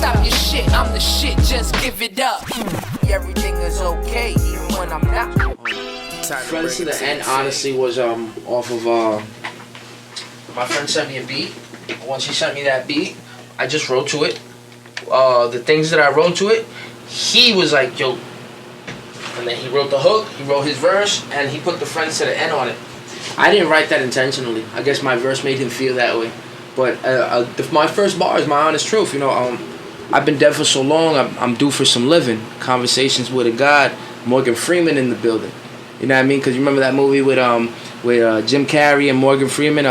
stop your shit, I'm the shit, just give it up. Everything is okay, even when I'm not. Friends to the End honestly was off of my friend sent me a beat. Once he sent me that beat, I just wrote to it. The things that I wrote to it, he was like, yo. And then he wrote the hook, he wrote his verse, and he put the Friends to the End on it. I didn't write that intentionally. I guess my verse made him feel that way. But my first bar is my honest truth. You know, I've been dead for so long, I'm due for some living. Conversations with a God. Morgan Freeman in the building. You know what I mean? Because you remember that movie with Jim Carrey and Morgan Freeman,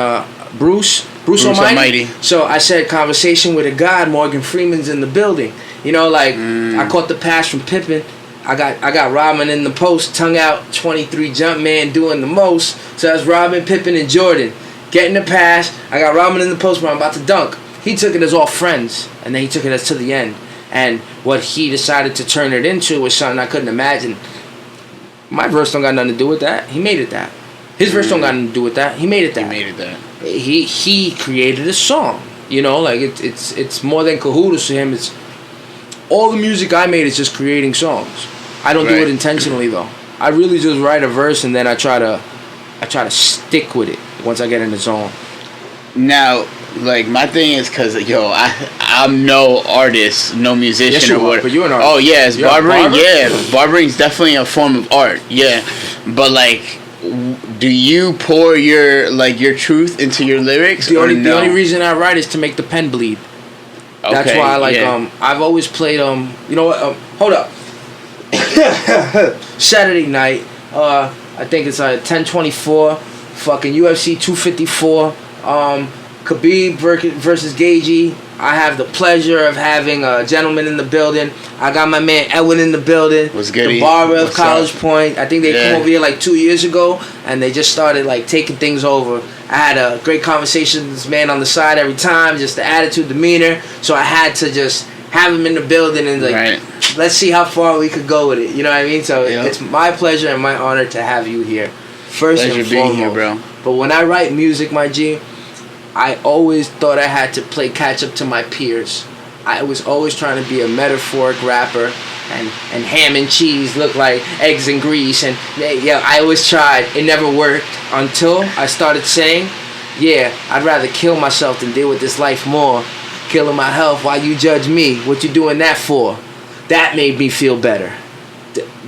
Bruce Almighty. So I said conversation with a God. Morgan Freeman's in the building. You know, like I caught the pass from Pippen. I got Robin in the post, tongue out, 23 jump man doing the most. So that's Robin, Pippen, and Jordan getting the pass. I got Robin in the post where I'm about to dunk. He took it as all friends, and then he took it as to the end. And what he decided to turn it into was something I couldn't imagine. My verse don't got nothing to do with that. He made it that. His verse don't got nothing to do with that. He made it that. He created a song. You know, like it's more than cahoots to him. It's all the music I made is just creating songs. I don't do it intentionally though. I really just write a verse and then I try to stick with it once I get in the zone. Now, like my thing is because I'm no artist, no musician yes, or whatever. But you're an artist. Oh yeah, it's barbering. Barber? Yeah, barbering is definitely a form of art. Yeah, but like, do you pour your truth into your lyrics? The only reason I write is to make the pen bleed. Okay, that's why I've always played you know what hold up. Saturday night, I think it's 10:24, fucking UFC 254, Khabib versus Gagey. I have the pleasure of having a gentleman in the building. I got my man Edwin in the building. What's good? The Barber of College Point. I think they came over here like 2 years ago, and they just started like taking things over. I had a great conversation with this man on the side every time, just the attitude, demeanor. So I had to just have him in the building and like, let's see how far we could go with it. You know what I mean? So it's my pleasure and my honor to have you here. First and foremost, being here, bro. But when I write music, my G, I always thought I had to play catch up to my peers. I was always trying to be a metaphoric rapper, and ham and cheese look like eggs and grease, and I always tried. It never worked until I started saying, I'd rather kill myself than deal with this life more. Killing my health while you judge me. What you doing that for? That made me feel better.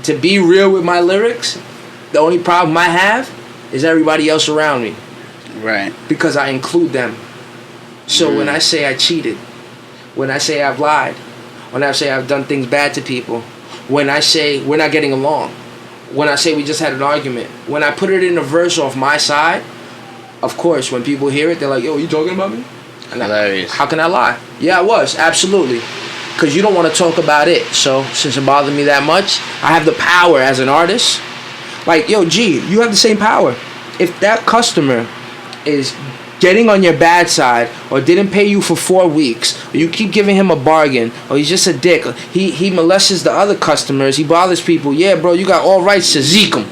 To be real with my lyrics, the only problem I have is everybody else around me. Right. Because I include them. So when I say I cheated, when I say I've lied, when I say I've done things bad to people, when I say we're not getting along, when I say we just had an argument, when I put it in a verse off my side, of course, when people hear it, they're like, yo, you talking about me? Hilarious. How can I lie? Yeah, I was. Absolutely. Because you don't want to talk about it. So, since it bothered me that much, I have the power as an artist. Like, yo, G, you have the same power. If that customer is getting on your bad side or didn't pay you for 4 weeks, or you keep giving him a bargain, or he's just a dick, or he molests the other customers, he bothers people, yeah, bro, you got all rights to zeke him.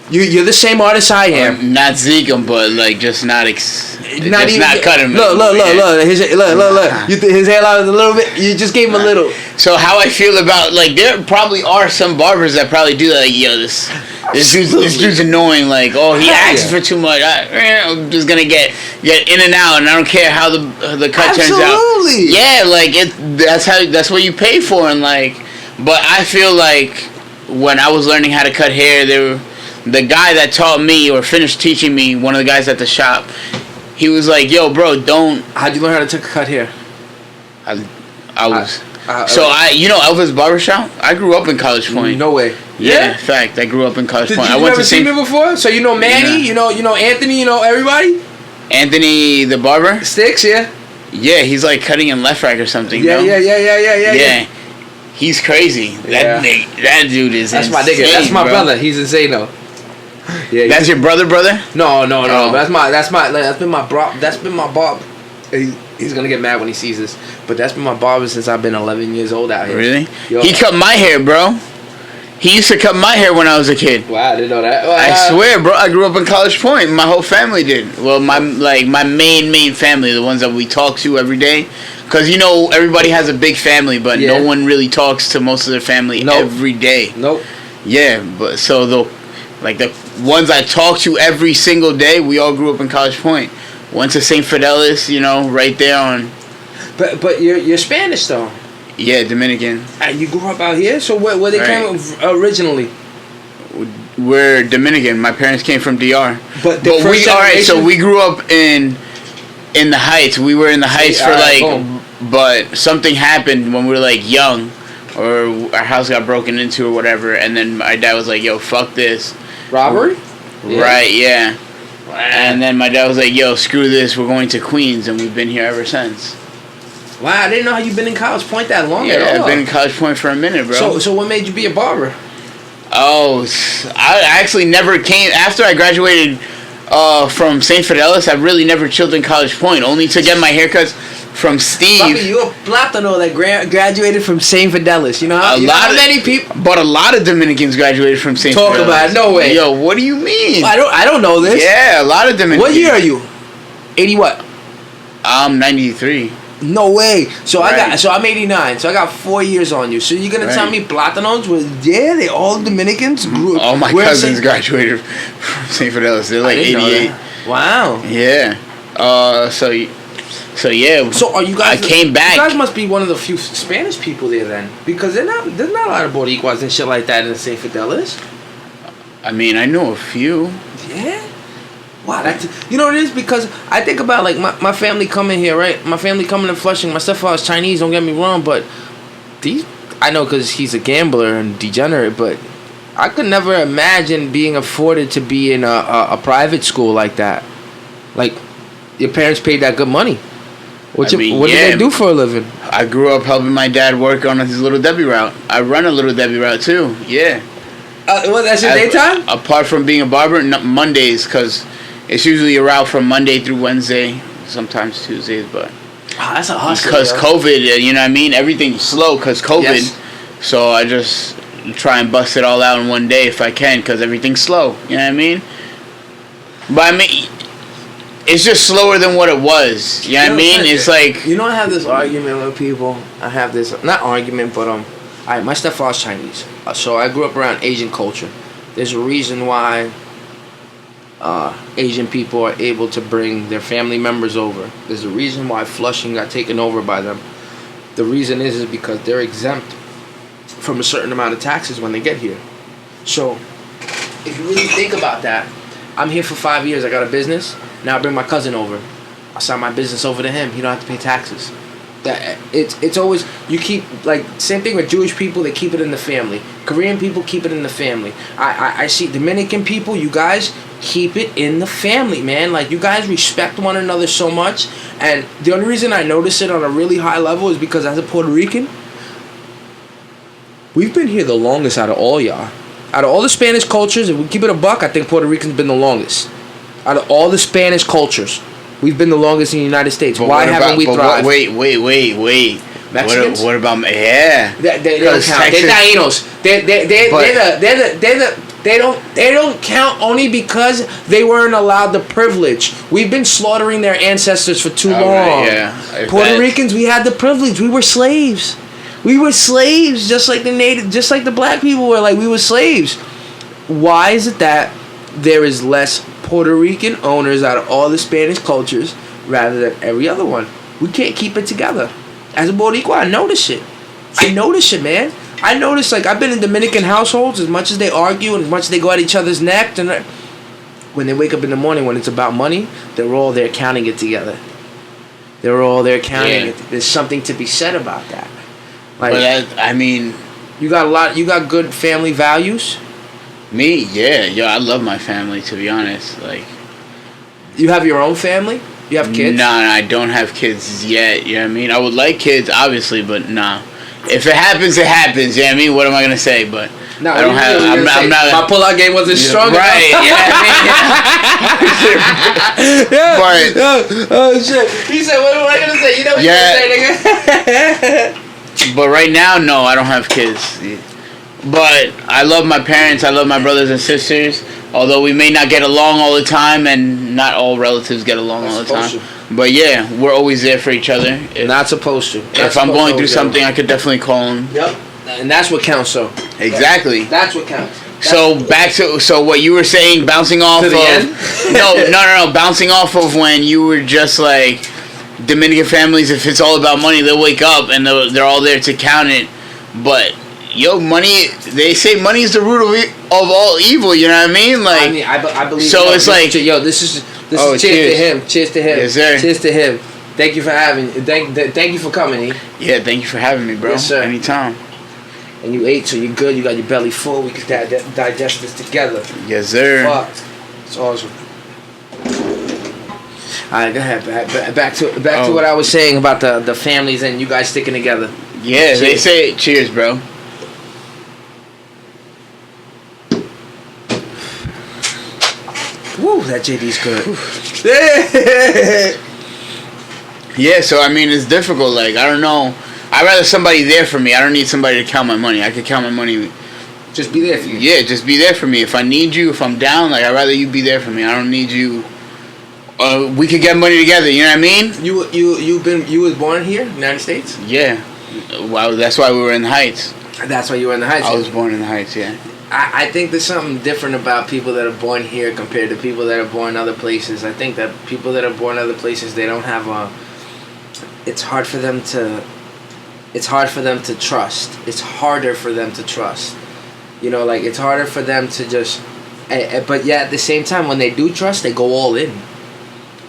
You're the same artist I am. Not zeke him, but like just not cut him. Look. His hairline is a little bit. You just gave him a little. So how I feel about like there probably are some barbers that probably do that. Like, yo, this dude's annoying. Like, oh, he asks for too much. I'm just gonna get in and out, and I don't care how the cut turns out. Absolutely. Yeah, like that's what you pay for, and like, but I feel like when I was learning how to cut hair, the guy that taught me or finished teaching me, one of the guys at the shop, he was like, yo, bro, don't... How'd you learn how to cut hair? You know Elvis Barbershop? I grew up in College Point. No way. Yeah, in fact, I grew up in College Point. You never seen me before? So you know Manny, you know Anthony, you know everybody? Anthony the barber? Sticks, yeah. Yeah, he's like cutting in Left Rack or something. Yeah. He's crazy. That dude is That's insane, my nigga. That's my brother. He's insane though. Yeah, that's your brother? No. Oh. That's been my barber. He's gonna get mad when he sees this, but that's been my barber since I've been 11 years old out here. Really? Yo. He cut my hair, bro. He used to cut my hair when I was a kid. Wow, I didn't know that. I swear, bro. I grew up in College Point. My whole family did. Well, my main family, the ones that we talk to every day, because everybody has a big family, but no one really talks to most of their family every day. Nope. Yeah, but so the ones I talk to every single day, we all grew up in College Point. Went to St. Fidelis, right there on. But you're Spanish though. Yeah, Dominican. And you grew up out here, so where they came originally? We're Dominican. My parents came from DR. But so we grew up in the Heights. We were in the Heights but something happened when we were young, or our house got broken into or whatever, and then my dad was like, "Yo, fuck this." Robbery? Right, yeah. Wow. And then my dad was like, "Yo, screw this. We're going to Queens," and we've been here ever since. Wow, I didn't know how you've been in College Point that long. Yeah, I've been in College Point for a minute, bro. So what made you be a barber? Oh, I actually never came after I graduated from St. Fidelis. I really never chilled in College Point, only to get my haircuts from Steve. Papi, you a Platano that graduated from St. Fidelis. You know how many people? But a lot of Dominicans graduated from St. Fidelis. Talk about it. No way. Yo, what do you mean? I don't know this. Yeah, a lot of Dominicans. What year are you? 80 what? I'm 93. No way. So I'm 89. So I got 4 years on you. So you're gonna tell me Platanos they all Dominicans? All my cousins graduated from St. Fidelis. They're 88. Wow. Yeah. So yeah. So are you guys? I came back. You guys must be one of the few Spanish people there then, because there's not a lot of Boricuas and shit like that in St. Fidelis. I mean, I know a few. Yeah. Wow, you know what it is? Because I think about my family coming here, right? My family coming to Flushing. My stepfather's Chinese. Don't get me wrong, but I know because he's a gambler and degenerate, but I could never imagine being afforded to be in a private school like that. Like, your parents paid that good money. What do they do for a living? I grew up helping my dad work on his Little Debbie route. I run a Little Debbie route too. Yeah. That's your daytime? Apart from being a barber, Mondays, because it's usually a route from Monday through Wednesday, sometimes Tuesdays, but that's a hustle. Because COVID, you know what I mean? Everything's slow because COVID. Yes. So I just try and bust it all out in one day if I can, because everything's slow. You know what I mean? But I mean, it's just slower than what it was. You know what I mean? It's like... I have this argument with people. I have this... Not argument, but... my stepfather's Chinese. So I grew up around Asian culture. There's a reason why Asian people are able to bring their family members over. There's a reason why Flushing got taken over by them. The reason is because they're exempt from a certain amount of taxes when they get here. So, if you really think about that, I'm here for 5 years. I got a business. Now I bring my cousin over. I sign my business over to him. He don't have to pay taxes. It's always, you keep, same thing with Jewish people, they keep it in the family. Korean people keep it in the family. I see Dominican people, you guys keep it in the family, man. You guys respect one another so much. And the only reason I notice it on a really high level is because as a Puerto Rican, we've been here the longest out of all y'all. Out of all the Spanish cultures, if we keep it a buck, I think Puerto Rican's been the longest. Out of all the Spanish cultures, we've been the longest in the United States. Why haven't we thrived? Wait. Mexicans? What about... Yeah. They don't count. They're Taínos. They don't count only because they weren't allowed the privilege. We've been slaughtering their ancestors for too long. Right, yeah. Puerto Ricans, we had the privilege. We were slaves. We were slaves, just like the black people were. We were slaves. Why is it that there is less Puerto Rican owners out of all the Spanish cultures rather than every other one? We can't keep it together. As a Boricua, I notice it. Man. I notice, I've been in Dominican households, as much as they argue and as much as they go at each other's neck, and when they wake up in the morning, when it's about money, they're all there counting it together. They're all there counting it. There's something to be said about that. You got good family values? Me? Yeah, I love my family, to be honest. You have your own family? You have kids? No, I don't have kids yet, you know what I mean? I would like kids, obviously, but nah. If it happens, it happens, you know what I mean? What am I going to say? But no, I don't have... I'm not... My pull-out game wasn't strong enough. Right, yeah, But... Oh, shit. He said, what am I going to say? You know what you're going to say, nigga? But right now, no, I don't have kids. But I love my parents. I love my brothers and sisters. Although we may not get along all the time, and not all relatives get along all the time. But yeah, we're always there for each other. Not supposed to. If I'm going through something, I could definitely call him. Yep. And that's what counts, so. Exactly. That's what counts. So what you were saying, bouncing off to the end? No, bouncing off of when you were just like, Dominican families, if it's all about money, they'll wake up and they're all there to count it. But money, they say money is the root of all evil. You know what I mean? Like, I believe. So it's like, this is cheers to him. Cheers to him. Yes, sir. Cheers to him. Thank you for having. Thank you for coming. Yeah, thank you for having me, bro. Yes, sir. Anytime. And you ate, so you're good. You got your belly full. We can digest this together. Yes, sir. Fuck. It's awesome. Alright, go ahead. Back to what I was saying about the families and you guys sticking together. Yeah, cheers. They say cheers, bro. Woo, that JD's good. Yeah, so I mean, it's difficult. Like, I don't know. I'd rather somebody there for me. I don't need somebody to count my money. I could count my money. Just be there for you. Yeah, just be there for me. If I need you, if I'm down, like, I'd rather you be there for me. I don't need you. We could get money together. You know what I mean? You was born here, in the United States? Yeah. Well, that's why we were in the Heights. That's why you were in the Heights. I was born in the Heights. Yeah. I think there's something different about people that are born here compared to people that are born other places. I think that people that are born other places, they don't have a. It's hard for them to. It's hard for them to trust. It's harder for them to trust. You know, like, it's harder for them to just. But yeah, at the same time, when they do trust, they go all in.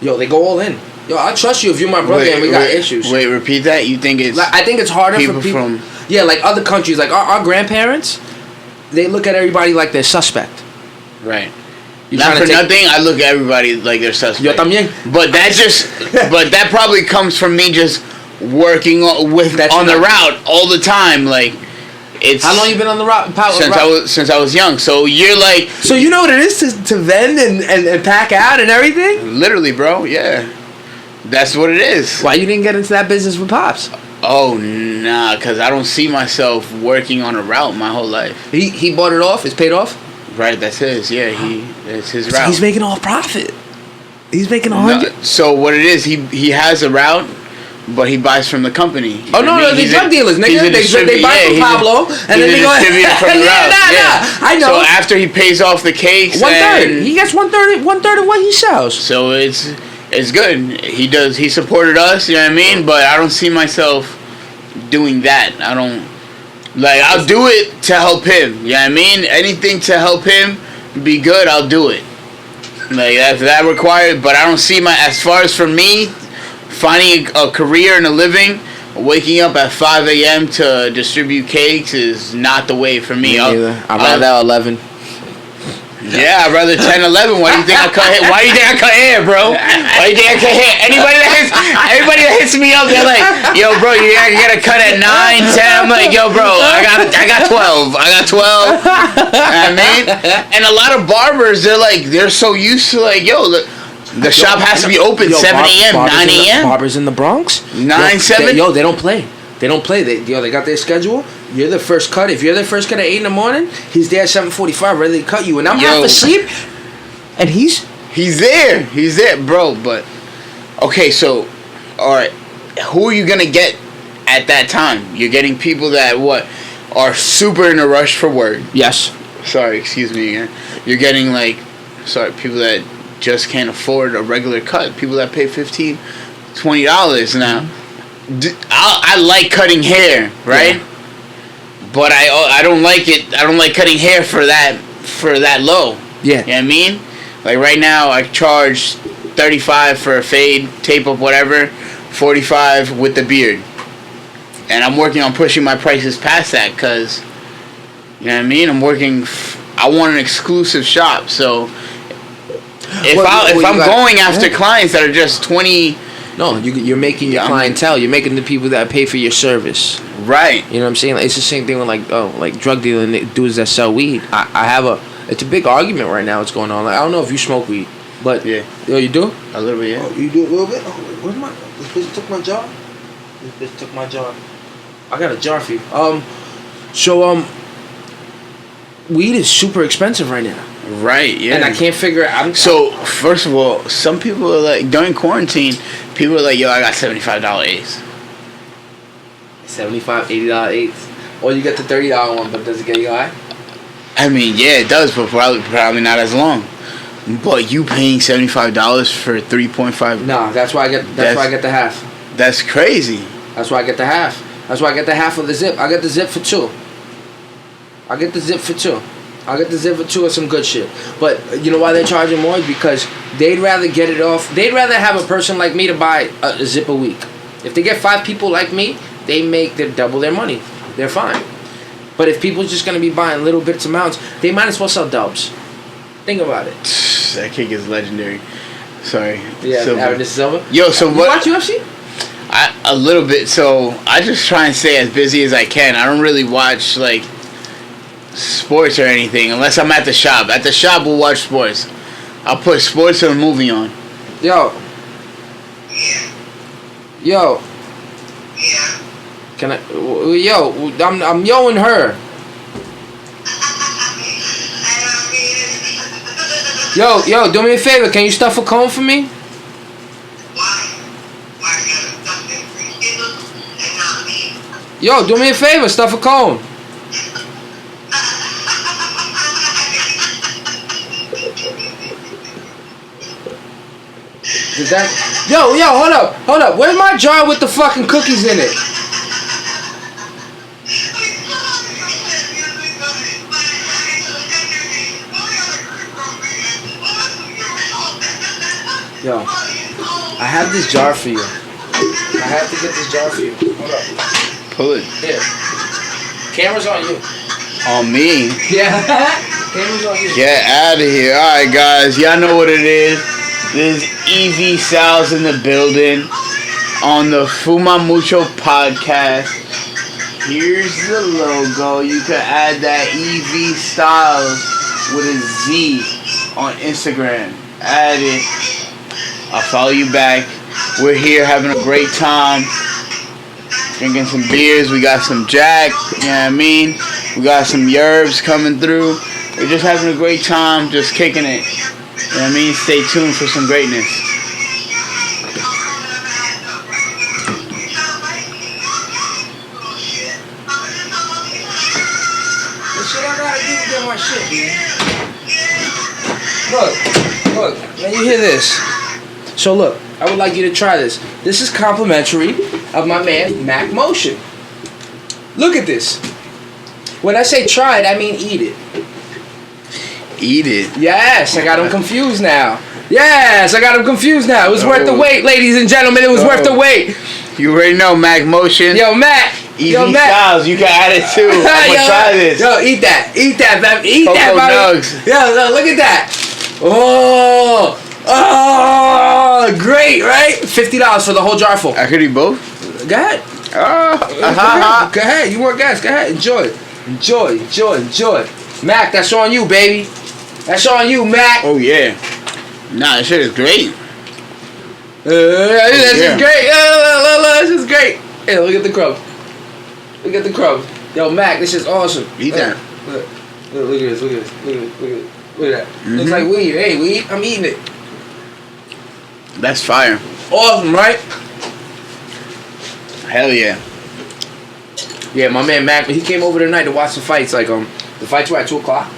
Yo, they go all in. Yo, I trust you if you're my brother and we got issues. Wait, repeat that? You think it's... Like, I think it's harder for people from... Yeah, like other countries. Like our grandparents, they look at everybody like they're suspect. Right. Not for nothing, I look at everybody like they're suspect. Yo también. But that probably comes from me just working on the route all the time. Like, it's... How long you been on the route? Since I was young. So you're like... So you know what it is to vend and pack out and everything? Literally, bro. Yeah. That's what it is. Why you didn't get into that business with Pops? Oh, nah, because I don't see myself working on a route my whole life. He bought it off? It's paid off? Right, that's his. Yeah, it's his route. So he's making all profit. He's making 100. No, so what it is, he has a route, but he buys from the company. Oh, no, they're drug dealers, nigga. They buy from Pablo, and then they go... from the route. Nah, I know. So after he pays off the cakes... 1/3. He gets 1/3 of what he sells. So it's good. He supported us, you know what I mean? But I don't see myself doing that. I don't... Like, I'll do it to help him, you know what I mean? Anything to help him be good, I'll do it. Like, if that required... But I don't see as far as for me, finding a career and a living, waking up at 5 a.m. to distribute cakes is not the way for me. I'd rather 11. Yeah, I'd rather 10, 11. Why do you think I cut hair? Why do you think I cut hair, bro? Why do you think I cut hair? Anybody that hits me up, they're like, yo, bro, you gotta cut at 9, 10. I'm like, yo, bro, I got 12. I got 12. You know what I mean? And a lot of barbers, they're so used to, like, yo, the shop has to be open 7 a.m., 9 a.m. Barbers in the Bronx? 9, 7? Yo, they don't play. They don't play. They got their schedule. You're the first cut. If you're the first cut at 8 in the morning, he's there at 7:45 ready to cut you. And I'm half asleep. And he's there. He's there, bro. But okay, so all right, who are you gonna get at that time? You're getting people that are super in a rush for work. Yes. Sorry, excuse me again. You're getting people that just can't afford a regular cut. People that pay $15, $20 now. I like cutting hair, right? Yeah. But I don't like it. I don't like cutting hair for that low. Yeah. You know what I mean? Like right now, I charge $35 for a fade, tape up, whatever, $45 with the beard, and I'm working on pushing my prices past that because, you know what I mean? I want an exclusive shop, so if I'm going after clients that are just 20. No, you're making your clientele. You're making the people that pay for your service. Right. You know what I'm saying? It's the same thing with like drug dealing dudes that sell weed. It's a big argument right now. What's going on? Like, I don't know if you smoke weed, but yeah. Yo, you do? A little bit, yeah. Oh, you do a little bit? Oh, where's this bitch took my jar? This bitch took my jar. I got a jar for you. So weed is super expensive right now. Right, yeah. And I can't figure out. So, first of all, some people are like, during quarantine, people are like, yo, I got $75 eights. $75, $80 eights. Or you get the $30 one, but does it get you high? I mean, yeah, it does, but probably not as long. But you paying $75 for 3.5? Nah, that's why I get the half. That's crazy. That's why I get the half. That's why I get the half of the zip. I get the zip for $2. I get the zip for $2 of some good shit. But you know why they're charging more? Is because they'd rather get it off. They'd rather have a person like me to buy a zip a week. If they get 5 people like me, they double their money. They're fine. But if people just gonna be buying little bits amounts, they might as well sell dubs. Think about it. That kick is legendary. Sorry. Yeah, Aaron, this is Silver. Yo, so you what? watch UFC? A little bit. So I just try and stay as busy as I can. I don't really watch like sports or anything unless I'm at the shop. At the shop, we'll watch sports. I'll put sports or a movie on. Yo. Can I? Yo, I'm yoing her. Yo, do me a favor. Can you stuff a cone for me? Yo, do me a favor. Stuff a cone. Is that? Yo, hold up. Where's my jar with the fucking cookies in it? Yo, I have this jar for you. I have to get this jar for you. Hold up. Pull it. Here. Camera's on you. On me? Yeah. Camera's on you. Get out of here. Alright, guys. Y'all know what it is. This is Estylzz in the building on the Fuma Mucho podcast. Here's the logo. You can add that Estylzz with a Z on Instagram. Add it. I'll follow you back. We're here having a great time. Drinking some beers. We got some Jack. You know what I mean? We got some yerbs coming through. We're just having a great time. Just kicking it. You know what I mean? Stay tuned for some greatness. The shit I gotta do to get my shit, man. Look. Now you hear this. So look, I would like you to try this. This is complimentary of my man, Mac Motion. Look at this. When I say try it, I mean eat it. Eat it. Yes, I got him confused now. It was worth the wait, ladies and gentlemen. It was worth the wait. You already know Mac Motion. Yo, Mac. Estylzz, you can add it too. I'm gonna try this. Yo, eat that, fam. Eat Cocoa that, baby. nugs. Yo, look at that. Oh, great, right? $50 for the whole jar full. I could eat both. Go ahead. Go ahead. You want gas? Go ahead. Enjoy. Mac, that's on you, baby. That's on you, Mac. Oh yeah. Nah, that shit is great. This is great. This is great. Hey, look at the crumbs. Yo, Mac, this is awesome. Eat that. Look at this. Look at that. Mm-hmm. Looks like weed. Hey, weed. I'm eating it. That's fire. Awesome, right? Hell yeah. Yeah, my man Mac, he came over tonight to watch the fights. Like, the fights were at 2:00.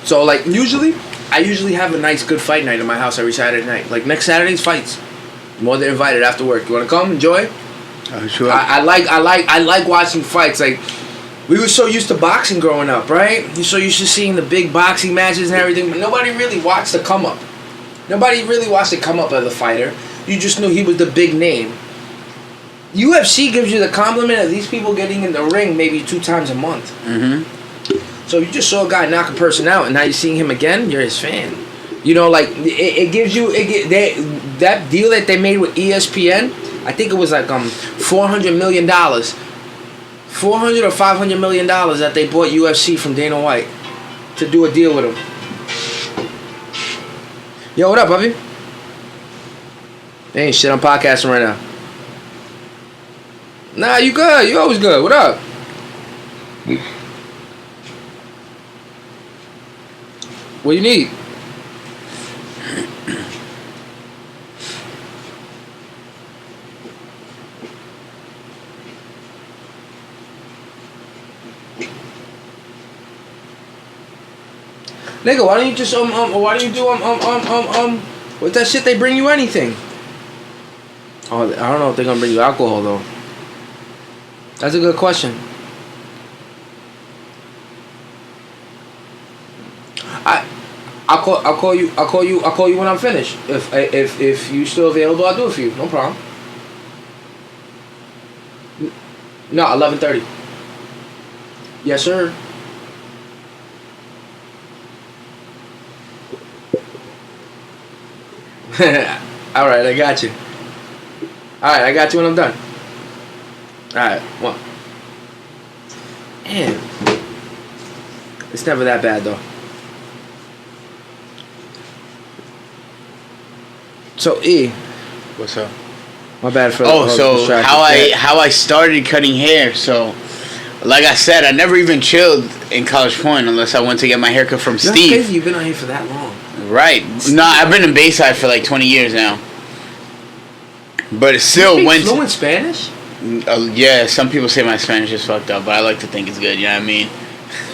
So, like, I usually have a nice, good fight night in my house every Saturday night. Like, next Saturday's fights. More than invited after work. You wanna come? Enjoy? Sure. I like watching fights. Like, we were so used to boxing growing up, right? You're so used to seeing the big boxing matches and everything, but nobody really watched the come up. Nobody really watched the come up of the fighter. You just knew he was the big name. UFC gives you the compliment of these people getting in the ring maybe 2 times a month. Mm-hmm. So you just saw a guy knock a person out, and now you're seeing him again. You're his fan. You know, like it gives you that deal that they made with ESPN. I think it was like $400 million, $400 or $500 million that they bought UFC from Dana White to do a deal with him. Yo, what up, puppy? Ain't shit. I'm podcasting right now. Nah, you good. You always good. What up? What do you need? Nigga, why don't you just why don't you do with that shit? They bring you anything. Oh, I don't know if they're gonna bring you alcohol though. That's a good question. I'll call you when I'm finished. If you still available, I'll do it for you. No problem. No, 11:30. Yes, sir. All right, I got you. All right, I got you when I'm done. All right, one. Man, it's never that bad though. So E, what's up? My bad for. So how I started cutting hair. So, like I said, I never even chilled in College Point unless I went to get my haircut from Steve. That's crazy. You've been on here for that long. Right. No, I've been in Bayside for like 20 years now. But it still went. Fluent Spanish? Yeah, some people say my Spanish is fucked up, but I like to think it's good. You know what I mean?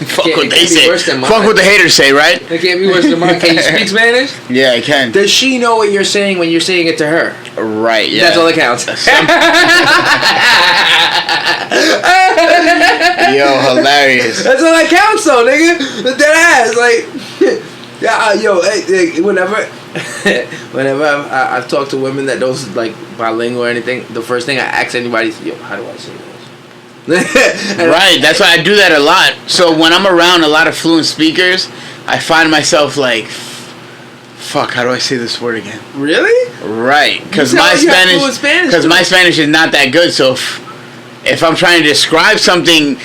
Fuck what they say. Fuck what the haters say, right? It can't be worse than mine. Can you speak Spanish? Yeah, I can. Does she know what you're saying when you're saying it to her? Right. Yeah. That's all that counts. Yo, hilarious. That's all that counts, though, nigga. That ass, like. Yeah, yo, hey, whenever I've talked to women that don't like bilingual or anything, the first thing I ask anybody is, yo, how do I say this? Right, that's why I do that a lot. So when I'm around a lot of fluent speakers, I find myself like, fuck, how do I say this word again? Really? Right, because my Spanish is not that good. So if I'm trying to describe something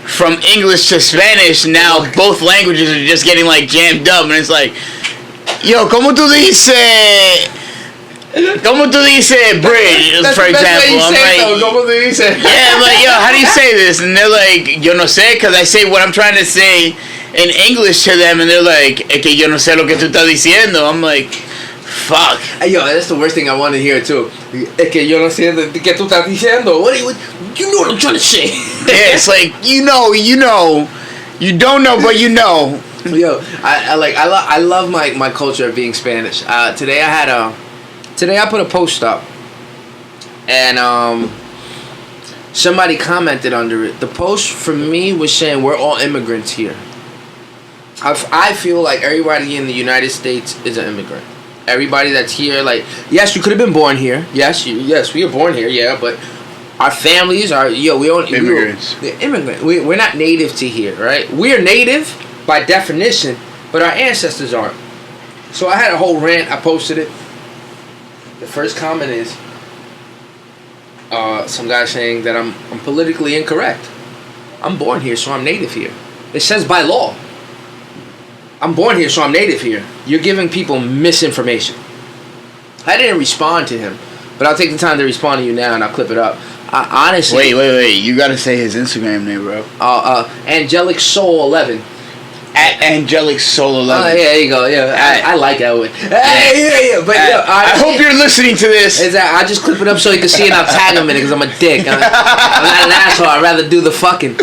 from English to Spanish, now both languages are just getting like jammed up, and it's like, yo, ¿cómo tú dices bridge, for example? I'm like, yeah, I'm like, yo, how do you say this? And they're like, yo no sé, because I say what I'm trying to say in English to them, and they're like, es que yo no sé lo que tú estás diciendo. I'm like, fuck. Hey, yo, that's the worst thing I want to hear too. Es que yo no sé lo que tú estás diciendo. You know what I'm trying to say. Yeah, it's like, you know. You don't know, but you know. Yo, I love my culture of being Spanish. Today I put a post up, and somebody commented under it. The post for me was saying we're all immigrants here. I feel like everybody in the United States is an immigrant. Everybody that's here, like, yes, you could have been born here. Yes, we were born here. Yeah, but our families are we don't immigrants. We're immigrant. We're not native to here, right? We're native by definition, but our ancestors aren't. So I had a whole rant. I posted it. The first comment is some guy saying that I'm politically incorrect. I'm born here, so I'm native here. It says by law. I'm born here, so I'm native here. You're giving people misinformation. I didn't respond to him, but I'll take the time to respond to you now, and I'll clip it up. Honestly. Wait. You gotta say his Instagram name, bro. Angelic Soul 11. At Angelic Soul 11. Yeah, there you go. Yeah, I like that one. Yeah. But I hope you're listening to this. I just clip it up so you can see it and I'll tag him in it because I'm a dick. I'm not an asshole. I'd rather do the fucking.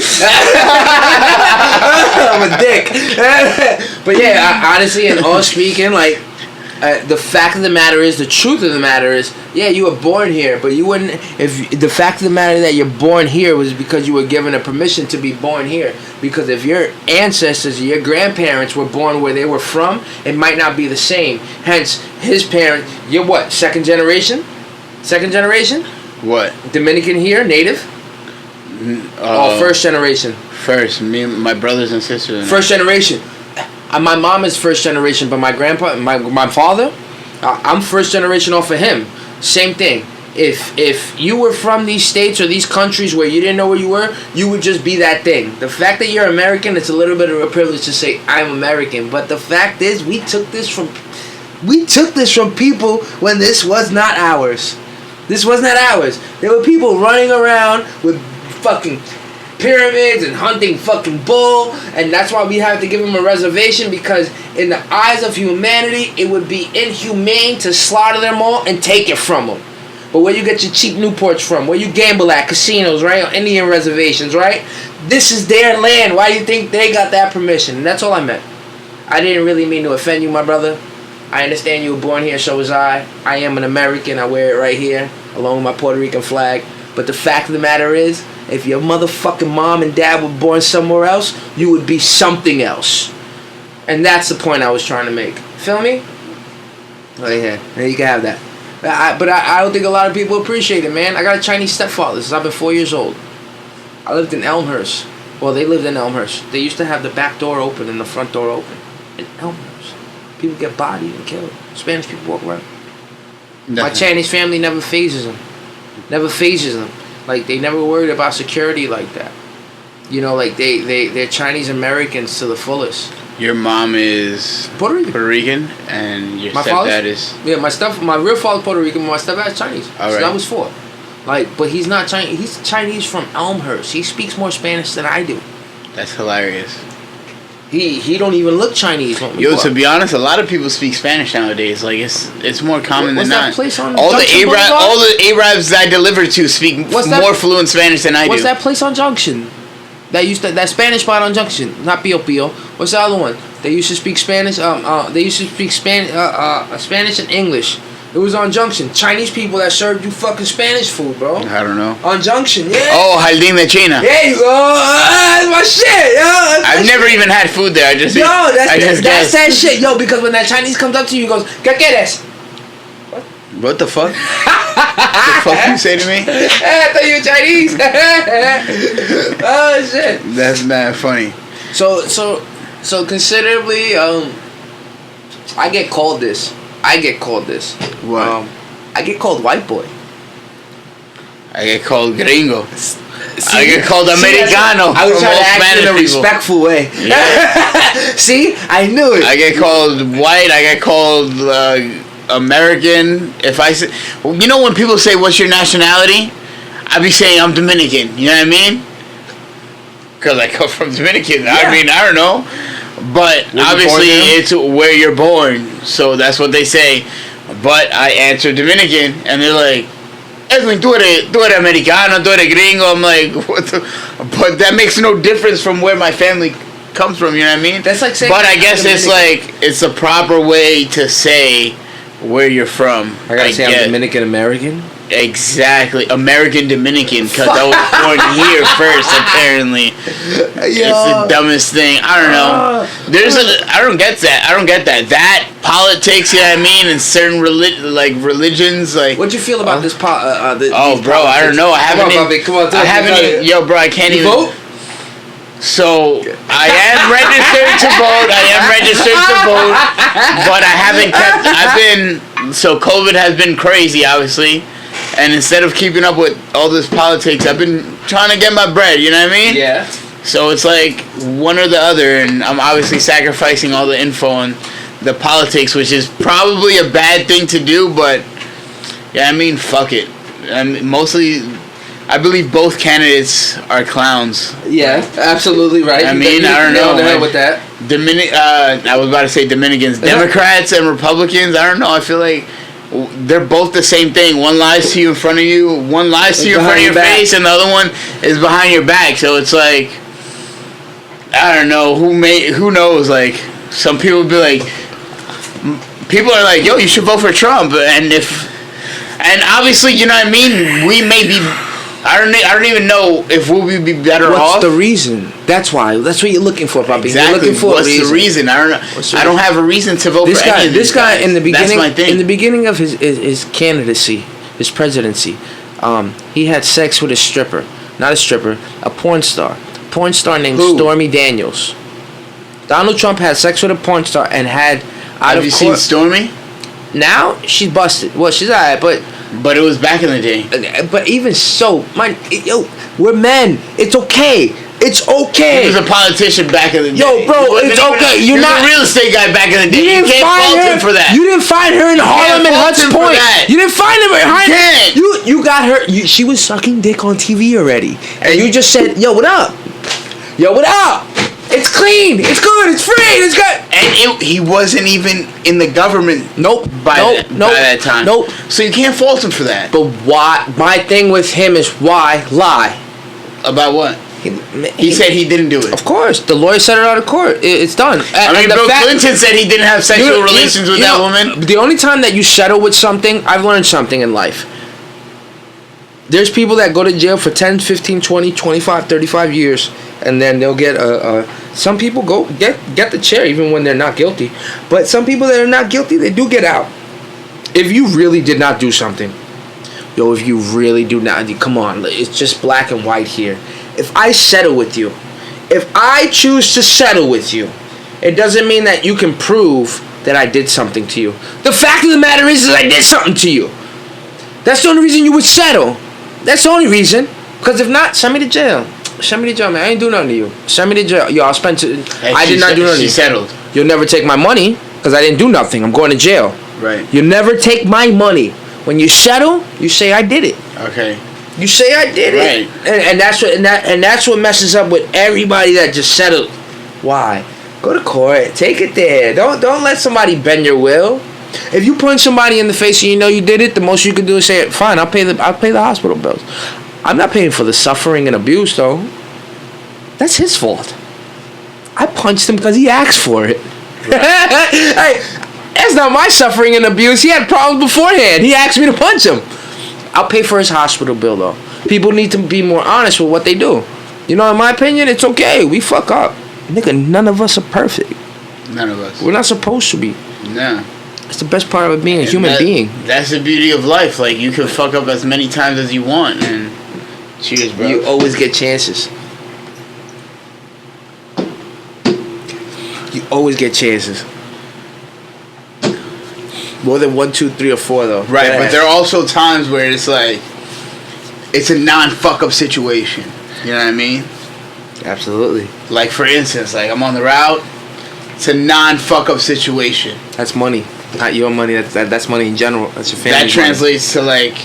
I'm a dick. But yeah, honestly, in all speaking, like, the fact of the matter is, the truth of the matter is, yeah, you were born here, but you wouldn't. If the fact of the matter that you're born here was because you were given a permission to be born here. Because if your ancestors or your grandparents were born where they were from, it might not be the same. Hence, his parents. You're what? Second generation? Second generation? What? Dominican here, native. Or first generation? First, me, and my brothers and sisters. First generation. My mom is first generation, but my grandpa, my father, I'm first generation off of him. Same thing. If you were from these states or these countries where you didn't know where you were, you would just be that thing. The fact that you're American, it's a little bit of a privilege to say I'm American. But the fact is, we took this from people when this was not ours. This was not ours. There were people running around with fucking pyramids and hunting fucking bull, and that's why we have to give them a reservation, because in the eyes of humanity, it would be inhumane to slaughter them all and take it from them. But where you get your cheap Newports from, where you gamble at, casinos, right, on Indian reservations, right? This is their land. Why do you think they got that permission? And that's all I meant. I didn't really mean to offend you, my brother. I understand you were born here, so was I. I am an American. I wear it right here, along with my Puerto Rican flag. But the fact of the matter is, if your motherfucking mom and dad were born somewhere else, you would be something else. And that's the point I was trying to make. Feel me? Right here. There you can have that. But I don't think a lot of people appreciate it, man. I got a Chinese stepfather since I've been 4 years old. I lived in Elmhurst. Well, they lived in Elmhurst. They used to have the back door open and the front door open. In Elmhurst. People get bodied and killed. Spanish people walk around. My Chinese family never phases them. Never phases them. Like, they never worried about security like that. You know, like, they're Chinese Americans to the fullest. Your mom is Puerto Rican, and your my stepdad is... Yeah, my real father's Puerto Rican, but my stepdad is Chinese. All so right. that was 4. Like, but he's not Chinese. He's Chinese from Elmhurst. He speaks more Spanish than I do. That's hilarious. He don't even look Chinese. Yo, to be honest, a lot of people speak Spanish nowadays. Like, it's more common than not. What's that place on all Junction Boulevard? All the Arabs I deliver to speak more fluent Spanish than I do. What's that place on Junction? That Spanish spot on Junction, not Pio Pio. What's the other one? They used to speak Spanish. They used to speak Spanish and English. It was on Junction. Chinese people that served you fucking Spanish food, bro. I don't know. On Junction, yeah. Oh, Jardín de China. There you go. That's my shit, yo. I've never even had food there. That's that shit, yo. Because when that Chinese comes up to you, he goes, "¿Qué quieres?" What the fuck? The fuck you say to me? I thought you were Chinese. Oh shit. That's mad funny. So considerably, I get called this. What? I get called white boy. I get called gringo. See, I get called americano. I was trying to act Spanish in a people. respectful way. Yeah. See, I knew it. I get called white. I get called American. If I say, you know, when people say, "What's your nationality?" I be saying I'm Dominican. You know what I mean? Because I come from Dominican. Yeah. I mean, I don't know. But obviously, it's where you're born. So that's what they say. But I answer Dominican. And they're like, Edwin, tú eres americano, tú eres gringo. I'm like, what the? But that makes no difference from where my family comes from. You know what I mean? That's like saying. But I guess it's like, it's a proper way to say where you're from. I gotta say I'm Dominican American? Exactly. American Dominican, because I was born here first, apparently. It's the dumbest thing. I don't know. I don't get that. That politics, you know what I mean, and certain religions, like. What'd you feel about this? Bro, I politics? don't know. I haven't. Yo, bro, I can't even vote. So I am registered to vote. But I haven't kept. So COVID has been crazy, obviously. And instead of keeping up with all this politics, I've been trying to get my bread, you know what I mean? Yeah. So it's like one or the other, and I'm obviously sacrificing all the info on the politics, which is probably a bad thing to do, but yeah, I mean, fuck it. I mean, mostly, I believe both candidates are clowns. Yeah, absolutely right. I mean, I don't know. Like, with that. I was about to say Dominicans. Democrats and Republicans, I don't know, I feel like they're both the same thing. One lies to you in front of you, one lies to you in front of your face, and the other one is behind your back. So it's like, I don't know, who knows, like, some people be like, people are like, yo, you should vote for Trump, and obviously, you know what I mean, we may be, I don't even know if we'll be better off. What's the reason? That's why. That's what you're looking for, Bobby. Exactly. You're looking for What's the reason? I don't know. I don't have a reason to vote for any of this guy in the beginning. That's my thing. In the beginning of his candidacy, his presidency, he had sex with a stripper, not a stripper, a porn star named Stormy Daniels. Donald Trump had sex with a porn star and had Have you seen Stormy? Now she's busted. Well, she's alright, but it was back in the day. But even so, we're men. It's okay. It's okay. He was a politician back in the day. Yo, bro, it's okay. You're not a real estate guy back in the day. You can't fault him for that. You didn't find her in Harlem and Hudson Point. You didn't find her in Harlem. You got her. She was sucking dick on TV already, and you just said, "Yo, what up? Yo, what up? It's clean. It's good. It's free. It's good." And he wasn't even in the government. By that time. Nope. So you can't fault him for that. But why? My thing with him is why lie? About what? He said he didn't do it. Of course, the lawyer said it out of court. It's done. Bill Clinton said he didn't have sexual relations with that woman. The only time that you settle with something, I've learned something in life. There's people that go to jail for 10, 15, 20, 25, 35 years, and then they'll get some people get the chair even when they're not guilty. But some people that are not guilty, they do get out. If you really did not do something, if you really do not, come on, it's just black and white here. If I settle with you, if I choose to settle with you, it doesn't mean that you can prove that I did something to you. The fact of the matter is I did something to you. That's the only reason you would settle. That's the only reason. Because if not, send me to jail. Send me to jail, man. I ain't do nothing to you. Send me to jail. Yo, I'll spend... I did not do nothing to you. She settled. You'll never take my money because I didn't do nothing. I'm going to jail. Right. You'll never take my money. When you settle, you say I did it. Okay. You say I did it, and that's what messes up with everybody that just settled. Why? Go to court, take it there. Don't let somebody bend your will. If you punch somebody in the face and you know you did it, the most you can do is say, "Fine, I'll pay the hospital bills." I'm not paying for the suffering and abuse though. That's his fault. I punched him because he asked for it. Hey, that's not my suffering and abuse. He had problems beforehand. He asked me to punch him. I'll pay for his hospital bill, though. People need to be more honest with what they do. You know, in my opinion, it's okay. We fuck up. Nigga, none of us are perfect. None of us. We're not supposed to be. No. It's the best part of being a human being. That's the beauty of life. Like, you can fuck up as many times as you want. And cheers, bro. You always get chances. You always get chances. More than 1, 2, 3, or 4 though. Right, but there are also times where it's like it's a non-fuck up situation. You know what I mean? Absolutely. Like for instance, like I'm on the route. It's a non-fuck up situation. That's money, not your money. That's money in general. That's your family. That translates to like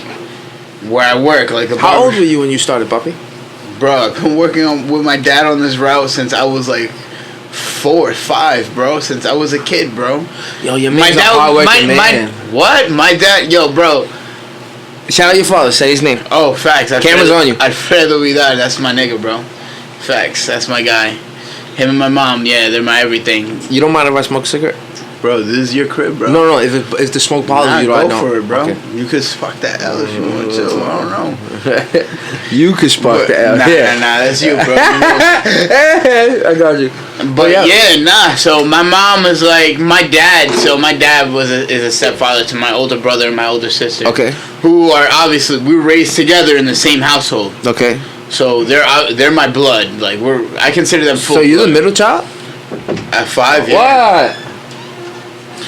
where I work. Like how old were you when you started, puppy? Bro, I've been working with my dad on this route since I was like 4 or 5, bro. Since I was a kid, bro. Yo, your man's a hard-working man. What? My dad, yo, bro. Shout out your father. Say his name. Oh, facts. Camera's on you. Alfredo Vidal. That's my nigga, bro. Facts. That's my guy. Him and my mom, yeah, they're my everything. You don't mind if I smoke a cigarette? Bro, this is your crib, bro. No. If the smoke bothers you, I know. Go for it, bro. Okay. You could spark that L if you want to. I don't know. You could spark the L. Nah, that's you, bro. I got you. But yeah, So my mom is like my dad. So my dad is a stepfather to my older brother and my older sister. Okay. Who are obviously we were raised together in the same household. Okay. So they're my blood. Like I consider them full. So you're blood. the middle child? At 5, yeah. What?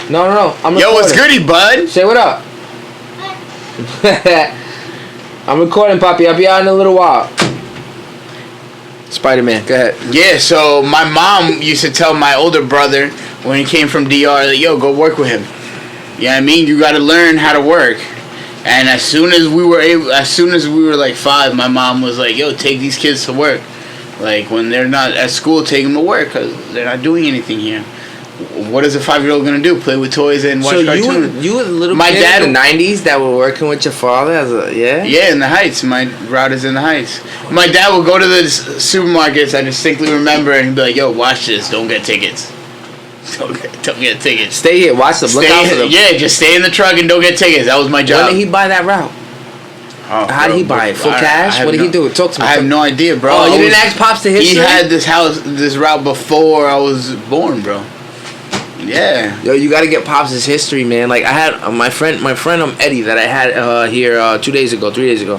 No. I'm recording. Yo, what's goody, bud? Say what up. I'm recording, Poppy. I'll be out in a little while. Spider-Man, go ahead. Yeah, so my mom used to tell my older brother when he came from DR, like, yo, go work with him. You know what I mean? You got to learn how to work. And as soon as we were like 5, my mom was like, yo, take these kids to work. Like, when they're not at school, take them to work because they're not doing anything here. What is a 5-year-old going to do? Play with toys and watch cartoons? So you were the little kid in the 90s that were working with your father Yeah, in the Heights. My route is in the Heights. My dad would go to the supermarkets, I distinctly remember, and he'd be like, yo, watch this. Don't get tickets. Don't get tickets. Stay here. Watch them. Look out for them. Yeah, just stay in the truck and don't get tickets. That was my job. When did he buy that route? How did he buy it? Full cash? What did he do? Talk to me. I have no idea, bro. Oh, you didn't ask Pops to history? He had this route before I was born, bro. Yeah. Yo, you gotta get Pops' history, man. Like I had my friend Eddie that I had here 2 days ago, 3 days ago.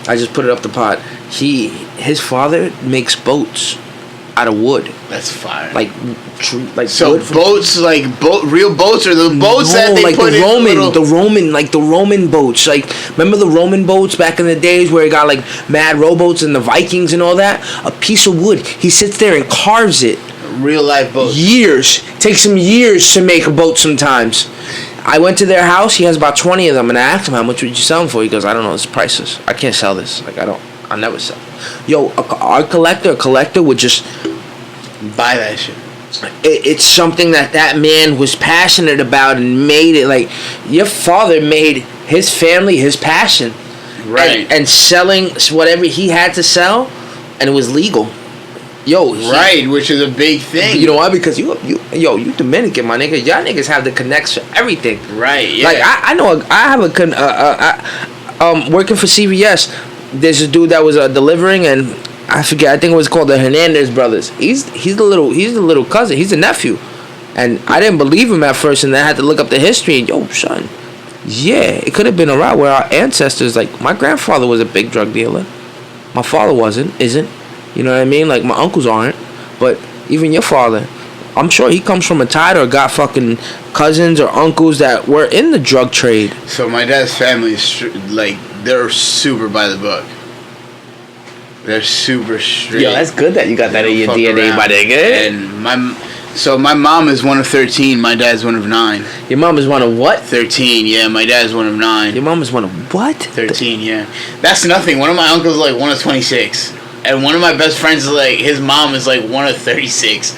I just put it up the pot. His father makes boats. out of wood. That's fire. Like so wood boats, real boats, or the boats that they like put the in the Roman boats. Like, remember the Roman boats back in the days where it got like mad rowboats and the Vikings and all that? A piece of wood. He sits there and carves it. real life boats. Years. Takes him years to make a boat sometimes. I went to their house. He has about 20 of them, and I asked him, how much would you sell them for? He goes, I don't know. It's priceless. I can't sell this. Like, I'll never sell. Yo, a collector would just Buy that shit. It's something that man was passionate about and made it. Like, your father made his family his passion. Right. And selling whatever he had to sell, and it was legal. Right, which is a big thing. You know why? Because you Dominican, my nigga. Y'all niggas have the connects for everything. Right, yeah. Like, I know, I have working for CVS, there's a dude that was delivering, and I forget, I think it was called the Hernandez brothers. He's the little cousin. He's a nephew. And I didn't believe him at first, and then I had to look up the history, and yo, son, yeah, it could have been a route where our ancestors, like, my grandfather was a big drug dealer. My father isn't. You know what I mean? Like, my uncles aren't. But even your father, I'm sure he comes from a tide or got fucking cousins or uncles that were in the drug trade. So my dad's family is they're super by the book. They're super straight. Yo, that's good that you got that in your DNA, my nigga. And my mom is one of 13. My dad's one of 9. Your mom is one of what? 13. Yeah, my dad's one of 9. Your mom is one of what? 13. Yeah, that's nothing. One of my uncles is like one of 26, and one of my best friends is like his mom is like one of 36.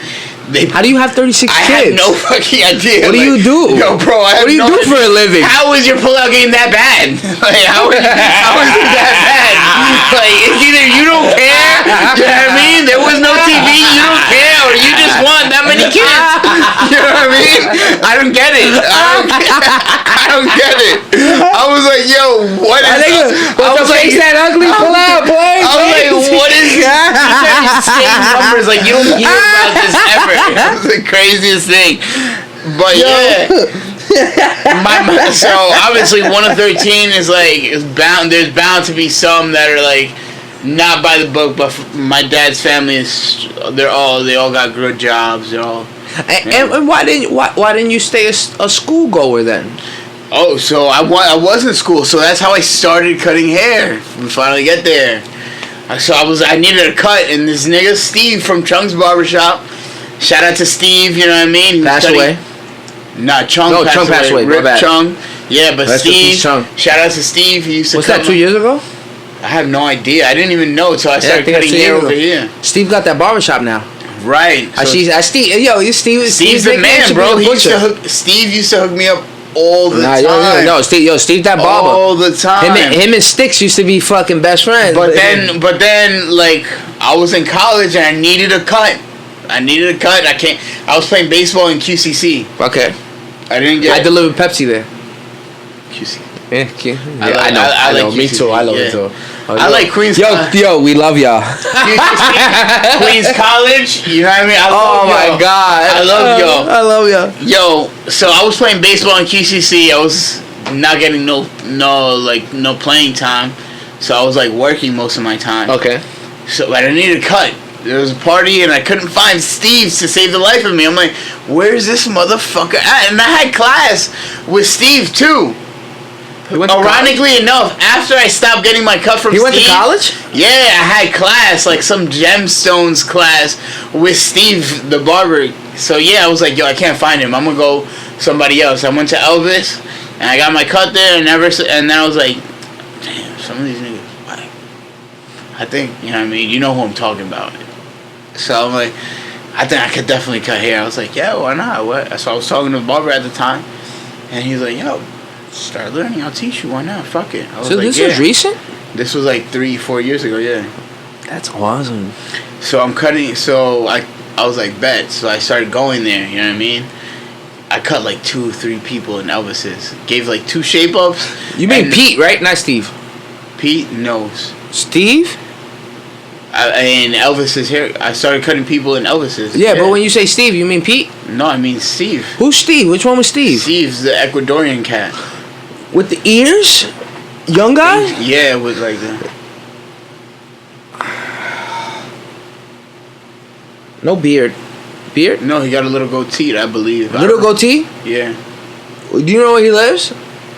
How do you have 36 kids? I have no fucking idea. What do you do? Yo, bro, what do you do for a living? How is your pullout game that bad? Like, how is it that bad? Like, it's either you don't care, you know what I mean? There was no TV, you don't care, or you just want that many kids. You know what I mean? I don't get it. I don't get it. I was like, yo, what is this? I was like, that ugly pullout, boy. I was like, what is that? You said the same numbers, like, you don't hear about this ever. That's the craziest thing. But yeah. So obviously one of 13 is like there's bound to be some that are like not by the book, but my dad's family they all got good jobs. They're all. And why didn't you stay a school goer then? Oh, so I was in school, so that's how I started cutting hair. We finally get there. So I needed a cut, and this nigga Steve from Chung's Barbershop. Shout out to Steve, you know what I mean? Passed away? Nah, Chung passed away. Rip Chung. Yeah, but Steve, shout out to Steve. He used to What's that, 2 years ago? I have no idea. I didn't even know until I started cutting hair over here. Steve got that barbershop now. Right. So Steve's the man, bro. Steve used to hook me up all the time. No, Steve that barber. All the time. Him and Sticks used to be fucking best friends. But then, like, I was in college and I needed a cut. I was playing baseball in QCC. Okay. I delivered Pepsi there. QC. Yeah, I know. Me too. I love it too. I like Queens. Yo, we love y'all. Queens College. You know what I mean? My God. I love y'all. Yo, so I was playing baseball in QCC. I was not getting no playing time, so I was like working most of my time. Okay. So I needed a cut. There was a party and I couldn't find Steve to save the life of me. I'm like, where's this motherfucker at? And I had class with Steve too. Ironically enough, after I stopped getting my cut from Steve. He went to college? Yeah, I had class, like some gemstones class with Steve the barber. So yeah, I was like, yo, I can't find him. I'm gonna go somebody else. I went to Elvis and I got my cut there and then I was like, damn, some of these niggas whack. I think, you know what I mean? You know who I'm talking about. So I'm like, I think I could definitely cut hair. I was like, yeah, why not? What? So I was talking to the barber at the time, and he was like, yo, start learning. I'll teach you. Why not? Fuck it. I was so like, this was recent? This was like 3-4 years ago, yeah. That's awesome. So I'm cutting, so I was like, bet. So I started going there, you know what I mean? I cut like 2-3 people in Elvis's. Gave like 2 shape-ups. You mean Pete, right? Not Steve. Pete knows. Steve? In Elvis's hair, I started cutting people in Elvis's. Yeah, but when you say Steve, you mean Pete? No, I mean Steve. Who's Steve? Which one was Steve? Steve's the Ecuadorian cat. With the ears? Young guy? Yeah, with like the... No beard. Beard? No, he got a little goatee, I believe. Little goatee? Yeah. Do you know where he lives?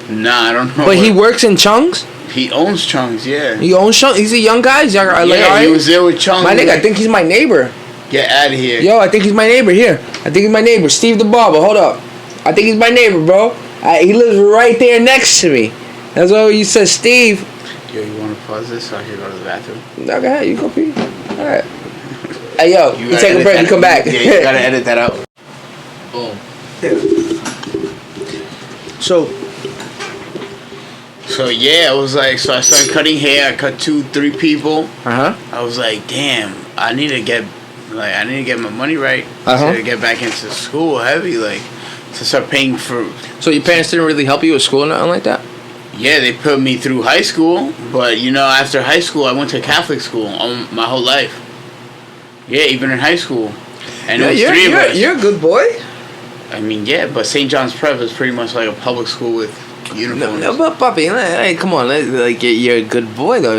Nah, I don't know. But he works in Chung's? He owns Chung's, yeah. He owns Chung's? He's a young guy? He's young, Yeah, he was there with Chung. My nigga, I think he's my neighbor. Get out of here. Yo, I think he's my neighbor. Here. I think he's my neighbor. Steve the Barber. Hold up. I think he's my neighbor, bro. He lives right there next to me. That's why you said Steve. Yo, you want to pause this so I can go to the bathroom? No, go ahead. You go pee. All right. Hey, yo. You take a break and come back. Yeah, you gotta edit that out. Boom. So yeah, it was like, so I started cutting hair. I cut 2-3 people. I was like, damn, I need to get my money right. To get back into school heavy, like to start paying for. So your parents didn't really help you with school or nothing like that? Yeah, they put me through high school, but after high school, I went to Catholic school my whole life. Yeah, even in high school, and it was 3 of us. You're a good boy. I mean, yeah, but St. John's Prep is pretty much like a public school with uniforms. No, but puppy, hey, come on, like you're a good boy though.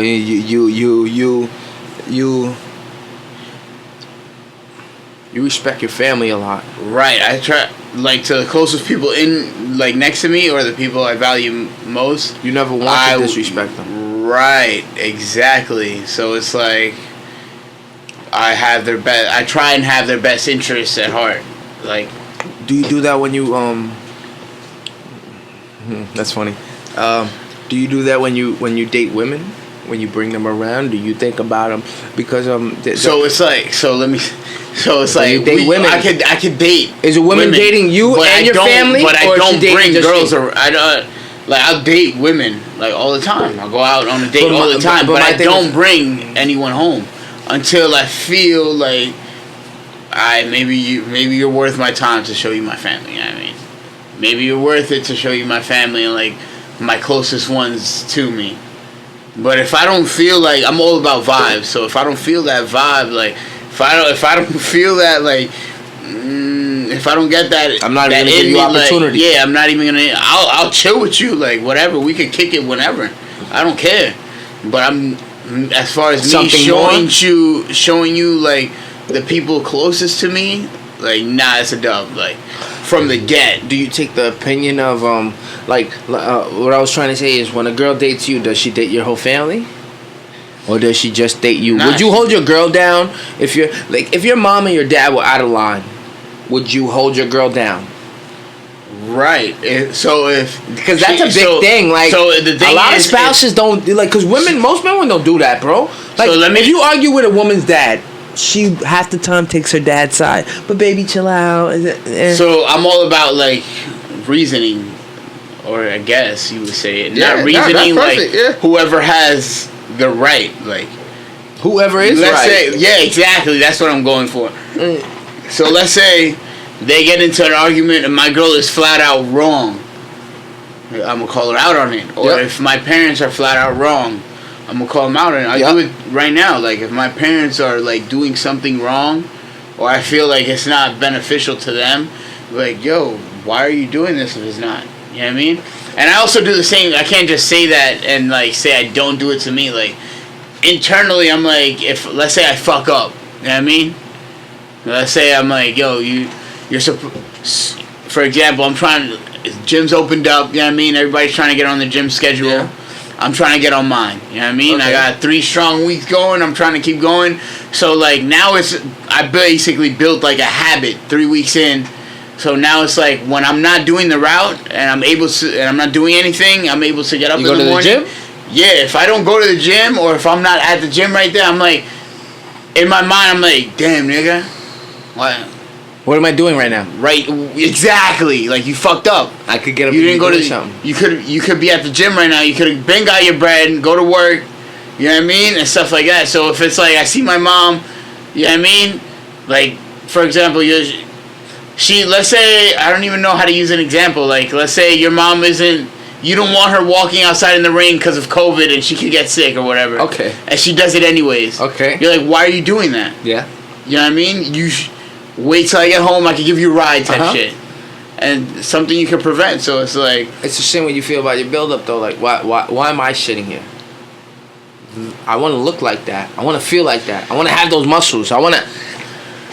You respect your family a lot. Right, I try, like, to the closest people in, like, next to me or the people I value most. You never want to disrespect them. Right, exactly. So it's like I try and have their best interests at heart. Like, do you do that when you that's funny. Do you do that when you date women? When you bring them around, do you think about them? Because so it's like you date women. I could date. Is a woman dating you and your family? But I don't bring girls around. I'll date women like all the time. I'll go out on a date all the time, but I don't bring anyone home until I feel like maybe you're worth my time to show you my family. I mean, maybe you're worth it to show you my family and like my closest ones to me. But if I don't feel like, I'm all about vibes, so if I don't feel that vibe, like if I don't feel that, like if I don't get that, I'm not even gonna give you opportunity. Like, yeah, I'm not even gonna. I'll chill with you, like whatever. We could kick it whenever. I don't care. But as far as me showing you like the people closest to me, like it's a dub. Like from the get. Do you take the opinion of what I was trying to say is when a girl dates you, does she date your whole family? Or does she just date you? Would you hold your girl down if your mom and your dad were out of line? Would you hold your girl down? Right. Because that's a big thing. Like, so the thing a lot of spouses don't do, like, because most women don't do that, bro. Like, if you argue with a woman's dad, she half the time takes her dad's side. But baby, chill out. So I'm all about like reasoning, or I guess you would say it. Yeah, not reasoning, whoever has the right, like whoever is let's right. Say, yeah, exactly. That's what I'm going for. So let's say they get into an argument and my girl is flat out wrong. I'm gonna call her out on it. Or if my parents are flat out wrong, I'm gonna call them out on it. I do it right now. Like if my parents are like doing something wrong, or I feel like it's not beneficial to them, like, yo, why are you doing this if it's not? You know what I mean? And I also do the same. I can't just say that and like say I don't do it to me. Like internally, I'm like, if let's say I fuck up, you know what I mean? Let's say I'm like, yo, for example, gym's opened up, you know what I mean? Everybody's trying to get on the gym schedule. Yeah. I'm trying to get on mine, you know what I mean? Okay. I got 3 strong weeks going, I'm trying to keep going. So like now I basically built like a habit 3 weeks in. So now it's like when I'm not doing the route and I'm not doing anything, I'm able to get up in the morning. You go to the gym? Yeah, if I don't go to the gym or if I'm not at the gym right there, I'm like, in my mind, I'm like, damn, nigga. What am I doing right now? Right, exactly. Like you fucked up. I could get up. You didn't go to something. You could be at the gym right now. You could have been got your bread and go to work. You know what I mean, and stuff like that. So if it's like I see my mom, you know what I mean, like for example, let's say I don't even know how to use an example. Like let's say your mom you don't want her walking outside in the rain because of COVID and she could get sick or whatever. Okay. And she does it anyways. Okay. You're like, why are you doing that? Yeah. You know what I mean? Wait till I get home, I can give you a ride type shit. And something you can prevent, so it's like... It's the same way you feel about your build-up, though. Like, why am I sitting here? I want to look like that. I want to feel like that. I want to have those muscles. I want to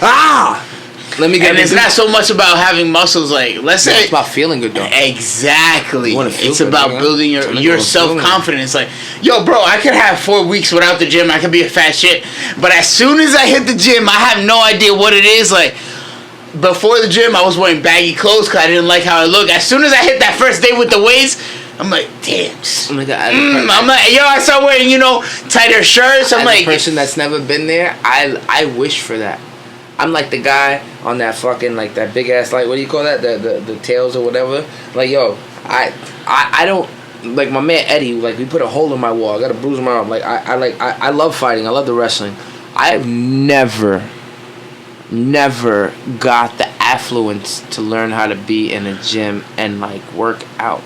Let me get. And it's not so much about having muscles. Like, let's say it's about feeling good though. Exactly. It's about building your self confidence. Like, yo, bro, I could have 4 weeks without the gym. I could be a fat shit. But as soon as I hit the gym, I have no idea what it is. Like, before the gym, I was wearing baggy clothes because I didn't like how I looked. As soon as I hit that first day with the weights, I'm like, damn. I'm like, yo, I start wearing, tighter shirts. I'm like, a person that's never been there, I wish for that. I'm like the guy on that fucking, like, that big ass, like, what do you call that? The tails or whatever. Like, yo, I don't, like, my man Eddie, like, we put a hole in my wall. I got a bruise on my arm. Like, I love fighting. I love the wrestling. I've never got the affluence to learn how to be in a gym and, like, work out.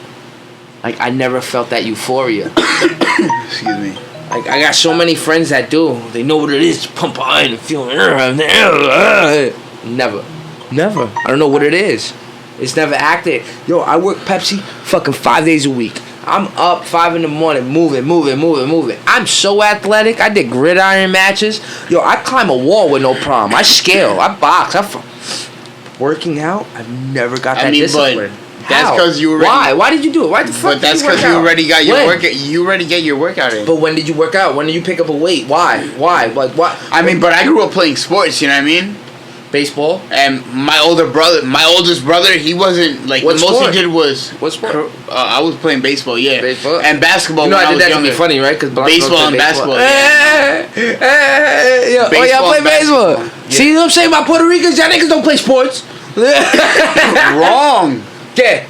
Like, I never felt that euphoria. Excuse me. Like, I got so many friends that do. They know what it is to pump iron and feel. Never. I don't know what it is. It's never acted. Yo, I work Pepsi fucking 5 days a week. I'm up 5 in the morning, moving. I'm so athletic. I did gridiron matches. Yo, I climb a wall with no problem. I scale. I box. Working out, I've never got that discipline. That's because you already. Why? Why did you do it? Why the fuck? But that's because you already got your workout. You already get your workout in. But when did you work out? When did you pick up a weight? Why? Like what? I mean, but I grew up playing sports. You know what I mean? Baseball. And my oldest brother, he wasn't like. What the sport? most he did was. What sport? I was playing baseball. Yeah. Baseball. And basketball. You know, when I did was that younger. to be funny, right? Because baseball and basketball. Yo, y'all play baseball. Yeah. See what I'm saying about Puerto Ricans? Y'all niggas don't play sports. Wrong. Yeah.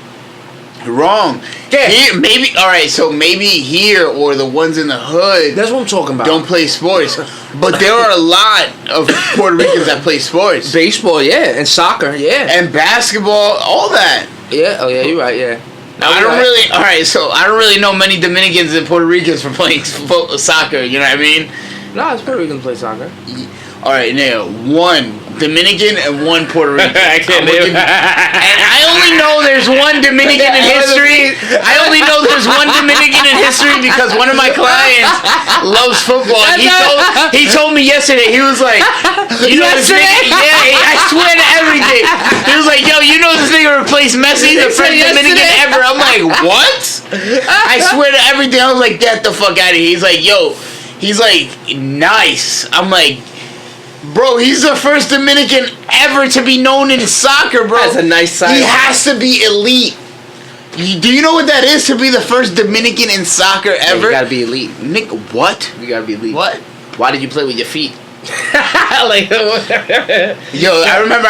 Wrong. Yeah. Here, maybe. All right. So maybe here or the ones in the hood. That's what I'm talking about. Don't play sports, but there are a lot of Puerto Ricans that play sports. Baseball, yeah, and soccer, yeah, and basketball, all that. Yeah. Oh yeah, you're right. Yeah. I don't really. All right. So I don't really know many Dominicans and Puerto Ricans for playing soccer. You know what I mean? No, it's Puerto Ricans play soccer. All right, now one Dominican and one Puerto Rican. I can't name. And I only know there's one Dominican in history. I only know there's one Dominican in history because one of my clients loves football. And he told me yesterday. He was like, you know this nigga? Yeah, I swear to everything. He was like, yo, you know this nigga replaced Messi, the first Dominican ever. I'm like, what? I swear to everything. I was like, get the fuck out of here. He's like, yo. He's like, nice. I'm like, bro, he's the first Dominican ever to be known in soccer, bro. That's a nice sign. He has to be elite. Do you know what that is to be the first Dominican in soccer ever? Yeah, you gotta be elite. Nick, what? You gotta be elite. What? Why did you play with your feet? Like, yo, I remember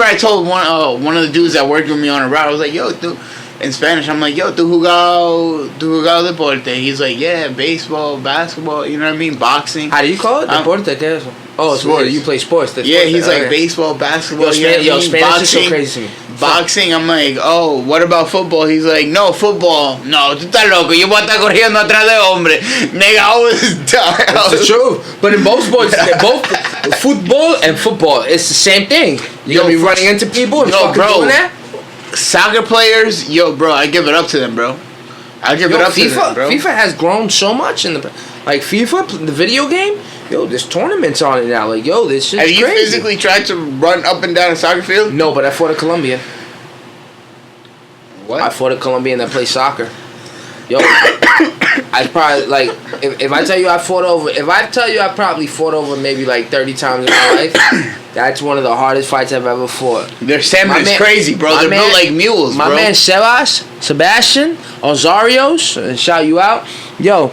I told one of the dudes that worked with me on a route. I was like, yo, dude. In Spanish, I'm like, yo, ¿tú jugado deporte? He's like, yeah, baseball, basketball, you know what I mean? Boxing. How do you call it? Deporte, ¿qué es eso? Oh, so you play sports. Yeah, he's like baseball, basketball, Spanish boxing, is so crazy to me. Boxing, I'm like, oh, what about football? He's like, no, football. No, tú estás loco. Yo voy a estar corriendo atrás de hombre. Nigga, I was dying. That's the truth. But in both sports, both football and football, it's the same thing. You're going to be running into people and fucking doing that? Soccer players, yo, bro, I give it up to them, bro. I give it up to them, bro. FIFA has grown so much in the FIFA, the video game. Yo, there's tournaments on it now. Like, yo, this shit's crazy. Have you physically tried to run up and down a soccer field? No, but I fought a Colombian. What? I fought a Colombian that plays soccer. Yo, I probably like if I tell you I probably fought over maybe like 30 times in my life. That's one of the hardest fights I've ever fought. Their stamina's crazy, bro. They're built like mules, bro. My man Sebastian Osarios, and shout you out. Yo,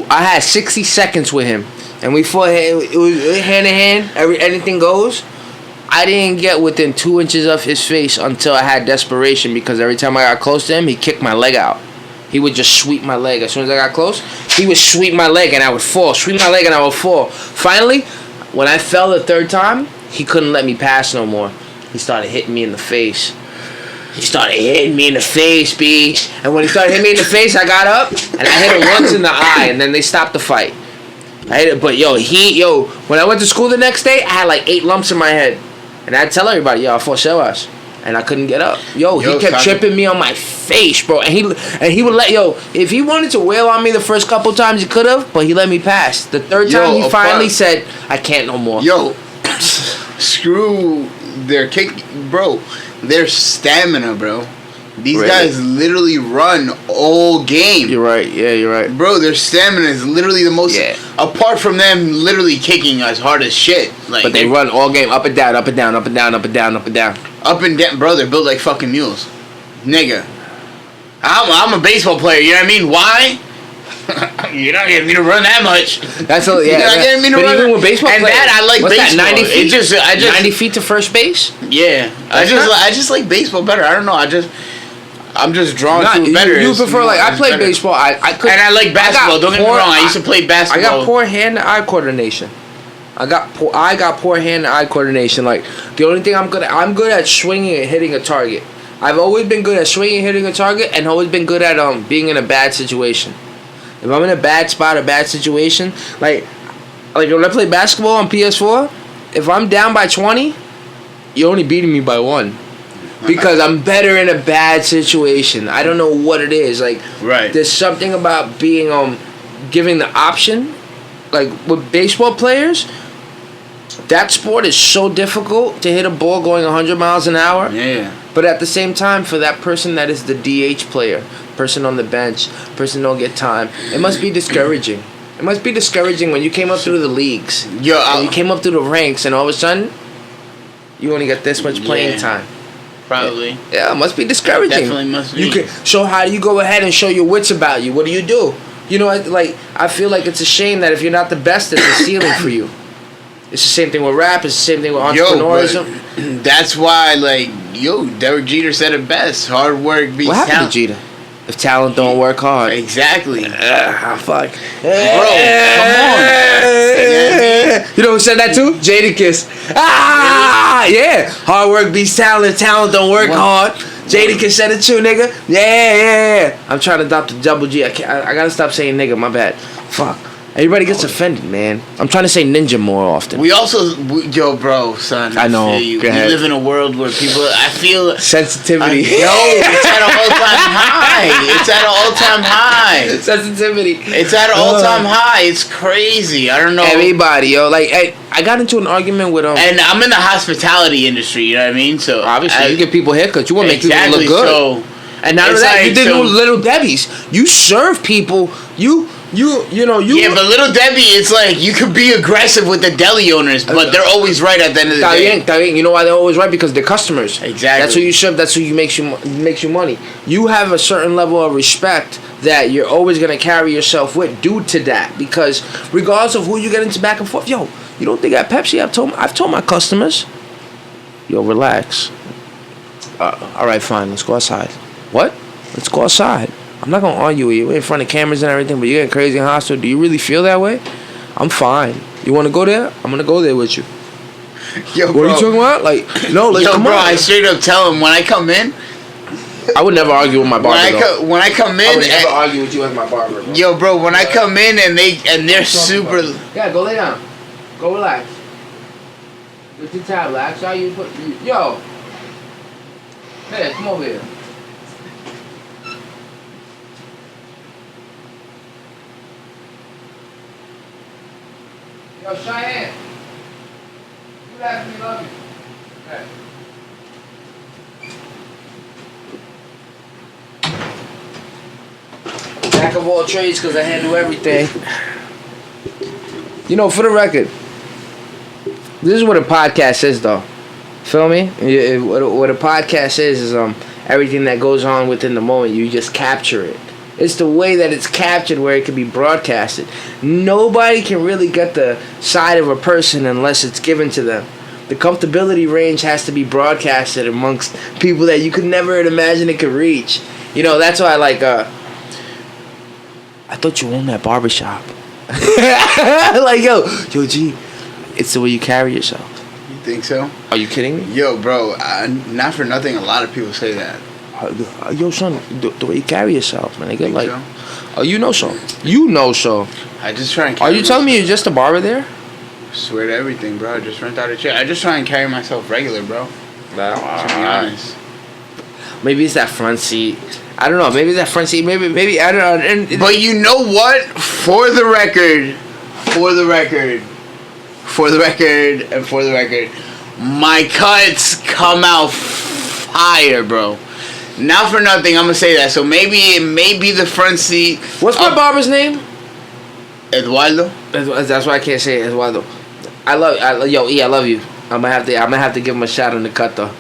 I had 60 seconds with him, and we fought. It was hand in hand. Anything goes. I didn't get within 2 inches of his face until I had desperation because every time I got close to him, he kicked my leg out. He would just sweep my leg. As soon as I got close, he would sweep my leg and I would fall. Sweep my leg and I would fall. Finally, when I fell the third time, he couldn't let me pass no more. He started hitting me in the face. B. And when he started hitting me in the face, I got up and I hit him once in the eye, and then they stopped the fight. I hit it, but when I went to school the next day, I had like 8 lumps in my head. And I'd tell everybody, yo, I fought Estylzz. And I couldn't get up. He kept tripping me on my face, bro. And he would if he wanted to wail on me the first couple times, he could have, but he let me pass. The third time, he finally said, I can't no more. Yo, screw their kick, bro. Their stamina, bro. These Really? guys literally run all game. You're right. Yeah, you're right. Bro, their stamina is literally the most. Yeah. Apart from them literally kicking as hard as shit. Like, But they run all game up and down, up and down, up and down, up and down, up and down. up and down, bro. They're built like fucking mules, nigga. I'm a baseball player. You know what I mean? Why? You're not getting me to run that much. That's all. Yeah. You're not getting me to But run. even with baseball, and players, that I like what's baseball. that? 90 feet. I just 90 feet to first base. Yeah, I just like baseball better. I don't know. I'm just drawn to it better. You prefer like I play baseball. I could, and I like basketball. Don't get me wrong. I used to play I basketball. got poor hand-eye coordination. I got poor hand-eye coordination. Like the only thing I'm good at swinging and hitting a target. I've always been good at swinging and hitting a target, and always been good at being in a bad situation. If I'm in a bad spot, a bad situation, like when I play basketball on PS4, if I'm down by 20, you're only beating me by 1. Because I'm better in a bad situation. I don't know what it is. Like, Right. There's something about being giving the option. Like with baseball players, that sport is so difficult to hit a ball going 100 miles an hour. Yeah. But at the same time, for that person that is the DH player, person on the bench, person don't get time, it must be discouraging. It must be discouraging when you came up through the leagues. Yo, and you came up through the ranks, and all of a sudden, you only got this much playing Yeah. time. Probably. Yeah, it must be discouraging. Definitely must be. So how do you go ahead and show your wits about you? What do? You know, I feel like it's a shame that if you're not the best, it's a ceiling for you. It's the same thing with rap. It's the same thing with entrepreneurism. But that's why, like, Derek Jeter said it best. Hard work beats What happened talent. to Jeter? If talent don't work hard. Exactly. Fuck. Bro, come on. You know who said that too? Jadakiss. Yeah. Hard work beats talent. Talent don't work hard. Jadakiss said it too, nigga. Yeah. I'm trying to adopt the double G. I gotta stop saying nigga. My bad. Fuck. Everybody gets offended, man. I'm trying to say ninja more often. We also, bro, son. I know. feel you. Go We ahead. live in a world where people, I feel... Sensitivity. it's at an all-time high. It's at an all-time high. Sensitivity. It's at an all-time high. It's crazy. I don't know. Everybody, yo. Like, I got into an argument with And I'm in the hospitality industry, you know what I mean? So obviously, you give people haircuts. You want to make people exactly, look good. So, And not only it's that, like, you did so- Little Debbie's. You serve people. You. Yeah, but Little Debbie, it's like you could be aggressive with the deli owners, but they're always right at the end of the day. Está bien. You know why they're always right? Because they're customers. Exactly. That's who you serve. That's who makes you money. You have a certain level of respect that you're always gonna carry yourself with due to that. Because regardless of who you get into back and forth, yo, you don't think at Pepsi? I've told my customers, yo, relax. All right, fine. Let's go outside. What? Let's go outside. I'm not gonna argue with you. We're in front of cameras and everything, but you're getting crazy and hostile. Do you really feel that way? I'm fine. You want to go there? I'm gonna go there with you. Yo, What bro. are you talking about? Like, no, let's Yo, come bro, on. I straight up tell him when I come in. I would never argue with my barber. though. When I come I in, would never argue with you as my barber. Bro. yo, bro, when I come in and they're super. Yeah, go lay down. Go relax. Get your tab, relax. How you put? Yo. Hey, come over here. Yo, Cheyenne. You asked me, love you. Okay. Jack of all trades, because I handle everything. You know, for the record, this is what a podcast is, though. Feel me? What a podcast is everything that goes on within the moment. You just capture it. It's the way that it's captured where it can be broadcasted. Nobody can really get the side of a person unless it's given to them. The comfortability range has to be broadcasted amongst people that you could never imagine it could reach. You know, that's why I thought you owned that barbershop. Like, yo, G, it's the way you carry yourself. You think so? Are you kidding me? Yo, bro, not for nothing. A lot of people say that. Yo, son, the way you carry yourself, man. They get like, so? oh, you know so. You know so. I just try and. Are you telling me you're just a barber there? Swear to everything, bro. I just rent out a chair. I just try and carry myself regular, bro. To be honest. Maybe it's that front seat. I don't know. Maybe it's that front seat. Maybe I don't know. But you know what? For the record, my cuts come out fire, bro. Not for nothing, I'm gonna say that. So maybe it may be the front seat. What's my barber's name? Eduardo. That's why I can't say it, Eduardo. I love you. I'm gonna have to give him a shot on the cut though.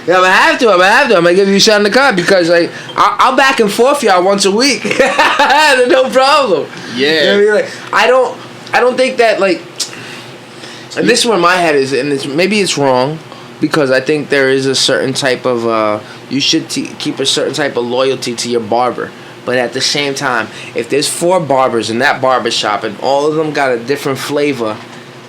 Yeah, I'm gonna give you a shot on the cut because like I'll back and forth y'all once a week. No problem. Yeah. You know what I mean? Like, I don't think that like. And this is where my head is, and maybe it's wrong, because I think there is a certain type of you should keep a certain type of loyalty to your barber. But at the same time, if there's 4 barbers in that barber shop and all of them got a different flavor,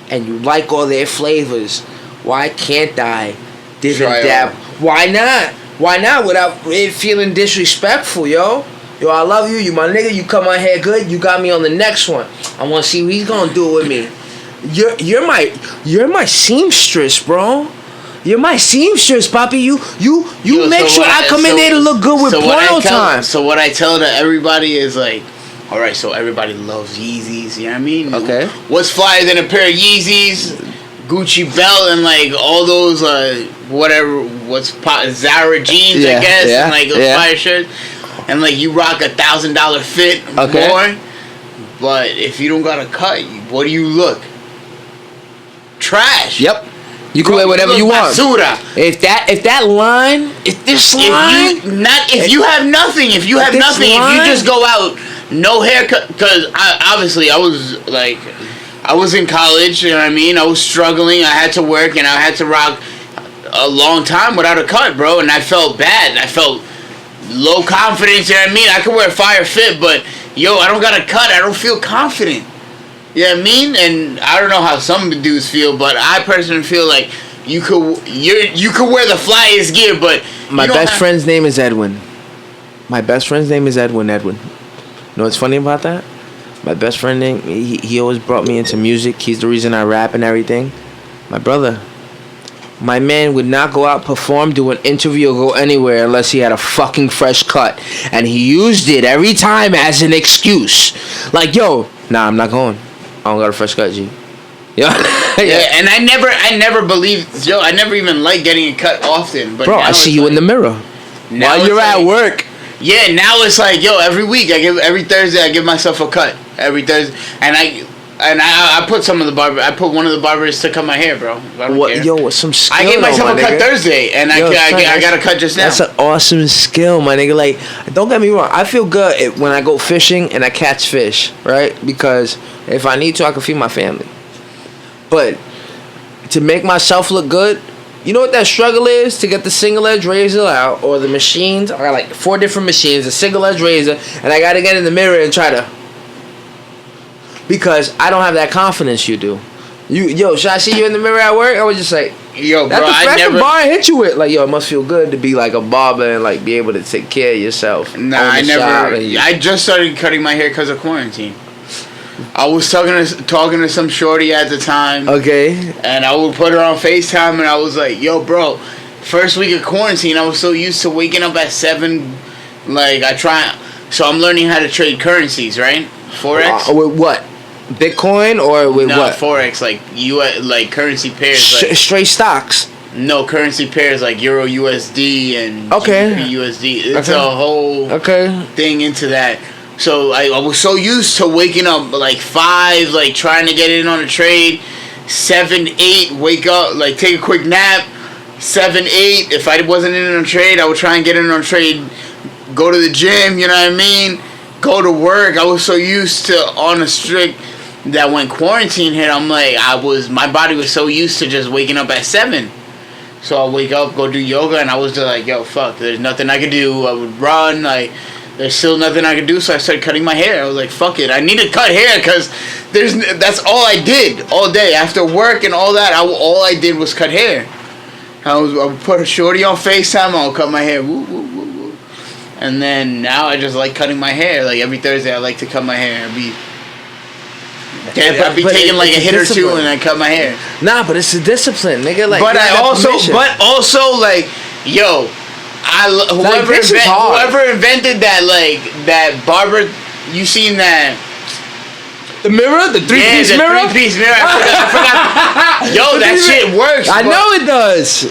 and you like all their flavors, why can't I dab? Why not? Why not without it feeling disrespectful, yo? Yo, I love you. You my nigga. You cut my hair good. You got me on the next one. I want to see what he's gonna do with me. You're my seamstress, bro. You're my seamstress, Poppy. You make sure I come in there to look good with porno time. So what I tell to everybody is like, all right, so everybody loves Yeezys. You know what I mean? Okay. What's flyer than a pair of Yeezys, Gucci belt, and like all those whatever Zara jeans, I guess, and like those fire shirts, and like you rock $1,000 fit more. But if you don't got a cut, what do you look? Trash. Yep. You can wear whatever you want. Basura. If you have nothing, if you just go out, no haircut, because I was in college, you know what I mean? I was struggling, I had to work, and I had to rock a long time without a cut, bro, and I felt bad. I felt low confidence, you know what I mean? I could wear a fire fit, but, yo, I don't got a cut, I don't feel confident. You know what I mean? And I don't know how some dudes feel, but I personally feel like you could wear the flyest gear, but my best friend's name is Edwin. My best friend's name is Edwin. You know what's funny about that? My best friend name, he always brought me into music. He's the reason I rap and everything. My brother. My man would not go out, perform, do an interview, or go anywhere unless he had a fucking fresh cut. And he used it every time as an excuse. Like, yo, nah, I'm not going. I don't got a fresh cut, G. Yeah. And I never believed, yo, I never even liked getting a cut often. But bro, I see you in the mirror while you're at work. Yeah, now it's like, yo, every Thursday I give myself a cut. Every Thursday. And I put one of the barbers to cut my hair, bro. Some skill. I gave myself a cut Thursday, and I got a cut just now. That's an awesome skill, my nigga. Like, don't get me wrong. I feel good when I go fishing and I catch fish, right? Because if I need to, I can feed my family. But to make myself look good, you know what that struggle is? To get the single edge razor out, or the machines. I got like 4 different machines, a single edge razor, and I got to get in the mirror and try to. Because I don't have that confidence you do. Should I see you in the mirror at work? I was just like, yo, bro, that's the bar I hit you with. Like, yo, it must feel good to be like a barber and like be able to take care of yourself. Nah, I never. I just started cutting my hair because of quarantine. I was talking to some shorty at the time. Okay. And I would put her on FaceTime, and I was like, yo, bro, first week of quarantine, I was so used to waking up at 7. Like, so I'm learning how to trade currencies, right? Forex. With what? Bitcoin or with what? Forex, like currency pairs. Straight stocks. No, currency pairs like Euro USD and GBP USD. It's a whole thing into that. So I was so used to waking up like 5, like trying to get in on a trade. 7, 8, wake up, like take a quick nap. 7, 8. If I wasn't in on a trade, I would try and get in on a trade. Go to the gym, you know what I mean? Go to work. I was so used to on a strict that when quarantine hit, I'm like, my body was so used to just waking up at 7. So I'll wake up, go do yoga, and I was just like, yo, fuck, there's nothing I could do. I would run, like, there's still nothing I could do, so I started cutting my hair. I was like, fuck it, I need to cut hair, because that's all I did all day. After work and all that, all I did was cut hair. I would put a shorty on FaceTime, I would cut my hair, woo, woo, woo, woo. And then now I just like cutting my hair. Like, every Thursday I like to cut my hair. I'd be taking like a hit or two and I cut my hair. Nah, but it's a discipline, nigga. Like, but also like, yo, whoever invented that, like, that barber, you seen that The mirror, the three-piece mirror. Yeah, the three-piece mirror. I forgot. Yo, that shit works. I know it does.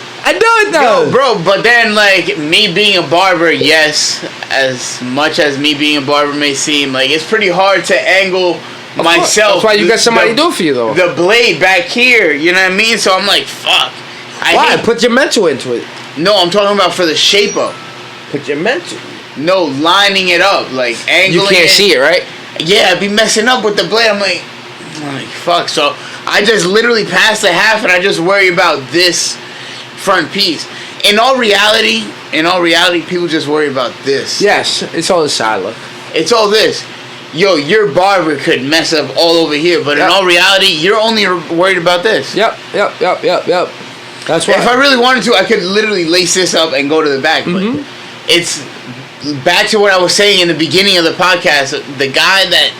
Yo, bro, but then like me being a barber, yes, as much as me being a barber may seem, like it's pretty hard to angle myself. That's why you got somebody to do it for you though. The blade back here, you know what I mean? So I'm like, fuck. Why? Put your mental into it. No, I'm talking about for the shape up. Put your mental. No, lining it up, like angling. You can't see it, right? Yeah, I'd be messing up with the blade. I'm like, fuck. So I just literally pass the half, and I just worry about this front piece. In all reality, people just worry about this. Yes, it's all the side look. It's all this. Yo, your barber could mess up all over here, but in all reality, you're only worried about this. Yep. That's why. If I really wanted to, I could literally lace this up and go to the back. But it's back to what I was saying in the beginning of the podcast. The guy that,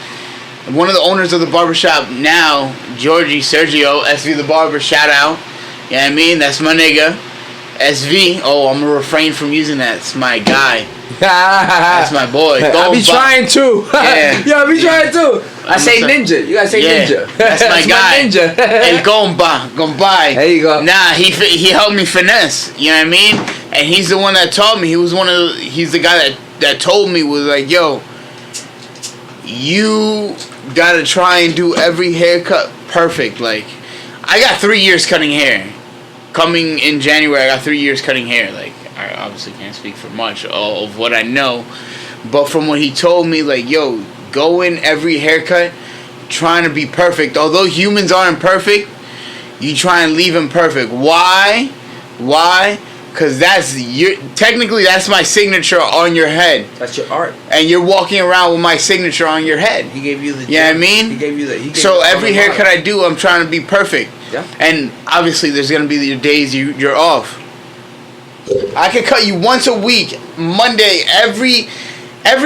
one of the owners of the barbershop now, Sergio, SV the Barber, shout out. You know what I mean? That's my nigga. SV. Oh, I'm going to refrain from using that. It's my guy. That's my boy. I be trying to. Yeah, I be trying to. I say ninja. You gotta say ninja. That's my guy. Ninja. El Gomba. There you go. Nah, he helped me finesse. You know what I mean? And he's the one that taught me. He's the guy that told me, was like, yo, you gotta try and do every haircut perfect. Like, I got 3 years cutting hair. Coming in January, I got 3 years cutting hair. Like, I obviously can't speak for much of what I know, but from what he told me, like, yo, go in every haircut trying to be perfect. Although humans aren't perfect, you try and leave them perfect. Why? Because technically that's my signature on your head. That's your art. And you're walking around with my signature on your head. He gave you the. You know what I mean? He gave you the. So every haircut I do, I'm trying to be perfect. Yeah. And obviously there's going to be your days you're off. I could cut you once a week, Monday, every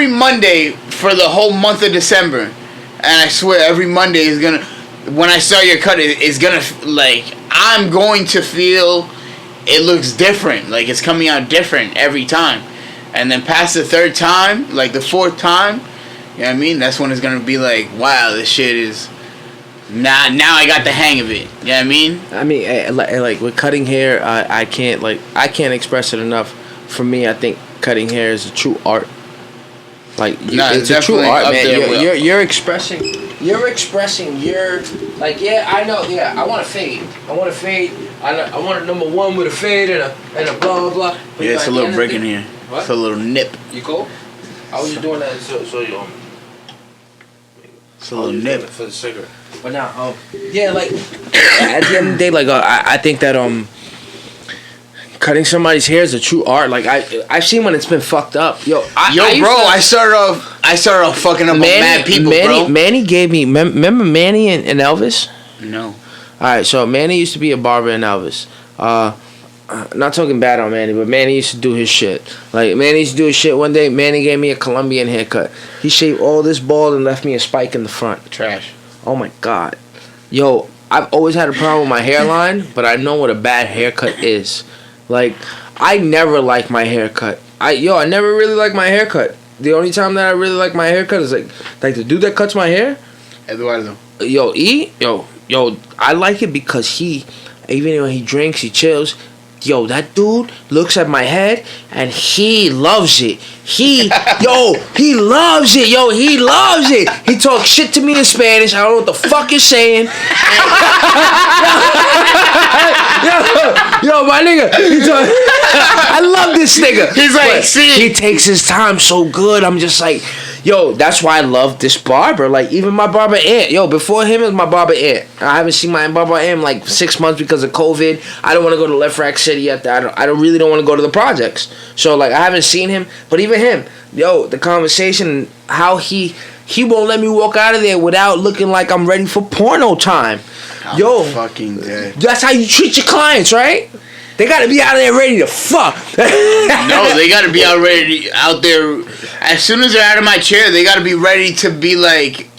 Monday for the whole month of December. And I swear every Monday is going to, when I start your cut, it's going to, like, I'm going to feel it looks different. Like, it's coming out different every time. And then past the third time, like the fourth time, you know what I mean? That's when it's going to be like, wow, this shit is... Now I got the hang of it. You know what I mean? I mean, like with cutting hair, I can't express it enough. For me, I think cutting hair is a true art. Like, it's a true art, man. You're expressing your like, yeah, I know, yeah, I want a fade. I want a number one with a fade and a blah blah blah. But yeah, it's a little break in here. What? It's a little nip. You cool? I was just doing that so you. It's a little nip for the cigarette. But now, yeah, like at the end of the day, like I think that cutting somebody's hair is a true art. Like I've seen when it's been fucked up. I started off fucking up mad people, bro. Manny gave me. Remember Manny and Elvis? No. All right, so Manny used to be a barber in Elvis. Not talking bad on Manny, but Manny used to do his shit. Like, Manny used to do his shit one day. Manny gave me a Colombian haircut. He shaved all this bald and left me a spike in the front. Trash. Oh my God. Yo, I've always had a problem with my hairline, but I know what a bad haircut is. Like, I never like my haircut. I never really like my haircut. The only time that I really like my haircut is like the dude that cuts my hair. Eduardo. Yo, I like it because even when he drinks, he chills. Yo, that dude looks at my head and he loves it. He loves it. Yo, he loves it. He talks shit to me in Spanish. I don't know what the fuck he's saying. yo, my nigga. I love this nigga. He's like, he takes his time so good. I'm just like, yo, that's why I love this barber. Like, even my barber aunt. Yo, before him is my barber aunt. I haven't seen my barber aunt in like 6 months because of COVID. I don't want to go to Left Rack City yet. I don't really want to go to the projects. So, like, I haven't seen him. But even him, yo, the conversation, how he won't let me walk out of there without looking like I'm ready for porno time. I'm fucking dead. That's how you treat your clients, right? They gotta be out there ready to fuck. No, they gotta be out there. As soon as they're out of my chair, they gotta be ready to be like,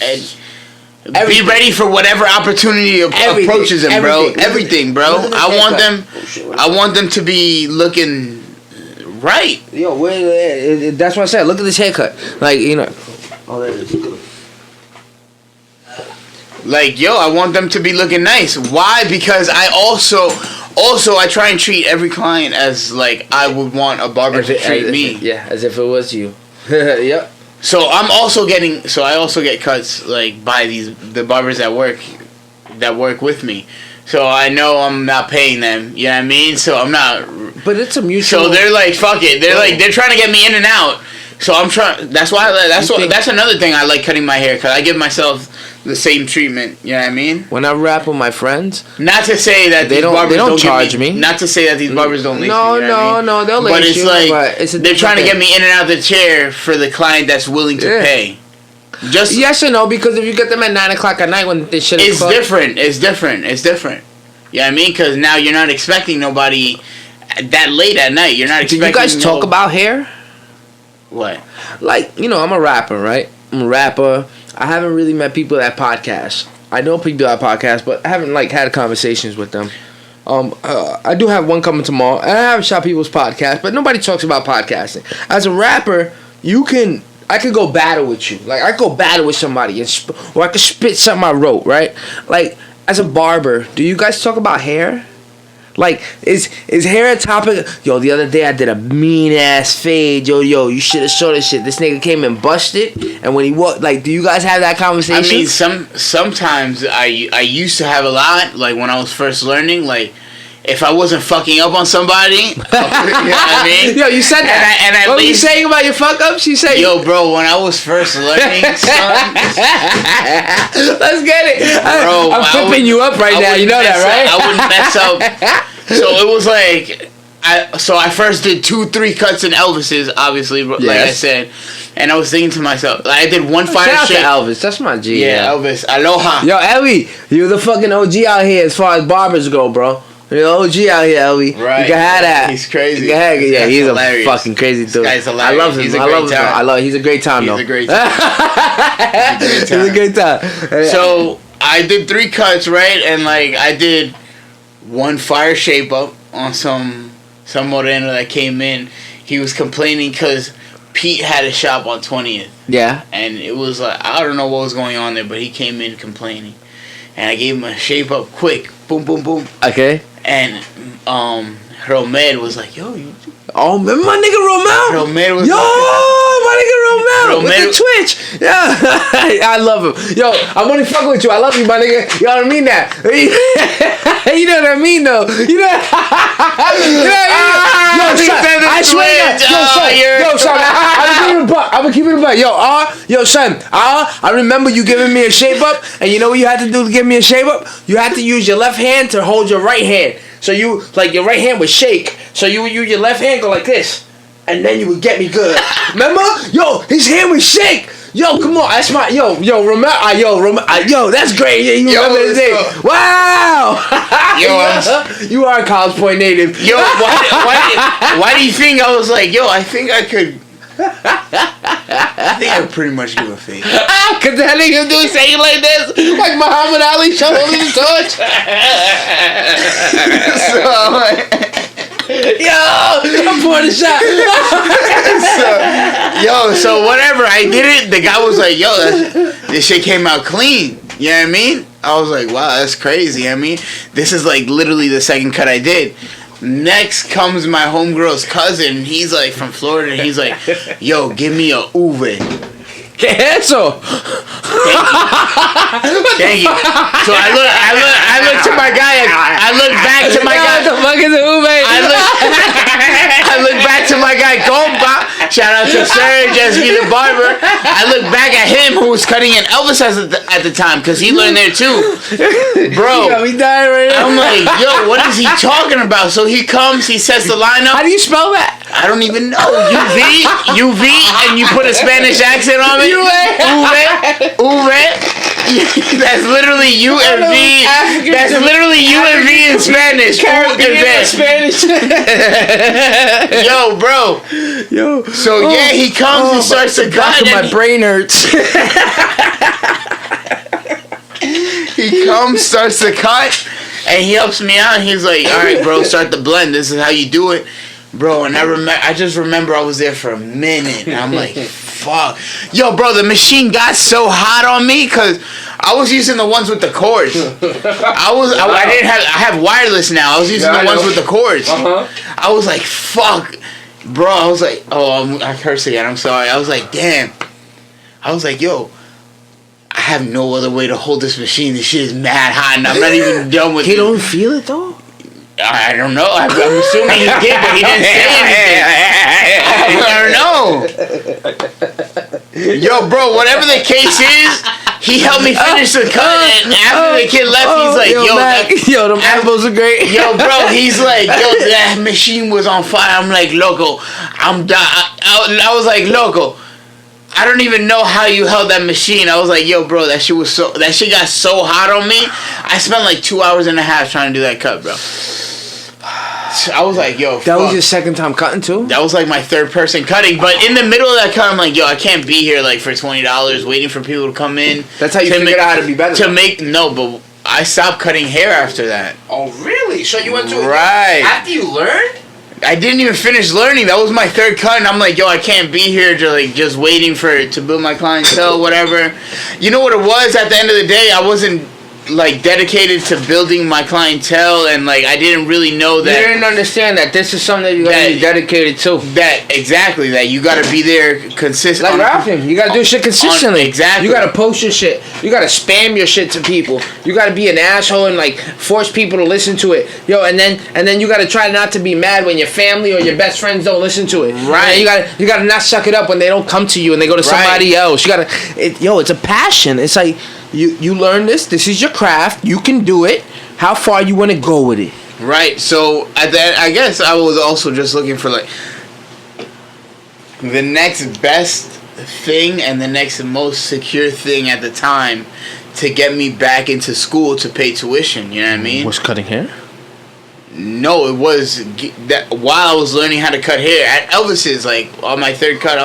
be ready for whatever opportunity approaches them, bro. Everything, bro. I want them to be looking right. Yo, that's what I said. Look at this haircut. Like, you know. Oh, there it is. Like, yo, I want them to be looking nice. Why? Because I also I try and treat every client as like I would want a barber to treat me. Yeah, as if it was you. Yep. So I also get cuts like by the barbers that work with me. So I know I'm not paying them. You know what I mean? So I'm not. But it's a mutual. So they're like, fuck it. They're trying to get me in and out. So I'm trying. That's another thing I like cutting my hair, because I give myself the same treatment. You know what I mean? When I rap with my friends, not to say that they don't charge me. Not to say that these barbers don't lace me. No, you know no, they'll lace but it's you. like, but it's they're trying to get me in and out of the chair for the client that's willing to pay. Just yes or no, because if you get them at 9 o'clock at night when this shit is it's different. It's different. You know what I mean? Because now you're not expecting nobody that late at night. You're not expecting. Do you guys talk about hair? What? Like, I'm a rapper, right? I'm a rapper. I haven't really met people at podcasts. I know people at podcasts, but I haven't had conversations with them. I do have one coming tomorrow, and I haven't shot people's podcasts, but nobody talks about podcasting. As a rapper, I could go battle with you. Like, I could go battle with somebody, or I could spit something I wrote, right? Like, as a barber, do you guys talk about hair? Like, is hair a topic? Yo, the other day I did a mean ass fade. Yo, you should have saw this shit. This nigga came and busted, and when he walked, like, do you guys have that conversation? I mean, sometimes I used to have a lot. Like, when I was first learning, like, if I wasn't fucking up on somebody, you know what I mean? Yo, you said that. What were you saying about your fuck ups? You said, yo, bro, when I was first learning, son. Let's get it. Bro, I'm flipping you up right now. You know that, right? I wouldn't mess up. So it was like, I first did 2-3 cuts in Elvis's, obviously, like I said. And I was thinking to myself, like, I did one fire Shout shake. out to Elvis, that's my G. Yeah, Elvis, aloha. Yo, Ellie, you're the fucking OG out here as far as barbers go, bro. You're the OG out here, Ellie. Right. You can have that. He's crazy. You can have it. Yeah, he's hilarious. a fucking crazy dude. This guy's hilarious. I love him. He's a great time. He's a great time, though. He's a great time. He's a great time. So I did 3 cuts, right? And like I did one fire shape up on some moreno that came in. He was complaining because Pete had a shop on 20th. Yeah. And it was like, I don't know what was going on there, but he came in complaining. And I gave him a shape up quick. Boom, boom, boom. Okay. And Romed was like, yo, you. Oh, remember my nigga Romel? Romed was yo, like, my nigga Romel with the Twitch. Yeah, I love him. Yo, I'm only fucking with you. I love you, my nigga. You know what I mean? That. You know what I mean, though. You know what I mean? Yo, son, I swear. Yo, son, I'm gonna keep it a buck. Yo, son, I remember you giving me a shape up, and you know what you had to do to give me a shape up? You had to use your left hand to hold your right hand. So you, like, your right hand would shake. So you would use your left hand, go like this. And then you would get me good. Remember? Yo, his hand would shake. Yo, come on. That's my, yo, that's great. Yeah, you remember his name. Wow. Yo, you are a College Point native. Yo, why do you think I was like, yo, I think I could. I think I would pretty much give a fake. Cause that nigga do saying like this, like Muhammad Ali holding the torch. Yo, I'm pouring a shot. So whatever, I did it. The guy was like, yo, this shit came out clean. You know what I mean? I was like, wow, that's crazy. I mean, this is like literally the second cut I did. Next comes my homegirl's cousin. He's like from Florida. And he's like, yo, give me a uve. ¿Qué es eso? Thank you. So I look to my guy. I look back to my guy. What the fuck is an uve? I look back to my guy Compa. Shout out to Serge, SB the barber. I look back at him, who was cutting in Elvis at the time, because he learned there too. Bro, You got me dying right now. I'm like, yo, what is he talking about? So he comes, he sets the lineup. How do you spell that? I don't even know. UV, and you put a Spanish accent on it. Uve. That's literally U and V. That's literally U and V in Spanish. Caribbean Spanish. Yo, bro. Yo. So yeah, he comes and starts to cut. My brain hurts. He comes, starts to cut, and he helps me out. He's like, all right, bro, start the blend. This is how you do it. Bro, and I just remember I was there for a minute. And I'm like, fuck. Yo, bro, the machine got so hot on me because I was using the ones with the cords. I have wireless now. I was using the ones with the cords. I was like, fuck. Bro, I was like, I cursed again. I'm sorry. I was like, damn. I was like, yo, I have no other way to hold this machine. This shit is mad hot, and I'm not even done with it. He don't feel it though? I don't know. I'm assuming he did, but he didn't say anything. I don't know. Yo, bro, whatever the case is, he helped me finish the cut, and after the kid left, he's like, yo, them elbows are great. Yo, bro, he's like, yo, that machine was on fire. I'm like, loco, I'm done. I was like, loco, I don't even know how you held that machine. I was like, yo, bro, that shit got so hot on me. I spent like 2.5 hours trying to do that cut, bro. I was like, yo, that was your second time cutting too? That was like my third person cutting, but in the middle of that cut, I'm like, yo, I can't be here like for $20 waiting for people to come in. That's how you figured out how to be better. But I stopped cutting hair after that. Oh, really? So you went to after you learned? I didn't even finish learning. That was my third cut, and I'm like, yo, I can't be here just waiting to build my clientele, whatever. You know what it was? At the end of the day, I wasn't like dedicated to building my clientele, and like I didn't really know that. You didn't understand that this is something that you gotta be dedicated to. That you gotta be there consistent. Like rapping, you gotta do shit consistently. Exactly. You gotta post your shit. You gotta spam your shit to people. You gotta be an asshole and like force people to listen to it. Yo, and then you gotta try not to be mad when your family or your best friends don't listen to it. Right. You gotta not suck it up when they don't come to you and they go to somebody else. You gotta. It's a passion. It's like. You learn this. This is your craft. You can do it. How far you want to go with it? Right. So I guess I was also just looking for like the next best thing and the next most secure thing at the time to get me back into school to pay tuition. You know what I mean? Was cutting hair? No, it was that while I was learning how to cut hair at Elvis's. Like on my third cut,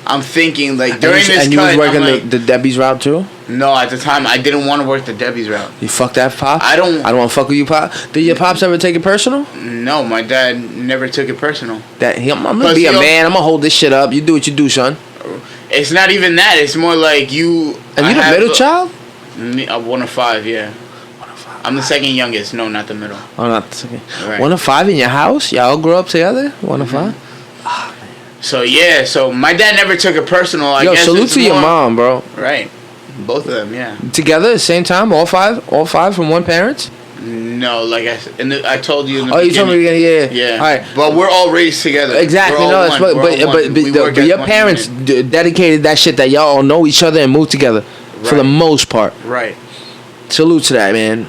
I'm thinking like during this cut. And you was working the Debbie's route too? No, at the time I didn't want to work the Debbie's route. You fuck that pop? I don't want to fuck with you, pop. Did your pops ever take it personal? No, my dad never took it personal. I'm gonna be a man. I'm gonna hold this shit up. You do what you do, son. It's not even that. It's more like you. And you the middle child? I'm 1 of 5. Yeah. I'm the second youngest. No, not the middle. Oh, not the second. Right. 1 of 5 in your house? Y'all grew up together? 1 of 5? So yeah, so my dad never took it personal. I guess salute to your mom, bro. Right. Both of them, yeah. Together at the same time, all five from one parent? No, like I told you in the beginning. You told me again, yeah. All right. But we're all raised together. Exactly. But your parents dedicated that shit that y'all all know each other and moved together for the most part. Right. Salute to that, man.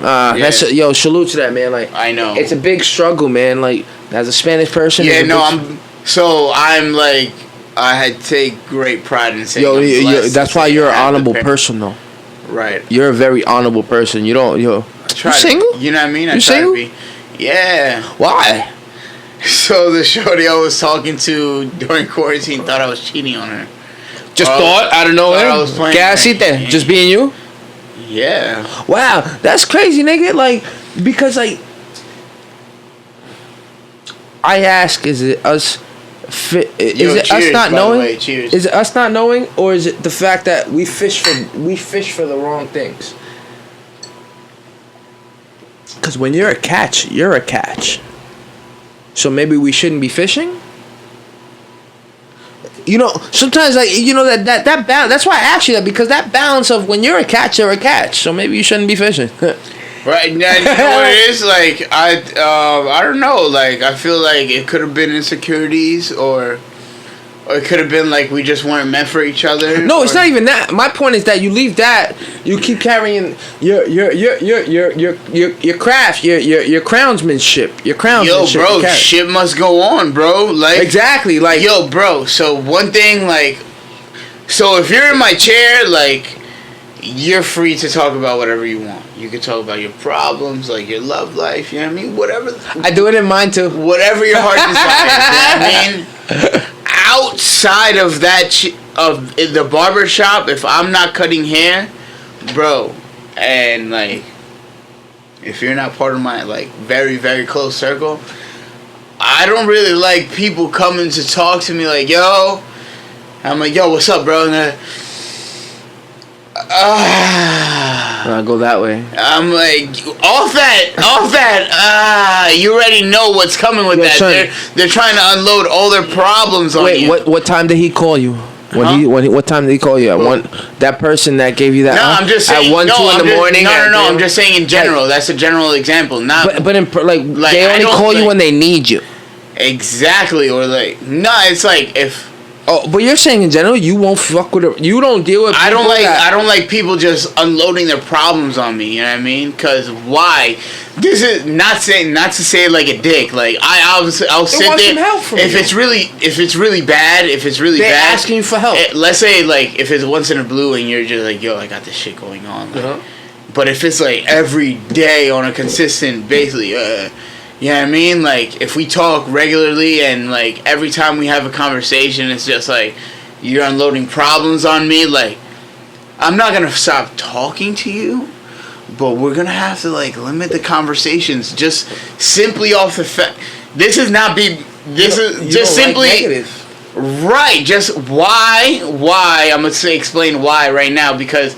Salute to that, man. Like I know. It's a big struggle, man. Like as a Spanish person. Yeah, I'm like I take great pride in saying. That's why you're an honorable person, though. Right. You're a very honorable person. You don't. You single? You know what I mean? You single? To be. Yeah. Why? So the shorty I was talking to during quarantine thought I was cheating on her. Just thought out of nowhere. I was playing. Just being you. Yeah. Wow, that's crazy, nigga. Like because like I ask, is it us? Is it us not knowing? Is it us not knowing, or is it the fact that we fish for the wrong things? Because when you're a catch, you're a catch. So maybe we shouldn't be fishing. You know, sometimes like that balance. That's why I asked you that, because that balance of when you're a catch, you're a catch. So maybe you shouldn't be fishing. Right, now, you know what it is? Like, I don't know. Like, I feel like it could have been insecurities, or it could have been like we just weren't meant for each other. No, it's not even that. My point is that you leave that, you keep carrying your craft, your crownsmanship, Yo, bro, shit must go on, bro. Like exactly, like yo, bro. So one thing, like, so if you're in my chair, like. You're free to talk about whatever you want. You can talk about your problems, like your love life, you know what I mean? Whatever. I do it in mine too. Whatever your heart desires, you know what I mean? Outside of that, of the barber shop, if I'm not cutting hair, bro, and like, if you're not part of my, like, very, very close circle, I don't really like people coming to talk to me like, yo, I'm like, yo, what's up, bro? And I go that way. I'm like, off that. You already know what's coming with that. Son, they're trying to unload all their problems on you. Wait, what time did he call you? What time did he call you? That person that gave you that? No, I'm just saying. At 1, 2 in the morning. No. I'm just saying in general. That's a general example. Not. But they only call you when they need you. Exactly, or it's like if. Oh, but you're saying in general you won't fuck with it. You don't deal with. I don't like people just unloading their problems on me. You know what I mean? Because why? This is not to say it like a dick. Like I'll sit there. Some help from if you. it's really bad, they're asking you for help. Let's say like if it's once in a blue and you're just like, yo, I got this shit going on. Like, But if it's like every day on a consistent basis, you know what I mean? Like, if we talk regularly and, like, every time we have a conversation, it's just, like, you're unloading problems on me, like, I'm not going to stop talking to you, but we're going to have to, like, limit the conversations just simply off the fact. This is not be... This is just simply... Like negative. Right. Just why? I'm going to explain why right now, because...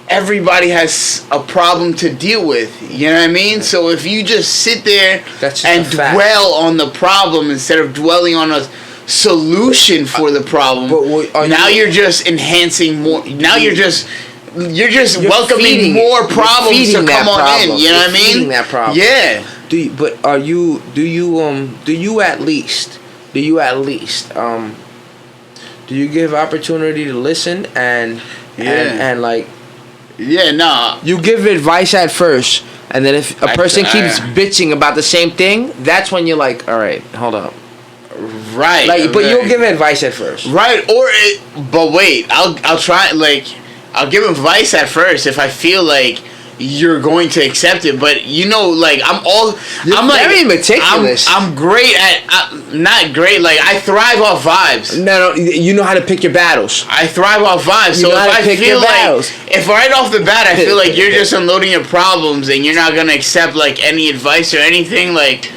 Everybody has a problem to deal with, you know what I mean? So if you just sit there and dwell on the problem instead of dwelling on a solution for the problem, now you're just enhancing more. Now you're just welcoming more problems to come on in. You know what I mean? That problem. Yeah. Do you give opportunity to listen and like. Yeah, no. You give advice at first, and then if a person keeps bitching about the same thing, that's when you're like, all right, hold up. Right. Like, but you'll give advice at first. Right. But wait, I'll try. Like, I'll give advice at first if I feel like you're going to accept it. But like I'm very meticulous. I'm great at not great. Like I thrive off vibes. No, you know how to pick your battles. I thrive off vibes. So if I feel like if right off the bat I feel like you're just unloading your problems and you're not gonna accept like any advice or anything, like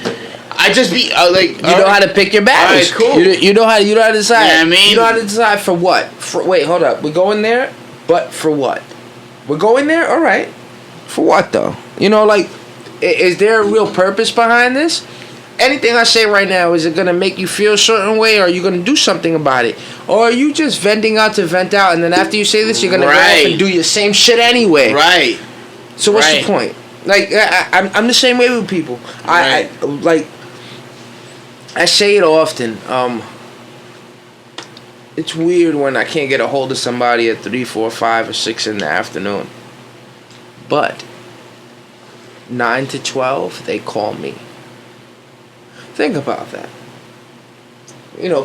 I just be like you know how to pick your battles. All right, cool. You know how to decide. You know what I mean? You know how to decide for what? Wait, hold up. We're going there, but for what? We're going there. All right. For what though? Like, is there a real purpose behind this? Anything I say right now, is it gonna make you feel a certain way, or are you gonna do something about it, or are you just venting out to vent out, and then after you say this, you're gonna go off and do your same shit anyway? Right. So what's the point? Like, I'm the same way with people. I say it often. It's weird when I can't get a hold of somebody at 3, 4, 5, or 6 in the afternoon. But 9 to 12, they call me. Think about that.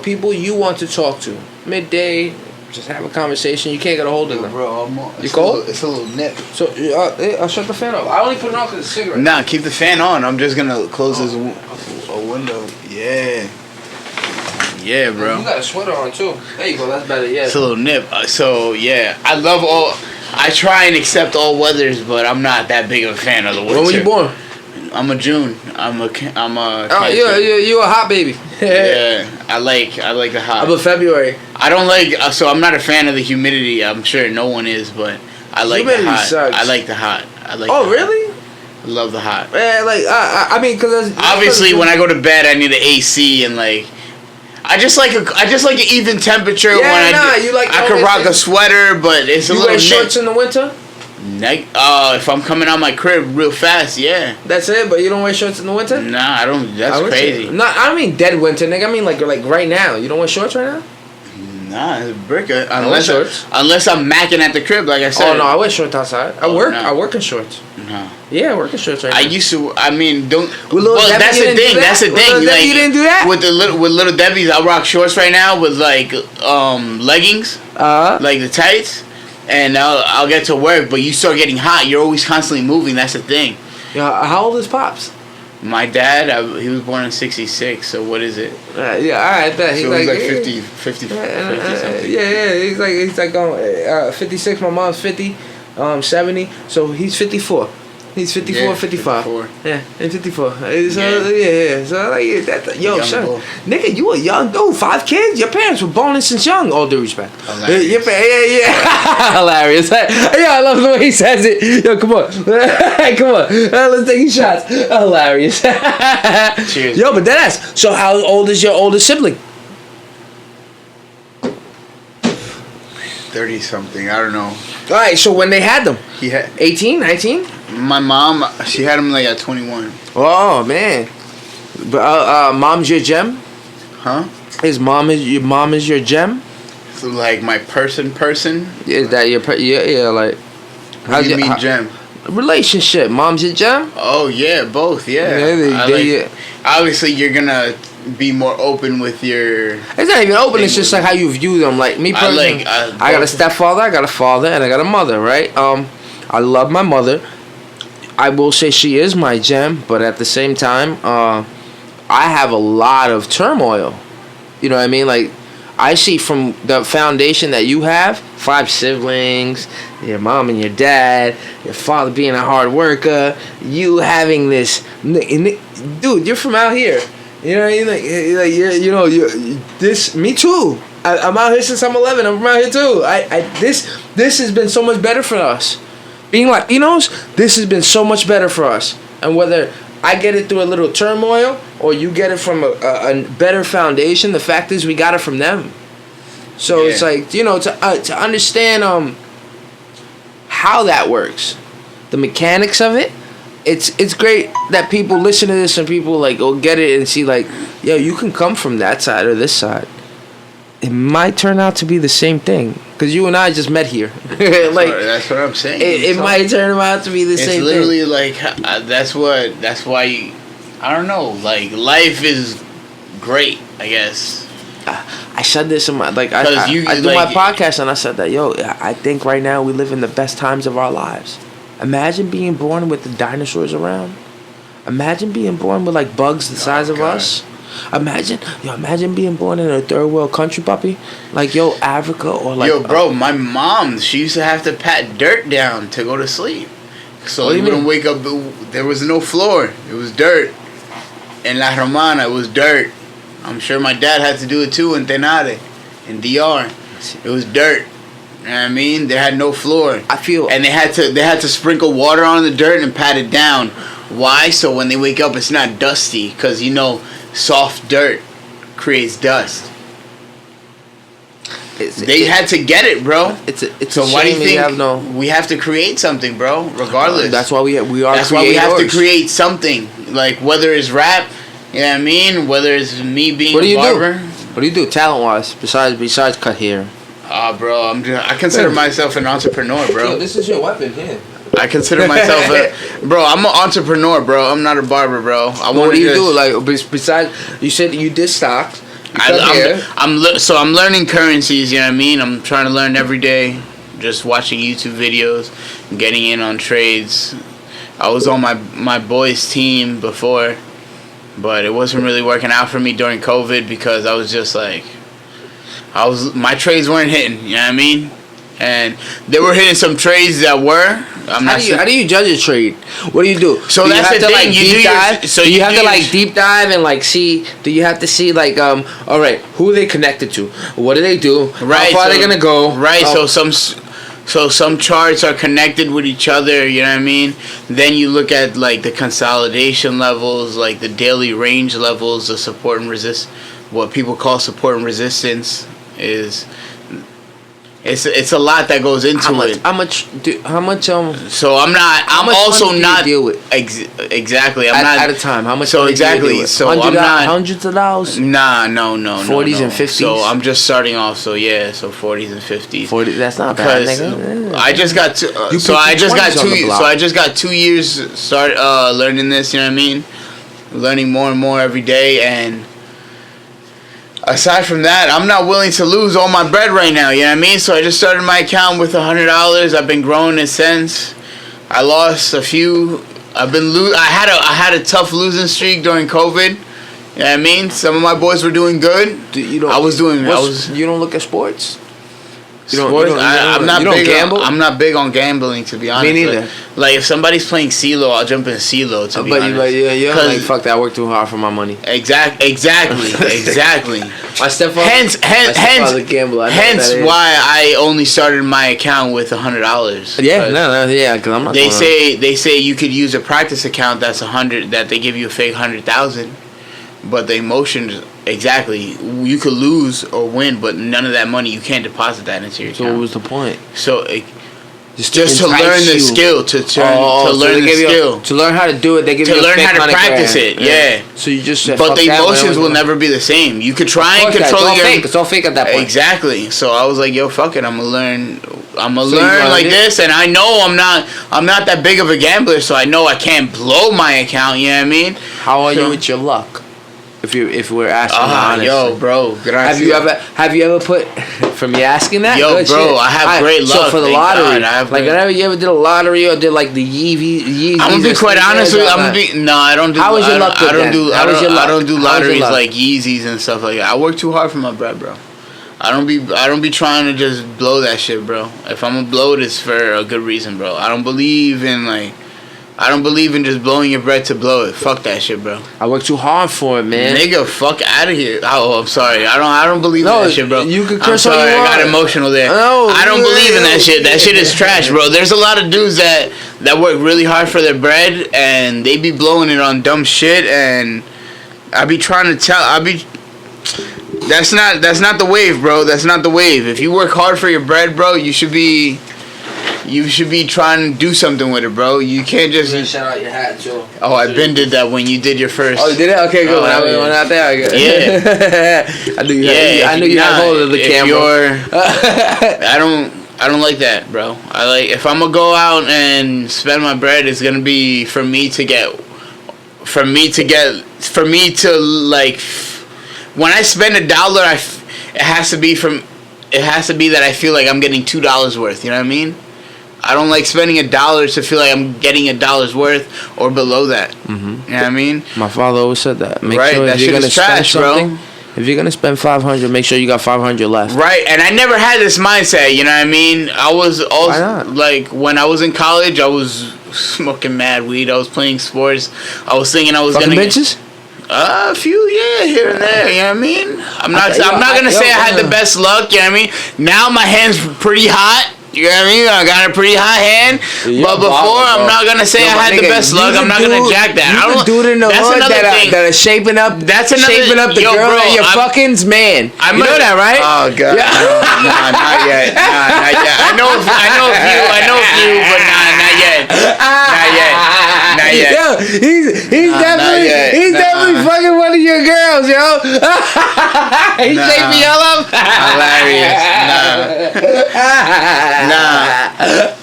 People you want to talk to. Midday, just have a conversation. You can't get a hold of them. Bro, you cold? It's a little nip. So I'll shut the fan off. I only put it on because it's a cigarette. Nah, keep the fan on. I'm just gonna close this window. Yeah. Yeah, bro. You got a sweater on too. There you go. That's better. Yeah. It's a little nip. I try and accept all weathers, but I'm not that big of a fan of the winter. When were you born? I'm a June. I'm a. Oh, you a hot baby. Yeah, I like the hot. I'm a February. I don't like. So I'm not a fan of the humidity. I'm sure no one is, but I like humidity the hot. Sucks. I like the hot. Oh, really? I love the hot. Man, like I mean, because obviously when I go to bed, I need an AC and like. I just like an even temperature when I could rock a sweater, but it's a little. You wear shorts in the winter? If I'm coming out my crib real fast, yeah. That's it, but you don't wear shorts in the winter? Nah, I don't. That's crazy. No, I don't mean dead winter, nigga. I mean like right now. You don't wear shorts right now? Nah, it's a bricker. Unless I'm macking at the crib, like I said. Oh no, I wear shorts outside. I work in shorts. No. Yeah, I work in shorts right now. I used to. I mean, don't. Well, that's the thing. That's the thing. Like, you didn't do that with Little Debbie's. I rock shorts right now with like leggings, like the tights, and I'll get to work. But you start getting hot. You're always constantly moving. That's the thing. Yeah. How old is Pops? My dad, he was born in '66. So what is it? Yeah, I bet he's so like 50 something. Yeah. He's like 56. My mom's 50, 70. So he's 54. He's 54, Yeah, 55. 54. Yeah, he's 54. So, Yeah. yeah. So like yo, Young son, bull. nigga, you a young dude. 5 kids. Your parents were born since young. All due respect. Hilarious. Yeah. Hilarious. Yeah, I love the way he says it. Yo, come on, come on. Let's take shots. Hilarious. Cheers. Yo, but deadass. So how old is your oldest sibling? 30 something. I don't know. All right. So when they had them, He had 18, 19. my mom. She had him like at 21. Oh man. But mom's your gem. Huh? Mom is your gem. So like my person. Is that your like? What do you mean, gem? Relationship. Mom's your gem. Oh yeah, both. Yeah. Obviously, you're gonna be more open with your. It's not even open. It's just like how you view them. Like me personally, I got a stepfather, I got a father, and I got a mother. Right. I love my mother. I will say she is my gem, but at the same time, I have a lot of turmoil. You know what I mean? Like, I see from the foundation that you have, 5 siblings, your mom and your dad, your father being a hard worker, you having this, dude, you're from out here. You know what I mean? Like you know, this, me too. I'm out here since I'm 11. I'm from out here too. This has been so much better for us. Being Latinos, this has been so much better for us. And whether I get it through a little turmoil or you get it from a better foundation, the fact is we got it from them. So it's like, you know, to understand how that works, the mechanics of it, it's great that people listen to this and people like go get it and see like, yo, you can come from that side or this side. It might turn out to be the same thing because you and I just met here. Like that's what I'm saying. It might turn out to be the same thing. It's literally like that's why I don't know. Like life is great, I guess. I said this in my I do my podcast and I said that I think right now we live in the best times of our lives. Imagine being born with the dinosaurs around. Imagine being born with like bugs the size of us. Imagine being born in a third world country, puppy. Like Africa or like. Yo, bro, my mom, she used to have to pat dirt down to go to sleep. So you wouldn't wake up. There was no floor. It was dirt. In La Romana, it was dirt. I'm sure my dad had to do it too in Tenare, in DR. It was dirt. You know what I mean? They had no floor. And they had to sprinkle water on the dirt and pat it down. Why? So when they wake up, it's not dusty. Because soft dirt creates dust. They had to get it, bro. So why do you think we have to create something, bro? Regardless. That's why we are. That's why we have to create something. Like whether it's rap, you know what I mean? Whether it's me being a barber. What do you do talent wise besides cut hair? Bro, I consider myself an entrepreneur, bro. Yo, this is your weapon here. I consider myself bro. I'm an entrepreneur, bro. I'm not a barber, bro. What do you do? Like besides, you said you did stocks. I'm learning currencies. You know what I mean? I'm trying to learn every day. Just watching YouTube videos, getting in on trades. I was on my boys' team before, but it wasn't really working out for me during COVID because I was just like, my trades weren't hitting. You know what I mean? And they were hitting some trades that were. How do you judge a trade? What do you do? So do that's the thing. Like deep dive. So you have to like deep dive and like see. Do you have to see like all right, who are they connected to? What do they do? Right. How far are they gonna go? Right. So some charts are connected with each other. You know what I mean? Then you look at like the consolidation levels, like the daily range levels, the support and resist. What people call support and resistance is. It's a lot that goes into it. How much? So I'm also not deal with exactly. I'm not at a time. How much? So exactly. So I'm not hundreds of dollars. Nah, no. 40s and 50s. So I'm just starting off. So yeah. So 40s and 50s. 40. That's not bad. Nigga. I just got I just got 2 years start learning this. You know what I mean? Learning more and more every day and. Aside from that, I'm not willing to lose all my bread right now, you know what I mean? So I just started my account with $100. I've been growing it since. I lost a few. I had a tough losing streak during COVID. You know what I mean? Some of my boys were doing good. You don't look at sports? I'm not you don't big gamble? I'm not big on gambling, to be honest. Me neither. Like if somebody's playing CeeLo, I'll jump in CeeLo, to be honest. But you're like, fuck that, I work too hard for my money. Exactly. My stepfather. Hence a gambler. Hence why I only started my account with $100. Yeah, because I'm not. They say you could use a practice account that's 100, that they give you a fake 100,000, but the emotions exactly you could lose or win, but none of that money you can't deposit that into your account. So what was the point? So just to learn the skill, to learn the skill, to learn how to do it. They give you to learn how to $100,000. practice it. Yeah. So you just said, but the emotions will never be the same. You could try and control your. It's all fake at that point. Exactly. So I was like, yo, fuck it. I'm gonna learn like this, and I know I'm not that big of a gambler, so I know I can't blow my account. You know what I mean? How are you with your luck? If we're asking honestly. Yo, bro, have you ever put from you asking that? Yo, good bro, shit. I have great luck. So for the lottery, whenever you ever did a lottery or did like the Yeezys, I'm gonna be quite honest with you. I don't do. How was your luck? I don't do lotteries like Yeezys and stuff like that. I work too hard for my bread, bro. I don't be trying to just blow that shit, bro. If I'm gonna blow it, it's for a good reason, bro. I don't believe in just blowing your bread to blow it. Fuck that shit, bro. I work too hard for it, man. Nigga, fuck out of here. Oh, I'm sorry. I don't believe in that shit, bro. You can curse I'm sorry, all you want. I got emotional there. No, I don't believe in that shit. That shit is trash, bro. There's a lot of dudes that work really hard for their bread and they be blowing it on dumb shit, and I be trying to tell. That's not the wave, bro. That's not the wave. If you work hard for your bread, bro, you should be trying to do something with it, bro. You can't just. Shout out your hat, too. Oh, I been did that when you did your first. Oh, you did it? Okay, good. When I went out there, yeah. I knew you had hold of the camera. I don't like that, bro. If I'm gonna go out and spend my bread, it's gonna be for me to when I spend $1, it has to be that I feel like I'm getting $2 worth. You know what I mean? I don't like spending $1 to feel like I'm getting $1 worth or below that. Mm-hmm. You know what I mean? My father always said that. Make right, sure that shit is trash, bro. If you're gonna spend $500, make sure you got $500 left. Right, and I never had this mindset. You know what I mean? I was also like when I was in college, I was smoking mad weed. I was playing sports. I was thinking I was fucking gonna bitches. A few, yeah, here and there. You know what I mean? I'm not gonna say I had the best luck. You know what I mean? Now my hand's pretty hot. You know what I mean? I got a pretty hot hand, but before I'm not gonna say I had the best luck. I'm not gonna jack that. I don't. Dude in the hood that are shaping up. That's another shaping up the girl that you're fucking's man. You know that, right? Oh god. Yeah. Nah, not yet. Not yet. I know a few, but not yet. Not yet. Yo, he's definitely fucking one of your girls, yo. He's shaping y'all up. Hilarious. Nah.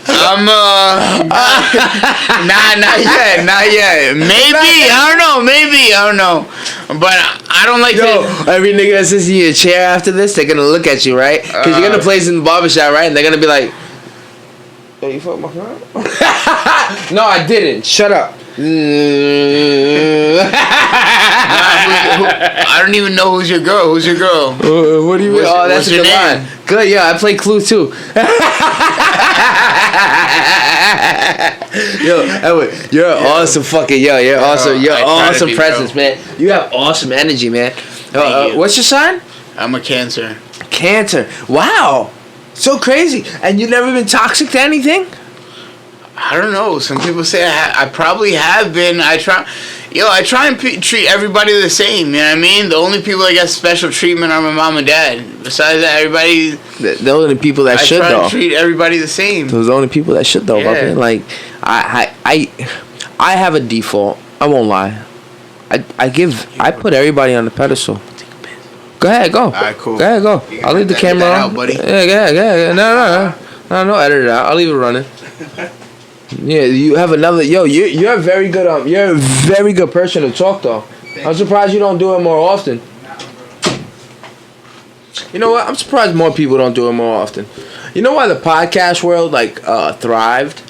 I'm not yet. Maybe, I don't know. But I don't like to. Every nigga that sits in your chair after this, they're gonna look at you, right? Because you're gonna place in the barbershop, right? And they're gonna be like, "Yo, you fucked my girl?" No, I didn't. Shut up. I don't even know who's your girl. Who's your girl? What do you mean? Oh, that's a good line. Good, yeah, I play Clue too. Yo, Edward, you're awesome fucking you're awesome. You're awesome presence, man. You have awesome energy, man. What's your sign? I'm a Cancer. Cancer. Wow. So crazy. And you never been toxic to anything? I don't know. Some people say I probably have been. I try and treat everybody the same. You know what I mean? The only people that get special treatment are my mom and dad. Besides that, everybody. The only people that should though. I try to treat everybody the same. Those are the only people that should though. Yeah. Like I have a default. I won't lie. I put everybody on the pedestal. Go ahead, go. Alright, cool. Go ahead, go. I'll leave the camera on. Out, buddy. Yeah, go ahead. No, edit it out. I'll leave it running. Yeah, you have another. Yo, you're a very good. You're a very good person to talk though. I'm surprised you don't do it more often. You know what? I'm surprised more people don't do it more often. You know why the podcast world thrived,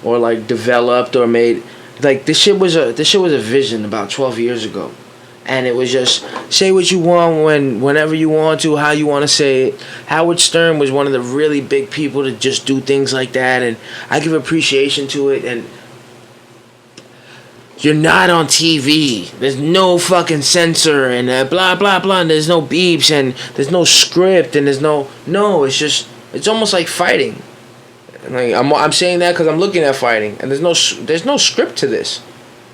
or like developed or made like this shit was a vision about 12 years ago, and it was just say what you want whenever you want to, how you want to say it. Howard Stern was one of the really big people to just do things like that, and I give appreciation to it. And you're not on TV. There's no fucking censor and blah blah blah. And there's no beeps and there's no script and there's no. It's almost like fighting. Like I'm saying that because I'm looking at fighting, and there's no script to this.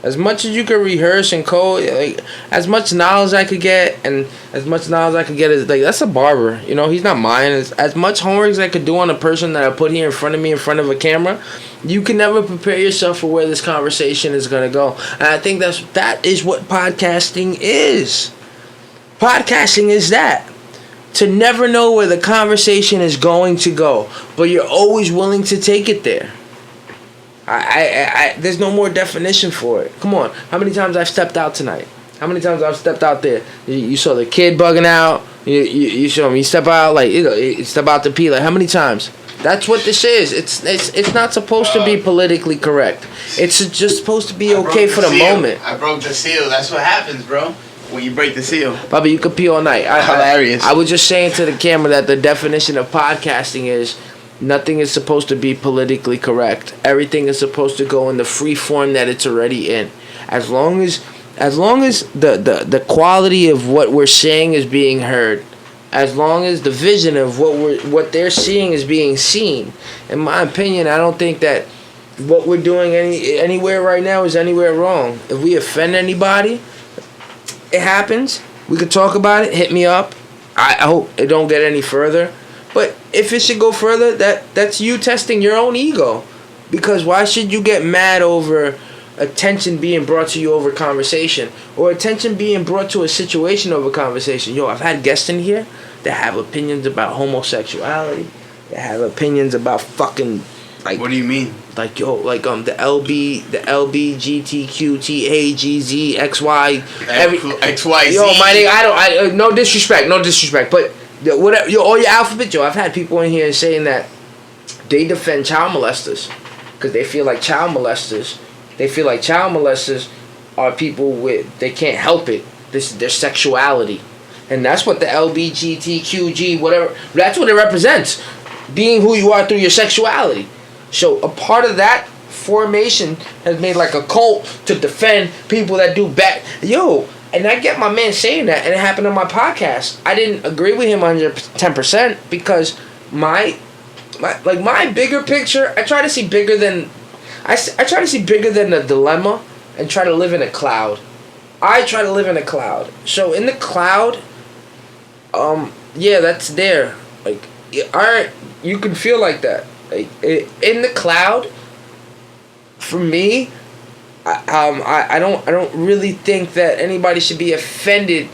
As much as you could rehearse and code, like as much knowledge I could get, and as much knowledge I could get is like that's a barber. You know, he's not mine. As much homework as I could do on a person that I put here in front of me in front of a camera, you can never prepare yourself for where this conversation is gonna go. And I think that is what podcasting is. Podcasting is that. To never know where the conversation is going to go, but you're always willing to take it there. I there's no more definition for it. Come on, how many times I've stepped out tonight? How many times I've stepped out there? You saw the kid bugging out. You saw me step out like you step out to pee. Like how many times? That's what this is. It's not supposed to be politically correct. It's just supposed to be okay for the moment. I broke the seal. That's what happens, bro. When you break the seal. Bobby, you could pee all night. Hilarious. I was just saying to the camera that the definition of podcasting is nothing is supposed to be politically correct. Everything is supposed to go in the free form that it's already in. As long as the quality of what we're saying is being heard, as long as the vision of what they're seeing is being seen. In my opinion, I don't think that what we're doing anywhere right now is anywhere wrong. If we offend anybody, it happens. We could talk about it. Hit me up. I hope it don't get any further. But if it should go further, that's you testing your own ego. Because why should you get mad over attention being brought to you over conversation, or attention being brought to a situation over conversation? Yo, I've had guests in here that have opinions about homosexuality, that have opinions about fucking like. What do you mean? Like the LBGTQTAGZ XY XYZ. Yo, my nigga, I no disrespect, but whatever. All your alphabet, yo. I've had people in here saying that they defend child molesters because they feel like child molesters are people they can't help it. This is their sexuality, and that's what the LBGTQG whatever. That's what it represents, being who you are through your sexuality. So a part of that formation has made like a cult to defend people that do bad. Yo, and I get my man saying that, and it happened on my podcast. I didn't agree with him 110% because my bigger picture, I try to see bigger than the dilemma and try to live in a cloud. I try to live in a cloud. So in the cloud, yeah, that's there. Like, alright, you can feel like that. Like, in the cloud, for me, I don't really think that anybody should be offended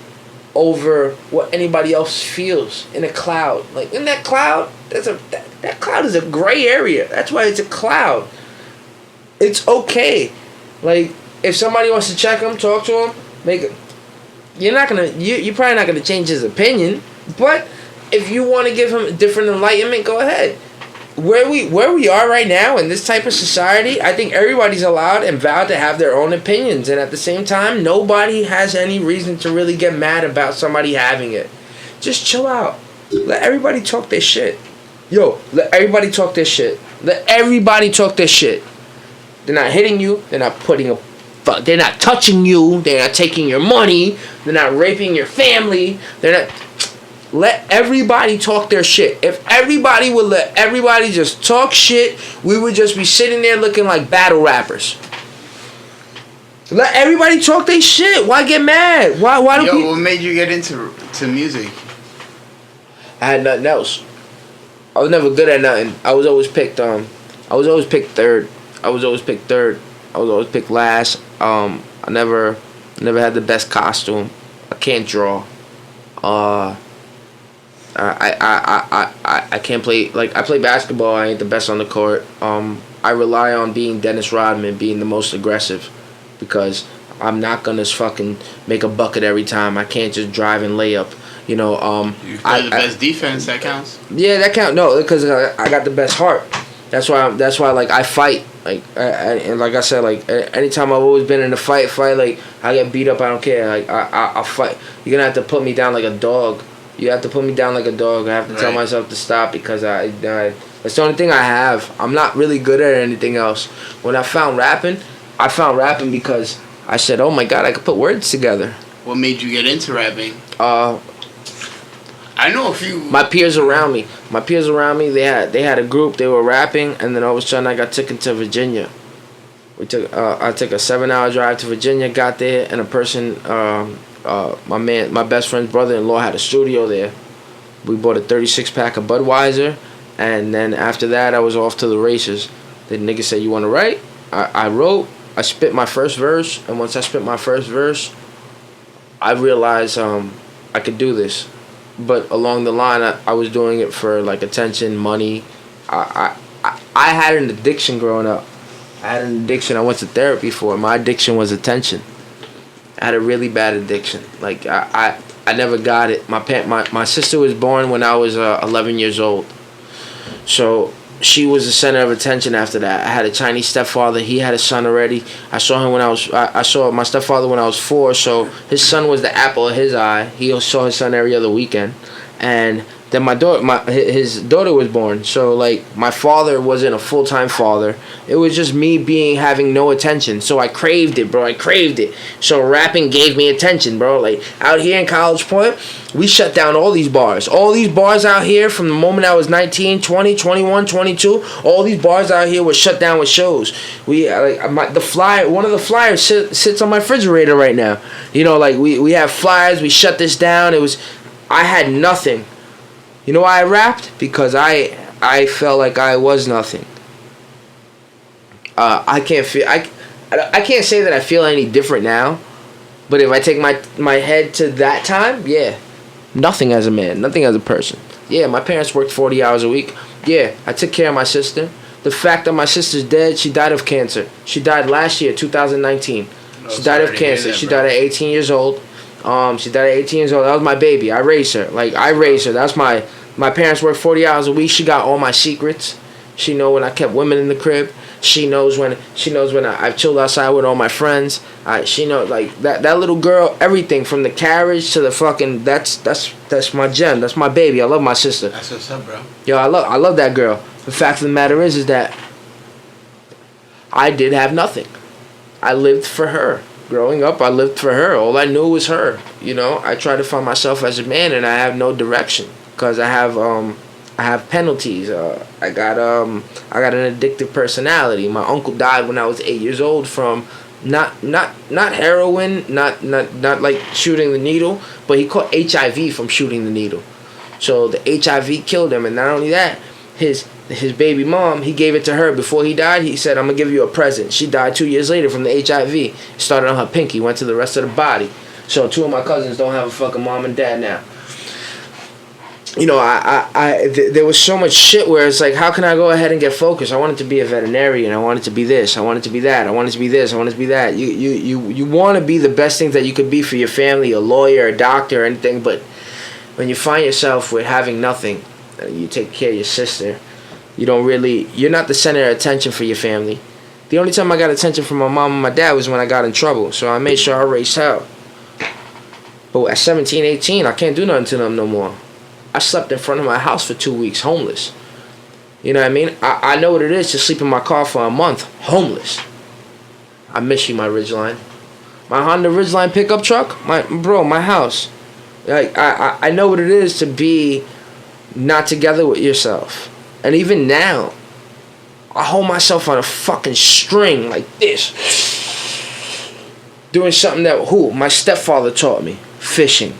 over what anybody else feels in a cloud. Like in that cloud, that cloud is a gray area. That's why it's a cloud. It's okay. Like if somebody wants to check him, talk to him, you're probably not gonna change his opinion. But if you want to give him different enlightenment, go ahead. Where we are right now in this type of society, I think everybody's allowed and vowed to have their own opinions, and at the same time, nobody has any reason to really get mad about somebody having it. Just chill out. Let everybody talk their shit. Yo, let everybody talk their shit. Let everybody talk their shit. They're not hitting you. They're not they're not touching you. They're not taking your money. They're not raping your family. They're not. Let everybody talk their shit. If everybody would let everybody just talk shit, we would just be sitting there looking like battle rappers. Let everybody talk their shit. Why get mad? Why do people... What made you get into music? I had nothing else. I was never good at nothing. I was always picked third. I was always picked last. I never had the best costume. I can't draw. I can't play, like, I play basketball. I ain't the best on the court. I rely on being Dennis Rodman, being the most aggressive, because I'm not gonna fucking make a bucket every time. I can't just drive and lay up. You know, you play the best defense. That counts. Yeah, that counts. No, because I got the best heart. That's why like I fight Like, and like I said, like anytime I've always been in a fight, like I get beat up, I don't care. Like I'll fight. You're gonna have to put me down like a dog. You have to put me down like a dog. I have to tell myself to stop because that's the only thing I have. I'm not really good at anything else. When I found rapping because I said, oh my God, I could put words together. What made you get into rapping? I know a few. My peers around me, they had a group. They were rapping, and then all of a sudden I got taken to Virginia. I took a 7-hour drive to Virginia. Got there, and a person, my best friend's brother-in-law had a studio there. We bought a 36-pack of Budweiser, and then after that I was off to the races. The nigga said, "You want to write?" I wrote. I spit my first verse, and once I spit my first verse, I realized I could do this. But along the line, I was doing it for like attention, money. I had an addiction growing up. I went to therapy for it. My addiction was attention. I had a really bad addiction. Like I never got it. My sister was born when I was 11 years old. So she was the center of attention after that. I had a Chinese stepfather. He had a son already. I saw him when I saw my stepfather when I was 4. So his son was the apple of his eye. He saw his son every other weekend. And then his daughter was born. So like my father wasn't a full-time father. It was just me having no attention. So I craved it, bro. I craved it. So rapping gave me attention, bro. Like out here in College Point, we shut down all these bars. All these bars out here from the moment I was 19, 20, 21, 22, all these bars out here were shut down with shows. We one of the flyers sits on my refrigerator right now. You know, like we have flyers. We shut this down. I had nothing. You know why I rapped? Because I felt like I was nothing. I can't say that I feel any different now, but if I take my head to that time, yeah, nothing as a man, nothing as a person. Yeah, my parents worked 40 hours a week. Yeah, I took care of my sister. The fact that my sister's dead, she died of cancer. She died last year, 2019. She died of cancer. She died at 18 years old. She died at 18 years old. That was my baby. I raised her. That's my parents worked 40 hours a week. She got all my secrets. She know when I kept women in the crib. She knows when I've chilled outside with all my friends. She knows like that little girl. Everything from the carriage to the fucking. That's my gem. That's my baby. I love my sister. That's what's up, bro. Yo, I love that girl. The fact of the matter is that I did have nothing. I lived for her. Growing up, I lived for her. All I knew was her. You know, I tried to find myself as a man, and I have no direction because I have penalties. I got an addictive personality. My uncle died when I was 8 years old from not heroin, not like shooting the needle, but he caught HIV from shooting the needle. So the HIV killed him, and not only that, his baby mom, he gave it to her before he died. He said, "I'm gonna give you a present." She died 2 years later from the HIV. It started on her pinky, went to the rest of the body. So 2 of my cousins don't have a fucking mom and dad now. You know, there was so much shit where it's like, how can I go ahead and get focused? I wanted to be a veterinarian. I wanted to be this. I wanted to be that. I wanted to be this. I wanted to be that. You want to be the best thing that you could be for your family, a lawyer, a doctor, or anything. But when you find yourself with having nothing, you take care of your sister. You're not the center of attention for your family. The only time I got attention from my mom and my dad was when I got in trouble. So I made sure I raised hell. But at 17, 18, I can't do nothing to them no more. I slept in front of my house for 2 weeks, homeless. You know what I mean? I know what it is to sleep in my car for a month, homeless. I miss you, my Ridgeline. My Honda Ridgeline pickup truck, my house. Like I know what it is to be not together with yourself. And even now, I hold myself on a fucking string like this. Doing something that my stepfather taught me. Fishing.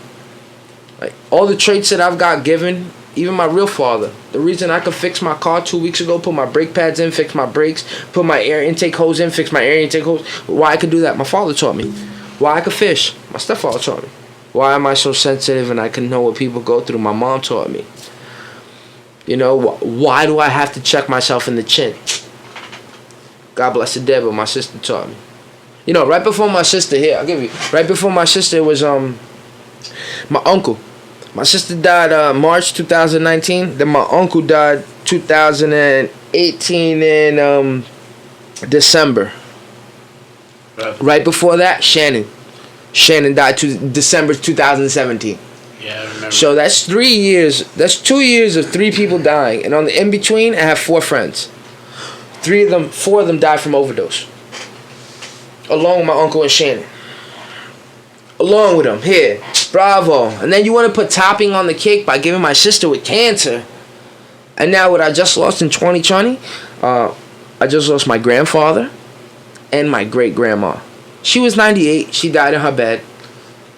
Like all the traits that I've got given, even my real father. The reason I could fix my car 2 weeks ago, put my brake pads in, fix my brakes, put my air intake hose in, fix my air intake hose. Why I could do that? My father taught me. Why I could fish? My stepfather taught me. Why am I so sensitive and I can know what people go through? My mom taught me. You know, why do I have to check myself in the chin? God bless the dead, but my sister taught me. You know, right before my sister right before my sister, it was my uncle. My sister died March 2019. Then my uncle died 2018 in December. Right before that, Shannon. Shannon died December 2017. Yeah, I remember. So that's 3 years. That's 2 years of 3 people dying. And on the in-between, I have 4 friends. 4 of them died from overdose. Along with my uncle and Shannon. Along with them. Here. Bravo. And then you want to put topping on the cake by giving my sister with cancer. And now what I just lost in 2020, I just lost my grandfather and my great-grandma. She was 98. She died in her bed.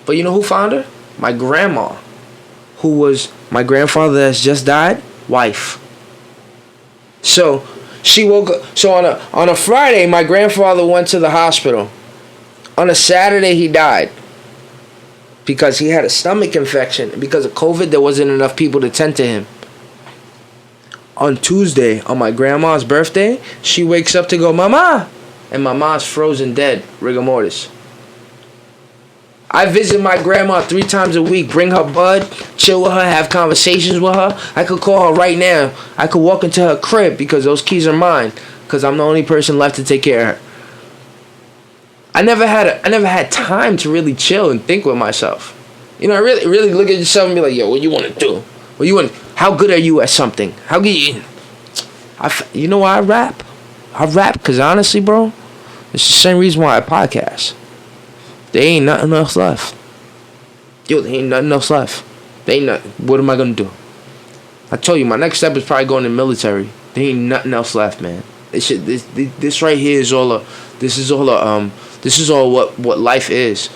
But you know who found her? My grandma, who was my grandfather that's just died, wife. So she woke up. So on a Friday, my grandfather went to the hospital. On a Saturday, he died because he had a stomach infection. And because of COVID, there wasn't enough people to tend to him. On Tuesday, on my grandma's birthday, she wakes up to go, Mama! And my mom's frozen dead, rigor mortis. I visit my grandma 3 times a week, bring her bud, chill with her, have conversations with her. I could call her right now. I could walk into her crib because those keys are mine, because I'm the only person left to take care of her. I never had time to really chill and think with myself. You know, I really look at yourself and be like, yo, what you want to do? What you want? How good are you at something? How good you know why I rap? I rap because honestly, bro, it's the same reason why I podcast. There ain't nothing else left. Yo, there ain't nothing else left. What am I gonna do? I told you, my next step is probably going to the military. There ain't nothing else left, man. This right here is all what life is.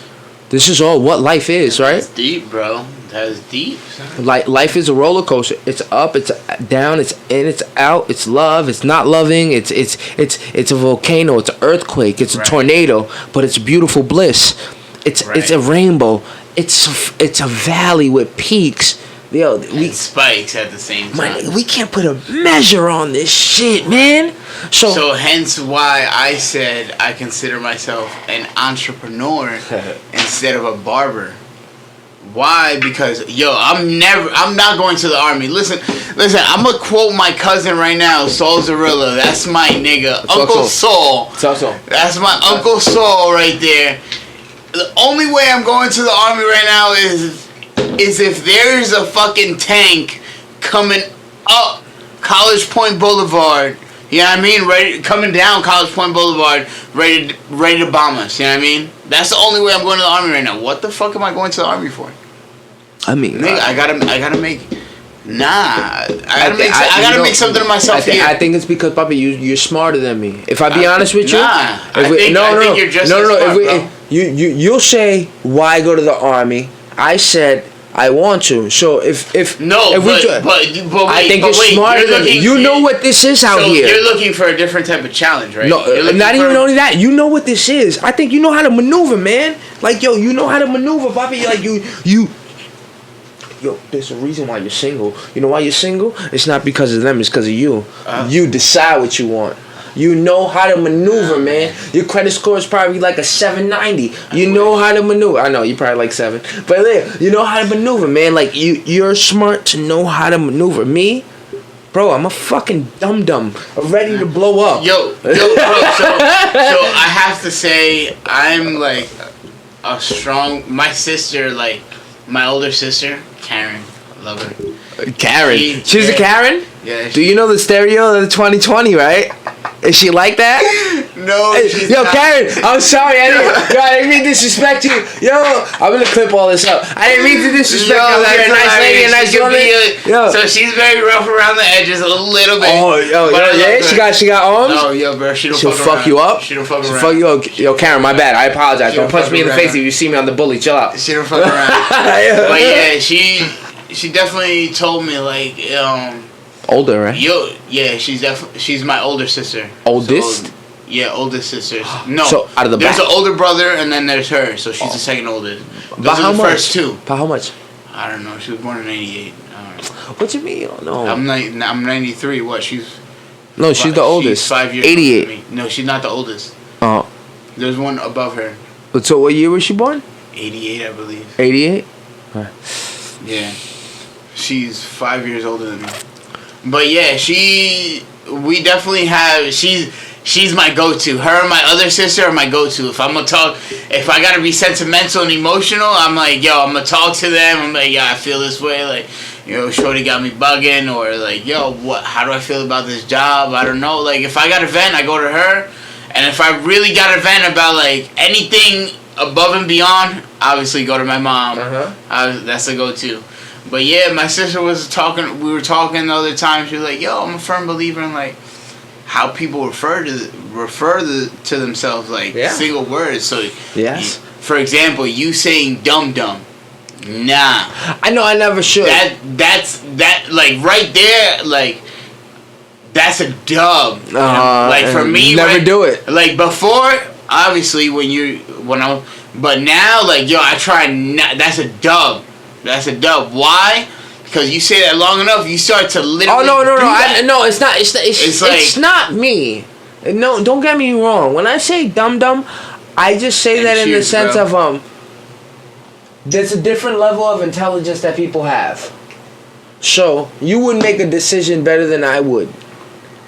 This is all what life is, right? That's deep, bro. That is deep. Life is a roller coaster. It's up, it's down, it's in, it's out, it's love, it's not loving, it's a volcano, it's an earthquake, it's a tornado, but it's beautiful bliss. It's a rainbow. It's a valley with peaks. Yo, we spikes at the same time. We can't put a measure on this shit, man. So hence why I said I consider myself an entrepreneur instead of a barber. Why? Because I'm not going to the army. Listen, I'm gonna quote my cousin right now, Saul Zarilla. That's my nigga, Uncle Saul. That's my Uncle Saul right there. The only way I'm going to the army right now is if there's a fucking tank coming up College Point Boulevard. You know what I mean? Coming down College Point Boulevard, ready to bomb us. You know what I mean? That's the only way I'm going to the army right now. What the fuck am I going to the army for? I mean, nigga, I gotta make. Nah, I gotta make something of myself here. I think it's because, Papa, you're smarter than me. If I be honest with you, I think you're just as smart, bro. You'll say why go to the army. I said I want to. So if I think you're smarter than me. You know what this is out here. You're looking for a different type of challenge, right? No, not even only that. You know what this is. I think you know how to maneuver, man. Like, yo, you know how to maneuver, Bobby. Like you. Yo, there's a reason why you're single. You know why you're single? It's not because of them. It's because of you. You decide what you want. You know how to maneuver, man. Your credit score is probably like a 790. You know how to maneuver. I know, you probably like 7. But you know how to maneuver, man. Like, you're smart to know how to maneuver. Me? Bro, I'm a fucking dum-dum. Ready to blow up. Yo, bro. So I have to say, I'm like a strong... My sister, like, my older sister, Karen. I love her. Karen? She's a Karen? Yeah. Do you know the stereo of the 2020, right? Is she like that? No, she's Yo, not. Karen, I'm sorry. I didn't mean to disrespect you. Yo, I'm going to clip all this up. I didn't mean to disrespect you. You're a nice lady, a nice woman. So she's very rough around the edges a little bit. Oh, yeah? She got arms? No, yo, bro, she'll fuck you up? She don't fuck around. She'll fuck you up. Yo, Karen, my bad. I apologize. Don't punch me in the face if you see me on the bully. Chill out. She don't fuck around. But yeah, she definitely told me, like, older, right? Yo, yeah, she's my older sister. Oldest? So, yeah, oldest sister. No, so out of the there's back. an older brother and then there's her, so she's the second oldest. Those are the first two. By how much? I don't know. She was born in '98. What you mean? You don't know. I'm 93. What? She's the oldest. She's 5 years 88. older than me. No, she's not the oldest. Oh. There's one above her. So what year was she born? 88, I believe. 88. Yeah, she's 5 years older than me. But yeah, we definitely have. She's she's my go-to. Her and my other sister are my go-to. If I'm gonna talk, if I gotta be sentimental and emotional, I'm like, yo, I'm gonna talk to them. I'm like, yeah, I feel this way. Like, you know, shorty got me bugging, or like, yo, what? How do I feel about this job? I don't know. Like, if I got a vent, I go to her. And if I really got a vent about like anything above and beyond, obviously go to my mom. That's a go-to. But yeah, my sister was talking. We were talking the other time. She was like, "Yo, I'm a firm believer in like how people refer to themselves, like single words." So yes. For example, you saying "dum dum." Nah. I know. I never should. That's like right there, like. That's a dub. Like for me, never do it. Like before, obviously but now, like yo, I try. That's a dub. That's a dub. Why? Because you say that long enough, you start to literally. Oh no! It's not. It's not me. No, don't get me wrong. When I say dum dum, I just say that in the sense of there's a different level of intelligence that people have. So you would make a decision better than I would.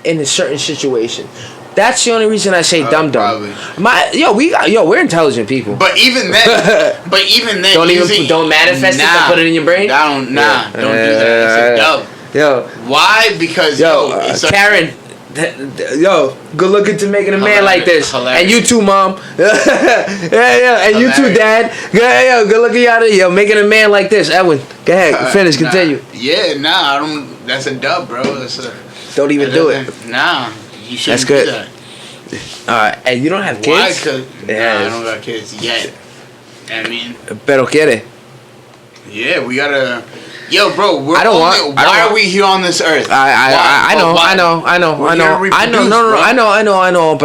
In a certain situation, that's the only reason I say dum dum. We're intelligent people. But even then, don't manifest it. Don't put it in your brain. Don't do that. It's a dub. Yo, why? Because Karen. Good looking to making a man like this. Hilarious. And you too, mom. And you too, dad. Good looking y'all. Yo, making a man like this. Edwin, go ahead, finish, continue. I don't. That's a dub, bro. Don't even do it. Nah, you shouldn't. That's good. Do that. Alright, and you don't have kids? Why? I don't got kids yet. I mean, pero quiere. Yeah, we gotta. Yo, bro, why are we here on this earth? I know, but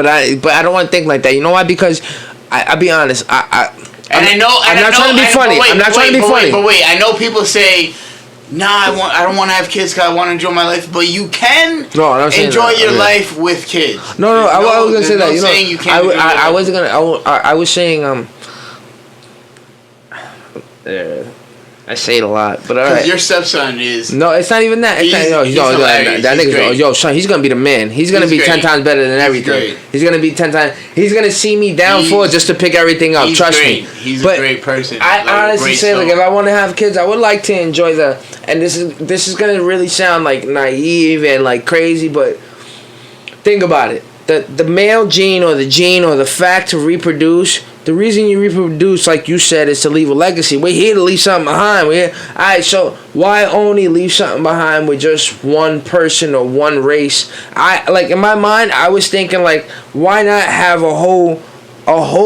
I don't want to think like that. You know why? Because I'll be honest. I'm not trying to be funny. But wait, I know people say, "Nah, I don't want to have kids because I want to enjoy my life." But you can enjoy your life with kids. No, I was gonna say that. You know, I wasn't gonna. I was saying I say it a lot, but alright. Your stepson is. No, it's not even that. That nigga, son, he's gonna be the man. He's gonna be 10 times better than everything. He's gonna be 10 times. He's gonna see me down for just to pick everything up. Trust me. He's a great person. I honestly say, like, if I want to have kids, I would like to enjoy and this is gonna really sound like naive and like crazy, but think about it. The male gene or the fact to reproduce. The reason you reproduce, like you said, is to leave a legacy. We're here to leave something behind. Alright, so why only leave something behind with just one person or one race? In my mind, I was thinking, like, why not have a whole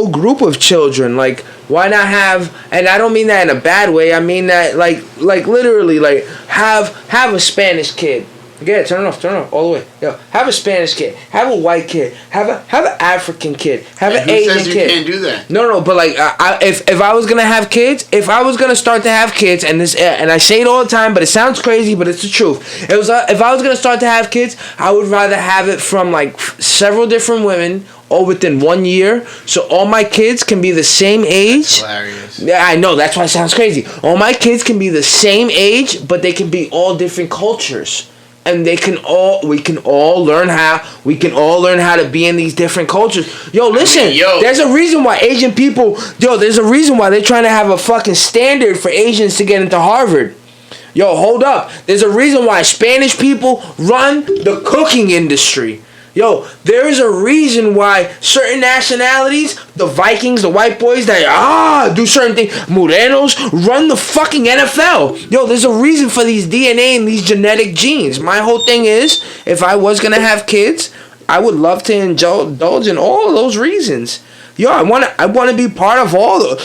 group of children? Like, why not have, and I don't mean that in a bad way. I mean that like literally, like have a Spanish kid. Yeah, turn it off, all the way. Yo, have a Spanish kid, have a white kid, have an African kid, have an Asian kid. Who says you can't do that? No, but like, if I was gonna have kids, if I was gonna start to have kids, and I say it all the time, but it sounds crazy, but it's the truth. If I was gonna start to have kids, I would rather have it from like several different women, all within 1 year, so all my kids can be the same age. That's hilarious. Yeah, I know, that's why it sounds crazy. All my kids can be the same age, but they can be all different cultures. And we can all learn how to be in these different cultures. Yo, listen, there's a reason why Asian people, there's a reason why they're trying to have a fucking standard for Asians to get into Harvard. Yo, hold up. There's a reason why Spanish people run the cooking industry. Yo, there is a reason why certain nationalities, the Vikings, the white boys that do certain things, Morenos, run the fucking NFL. Yo, there's a reason for these DNA and these genetic genes. My whole thing is, if I was gonna have kids, I would love to indulge in all of those reasons. Yo, I wanna be part of all the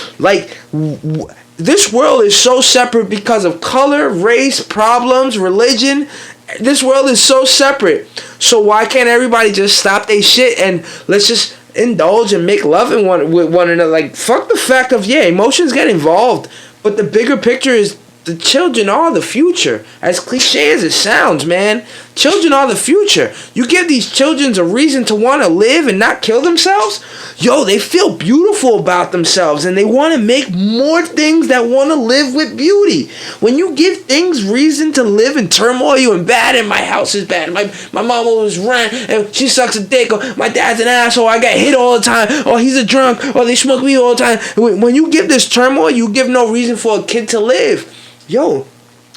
this world is so separate because of color, race, problems, religion. This world is so separate. So why can't everybody just stop their shit and let's just indulge and make love with one another? Like, fuck the fact of, emotions get involved. But the bigger picture is the children are the future. As cliche as it sounds, man. Children are the future. You give these children a reason to want to live and not kill themselves. Yo, they feel beautiful about themselves and they want to make more things that want to live with beauty. When you give things reason to live in turmoil and bad, and my house is bad, my mama was ran and she sucks a dick, or my dad's an asshole, I get hit all the time, or he's a drunk, or they smoke weed all the time. When you give this turmoil, you give no reason for a kid to live. Yo,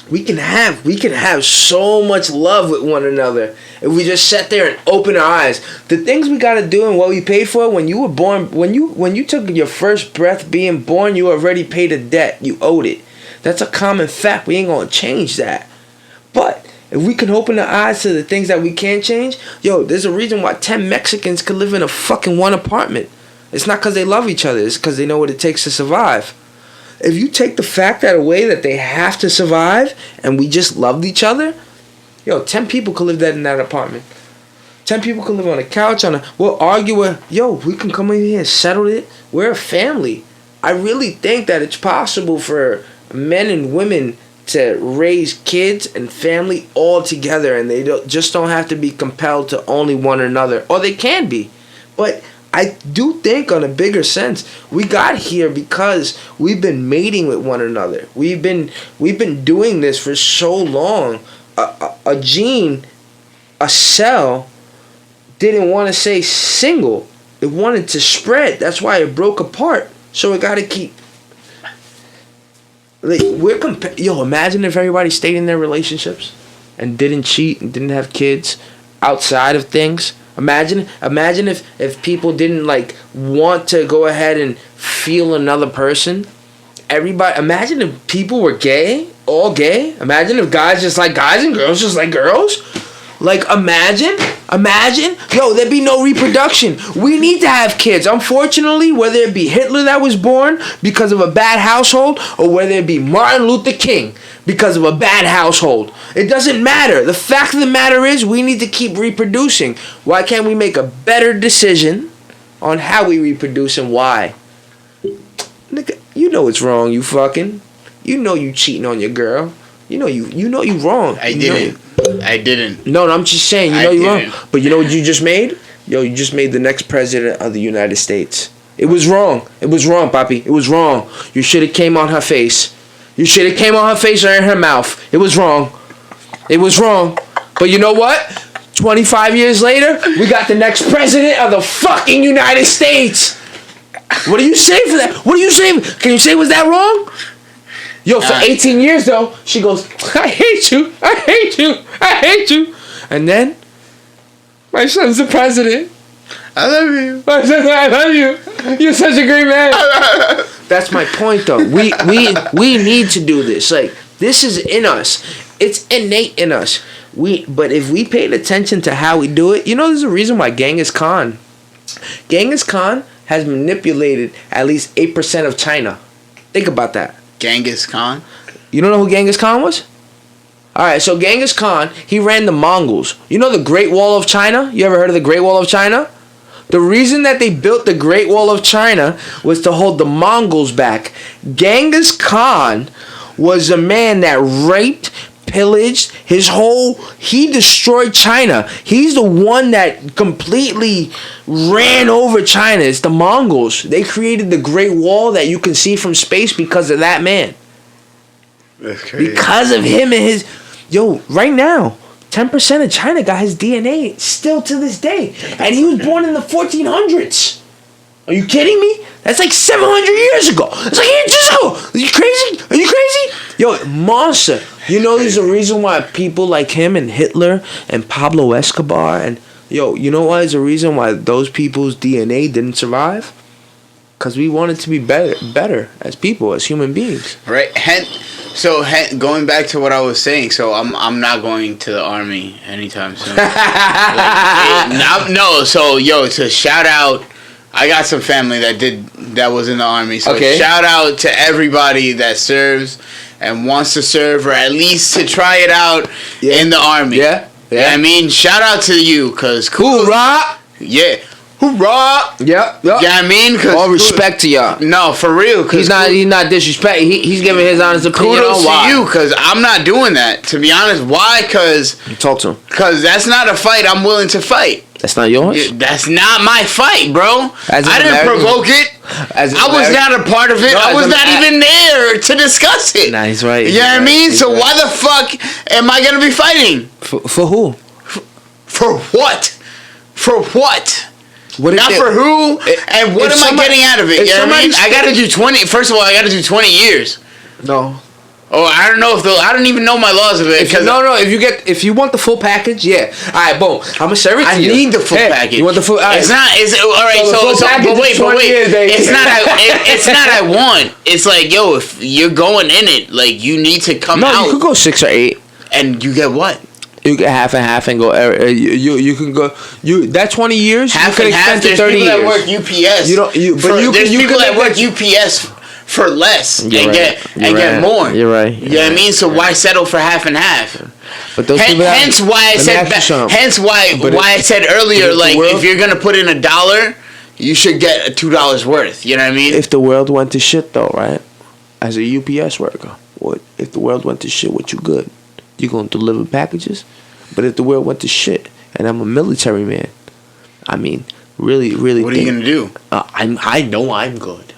we can have so much love with one another if we just sit there and open our eyes. The things we gotta do and what we paid for when you were born, when you took your first breath being born, you already paid a debt. You owed it. That's a common fact. We ain't gonna change that. But if we can open our eyes to the things that we can change, yo, there's a reason why 10 Mexicans could live in a fucking one apartment. It's not because they love each other. It's because they know what it takes to survive. If you take the fact that away that they have to survive and we just loved each other, yo, 10 people could live in that apartment. 10 people could live on a couch, we'll argue with, yo, we can come in here and settle it. We're a family. I really think that it's possible for men and women to raise kids and family all together, and they just don't have to be compelled to only one another. Or they can be. But I do think on a bigger sense, we got here because we've been mating with one another. We've been doing this for so long. A gene, a cell, didn't want to say single. It wanted to spread. That's why it broke apart. So it got to keep. Like, yo, imagine if everybody stayed in their relationships and didn't cheat and didn't have kids outside of things. Imagine if people didn't like want to go ahead and feel another person. Imagine if people were gay, all gay. Imagine if guys just like guys and girls just like girls. Like imagine, yo, there'd be no reproduction. We need to have kids. Unfortunately, whether it be Hitler that was born because of a bad household, or whether it be Martin Luther King because of a bad household, it doesn't matter. The fact of the matter is we need to keep reproducing. Why can't we make a better decision on how we reproduce and why? Nigga, you know it's wrong, you fucking. You know you cheating on your girl. You know you wrong. I didn't. No, I'm just saying, you know you're wrong. But you know what you just made? Yo, you just made the next president of the United States. It was wrong. It was wrong, Papi. It was wrong. You should have came on her face. You should have came on her face or in her mouth. It was wrong. It was wrong. But you know what? 25 years later, we got the next president of the fucking United States. What do you say for that? What do you say? Can you say was that wrong? Yo, for 18 years, though, she goes, I hate you, I hate you, I hate you. And then, my son's the president. I love you. My son, I love you. You're such a great man. That's my point, though. We need to do this. Like, this is in us. It's innate in us. But if we paid attention to how we do it, you know, there's a reason why Genghis Khan has manipulated at least 8% of China. Think about that. Genghis Khan? You don't know who Genghis Khan was? Alright, so Genghis Khan, he ran the Mongols. You know the Great Wall of China? You ever heard of the Great Wall of China? The reason that they built the Great Wall of China was to hold the Mongols back. Genghis Khan was a man that raped, pillaged, he destroyed China. He's the one that completely ran over China. It's the Mongols. They created the Great Wall that you can see from space because of that man. That's crazy. Because of him and his... Yo, right now, 10% of China got his DNA still to this day. And he was born in the 1400s. Are you kidding me? That's like 700 years ago. It's like years ago. Are you crazy? Are you crazy? Yo, monster. You know there's a reason why people like him and Hitler and Pablo Escobar and... Yo, you know why there's a reason why those people's DNA didn't survive? Because we wanted to be better as people, as human beings. Right. So going back to what I was saying, so I'm not going to the army anytime soon. So shout out. I got some family that was in the army. So shout out to everybody that serves and wants to serve or at least to try it out in the army. Yeah. I mean, shout out to you, cause cool, Rob. Yeah. Hoorah! Yep. Yeah, you know what I mean? All respect to y'all. No, for real. He's not disrespect. He's giving his honest opinion. Kudos on why. to you, because I'm not doing that. To be honest, why? Because Talk to him. that's not a fight I'm willing to fight. That's not yours. That's not my fight, bro. As an I didn't American- provoke it. I was not a part of it. No, I was as not even there to discuss it. Nah, he's right. You know what I mean? He's So right. why the fuck am I gonna be fighting? For who? For what? For what? What if Not they- for who? And what if am somebody- I getting out of it? if You know what I mean? somebody's- I gotta do 20. First of all, I gotta do 20 years. No. Oh, I don't know if I don't even know my laws of it. If you want the full package, yeah. All right, boom. I'm gonna serve it to I you. need the full package. You want the full? All right. It's not. It's all right. So the full So package but is wait. 20 years, baby. It's not. It's not. I want. It's like, yo, if you're going in it, like you need to come No, out. you could go 6 or 8. And you get what? You get half and half and go. You can go. That 20 years. Half you could and half. extend to There's 30 people years. that work UPS. You don't. There's people that work you. UPS for less and You're get right. get more. You're right. You know what I mean? So why settle for half and half? But those people. Hence why I said. Hence why I said earlier, like if you're gonna put in $1, you should get $2 worth. You know what I mean? If the world went to shit, though, right? As a UPS worker, what if the world went to shit? What you good? You gonna deliver packages? But if the world went to shit, and I'm a military man, I mean, really. What are you gonna do? I know I'm good.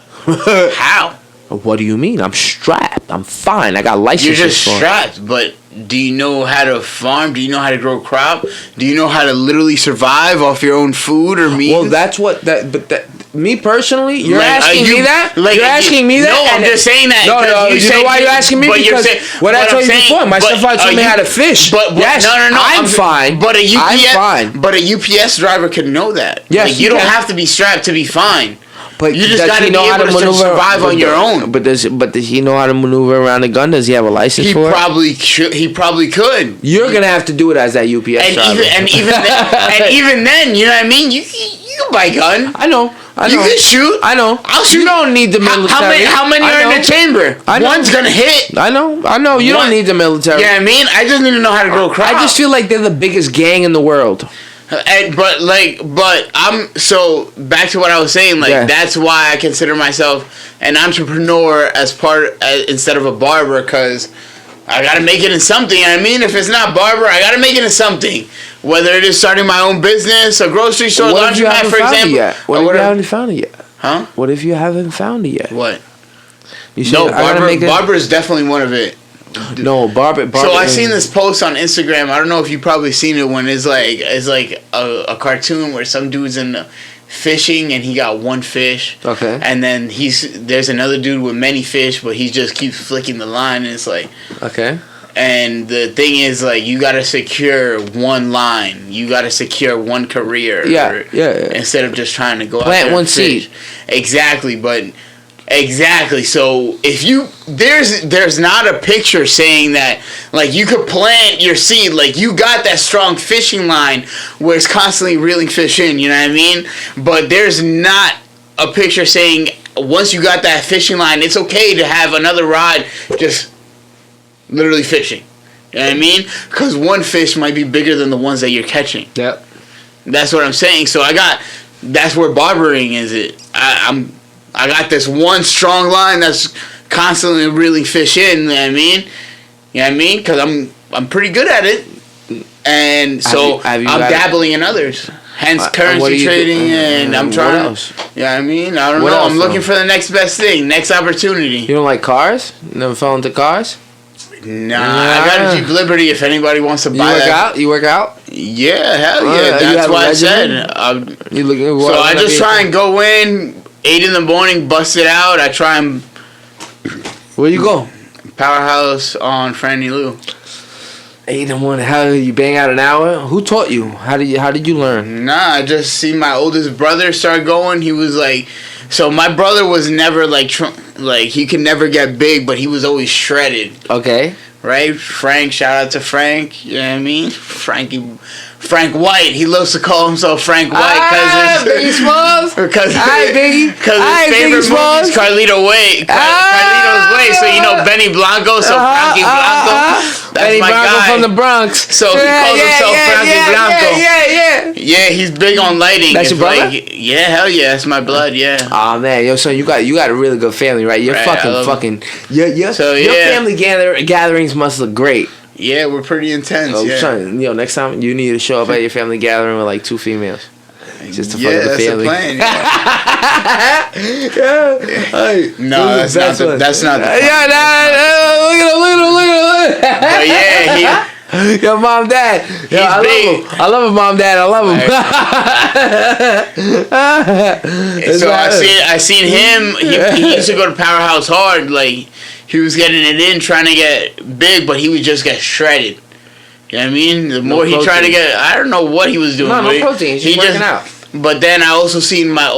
How? What do you mean? I'm strapped. I'm fine. I got licenses. You're just for it. strapped, but do you know how to farm? Do you know how to grow crop? Do you know how to literally survive off your own food or meat? Well, that's what that. But that. Me personally, you're Like, asking me that. like, you're asking me that. No, I'm and just saying that. No, you said know why you're asking me? but Because what I told you before, my stepfather told me how to fish. But yes, no, I'm fine. But a UPS, I'm fine. But a UPS driver can know that. Yes, like, you don't have to be strapped to be fine. But You just does gotta he know be how able to to maneuver, survive on your own. But does he know how to maneuver around the gun? Does he have a license He for it? probably should. He probably could. You're gonna have to do it as that UPS And driver. even then, you know what I mean. You can buy a gun. I know. You can shoot. I know. I'll shoot. You don't need the military. How many I are in know. the chamber? I know. One's gonna hit. I know. You One- don't need the military. You know what I mean? I just need to know how to grow crop. I just feel like they're the biggest gang in the world. But I'm so back to what I was saying. Like that's why I consider myself an entrepreneur instead of a barber, because I gotta make it in something. I mean, if it's not barber, I gotta make it in something. Whether it is starting my own business, a grocery store, What if you laundromat, haven't for found example. it yet? What if you haven't found it yet? Huh? What if you haven't found it yet? What? You said, No, I gotta make it- barber is definitely one of it. No, barber. So I seen this post on Instagram. I don't know if you probably seen it, when it's like a cartoon where some dude's in fishing and he got one fish. Okay. And then there's another dude with many fish, but he just keeps flicking the line, and it's like. Okay. And the thing is, like, you gotta secure one line. You gotta secure one career. Yeah. Instead of just trying to go out Plant there one and fish. seed. Exactly. So if there's not a picture saying that, like, you could plant your seed, like, you got that strong fishing line where it's constantly reeling fish in, you know what I mean? But there's not a picture saying once you got that fishing line, it's okay to have another rod just literally fishing. You know what I mean? Because one fish might be bigger than the ones that you're catching. Yep. That's what I'm saying. So that's where barbering is it. I got this one strong line that's constantly reeling fish in. You know what I mean? You know what I mean? Because I'm pretty good at it, and so I'm dabbling in in hence currency trading, and I'm trying. What else? You know what I mean? I don't What know. else, I'm looking though? for the next best thing, next opportunity. You don't like cars? Never fell into cars? Nah, I got a Jeep Liberty if anybody wants to buy that. You work out? Yeah, hell yeah. You That's have why a I said. regimen? You looking? So I just try and go in 8 in the morning, bust it out. I try and Where you go? Powerhouse on Franny Lou. 8 in the morning. How you bang out an hour? Who taught you? How did you learn? Nah, I just see my oldest brother start going. He was like, so my brother was never like he could never get big, but he was always shredded. Okay. Right? Frank, shout out to Frank. You know what I mean? Frank White. He loves to call himself Frank White Biggie Smalls. because Hi, Biggie. Because Hi, his favorite Biggie movie is Smalls. Carlito's Way. So you know Benny Blanco. So Frankie Blanco. That's my Blanco guy. from the Bronx. So he calls himself Frankie Blanco. Yeah. Yeah, he's big on lighting. That's your brother? Yeah, hell yeah, that's my blood. Yeah. Oh man, yo, son, you got a really good family, right? You're Right, your family gatherings must look great. Yeah, we're pretty intense. Oh, yeah. son, next time you need to show up at your family gathering with like 2 females. Just to fuck with the that's family. the plan. Hey, No, that's not the plan. look at him. But yeah, Yo, mom, dad. Yo, I love him, mom, dad. I love him. So I seen him. He used to go to Powerhouse hard. Like he was getting it in, trying to get big, but he would just get shredded. You know what I mean? The more he tried to get, I don't know what he was doing. No protein. He's just working out. But then I also seen my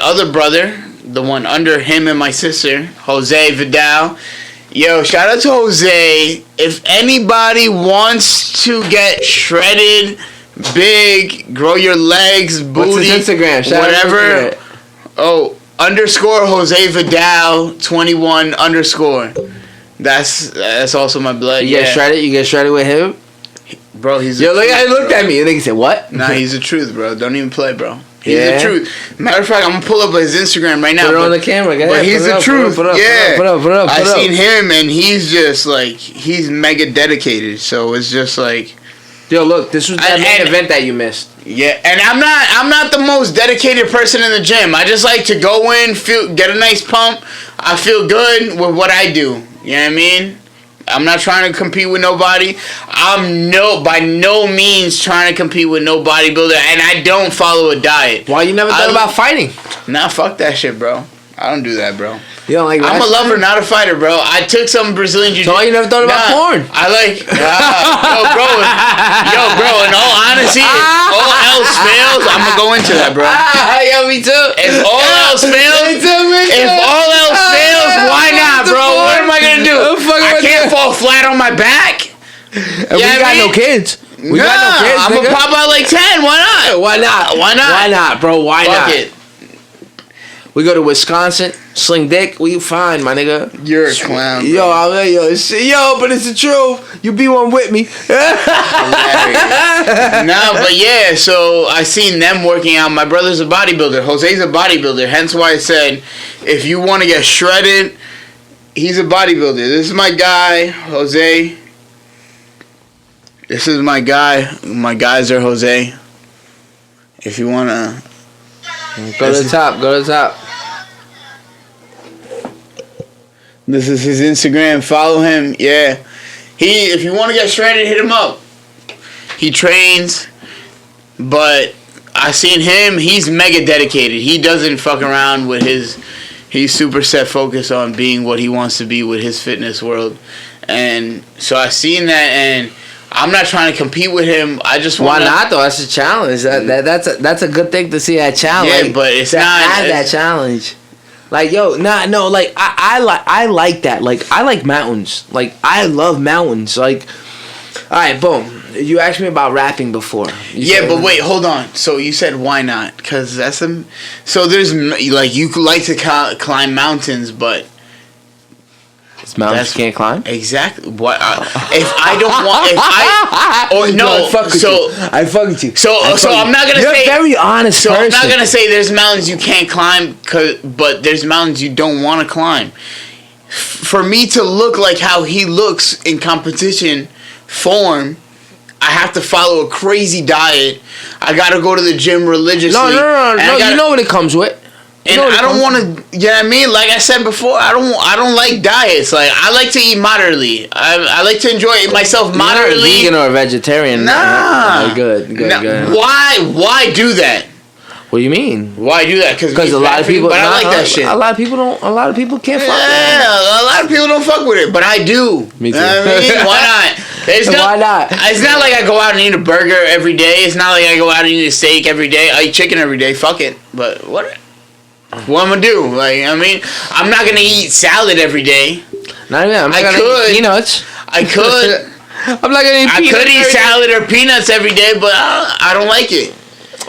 other brother, the one under him and my sister, Jose Vidal. Yo, shout out to Jose. If anybody wants to get shredded, big, grow your legs, booty, what's his Instagram? Whatever. Oh, _ Jose Vidal 21 _ That's also my blood. You get shredded with him? Bro, he's Yo, look how he looked at me. And they said, what? Nah, he's the truth, bro. Don't even play, bro. He's Yeah? the truth. Matter of fact, I'm gonna pull up his Instagram right now. Put it on the camera, guys. But he's the truth. Yeah. Put up. I seen him, and he's just like, he's mega dedicated. So it's just like, Yo, look, this was that main event that you missed. yeah. And I'm not the most dedicated person in the gym. I just like to go in, get a nice pump. I feel good with what I do. You know what I mean? I'm not trying to compete with nobody. I'm by no means trying to compete with no bodybuilder, and I don't follow a diet. Why you never thought about fighting? Nah, fuck that shit, bro. I don't do that, bro. You don't like I'm a lover, not a fighter, bro. I took some Brazilian jiu-jitsu. So why you never thought about porn? I like, yo, bro. In all honesty, if all else fails, I'm gonna go into that, bro. Yo, me too. If all else fails, why not, bro? What am I gonna do? I can't fall flat on my back. And we got no kids. We got no kids. I'm gonna pop out like 10. Why not? Why not? Why not? Why not, bro? Why Fuck not? it. We go to Wisconsin, sling dick. We fine, my nigga. You're a clown, bro. Yo, but it's the truth. You be one with me. Nah, but yeah, so I seen them working out. My brother's a bodybuilder. Jose's a bodybuilder. Hence why I said, if you want to get shredded, he's a bodybuilder. This is my guy, Jose. This is my guy. My guys are Jose. If you want to... Go to the top. This is his Instagram. Follow him. Yeah. If you want to get shredded, hit him up. He trains, but I seen him. He's mega dedicated. He doesn't fuck around with he's super set focused on being what he wants to be with his fitness world. And so I seen that, and I'm not trying to compete with him. I just want. Why not though? That's a challenge. That's a good thing to see that challenge. Yeah, but it's not have that challenge. Like like I like that. Like I like mountains. Like I love mountains. Like, all right, boom. You asked me about rapping before. But wait, hold on. So you said why not? Because so there's like you like to climb mountains, but. It's mountains you can't climb? Exactly. What? If I don't want... I fuck with you. So I'm not going to say... You're a very honest person. I'm not going to say there's mountains you can't climb, but there's mountains you don't want to climb. For me to look like how he looks in competition form, I have to follow a crazy diet. I got to go to the gym religiously. No, you know what it comes with. And I don't want to, you know what I mean? Like I said before, I don't like diets. Like I like to eat moderately. I like to enjoy myself moderately. You're not a vegan or a vegetarian. Nah. Good. Why do that? What do you mean? Why do that? Because a lot of people. But I like that shit. A lot of people don't. A lot of people can't fuck with it. Yeah, a lot of people don't fuck with it, but I do. Me too. You know what I mean? Why not? Why not? It's not like I go out and eat a burger every day. It's not like I go out and eat a steak every day. I eat chicken every day. Fuck it. But what I'm gonna do? Like, I mean, I'm not gonna eat salad every day. Not even. I'm not gonna eat peanuts. I could. I'm not gonna eat peanuts. I could eat salad or peanuts every day, but I don't like it.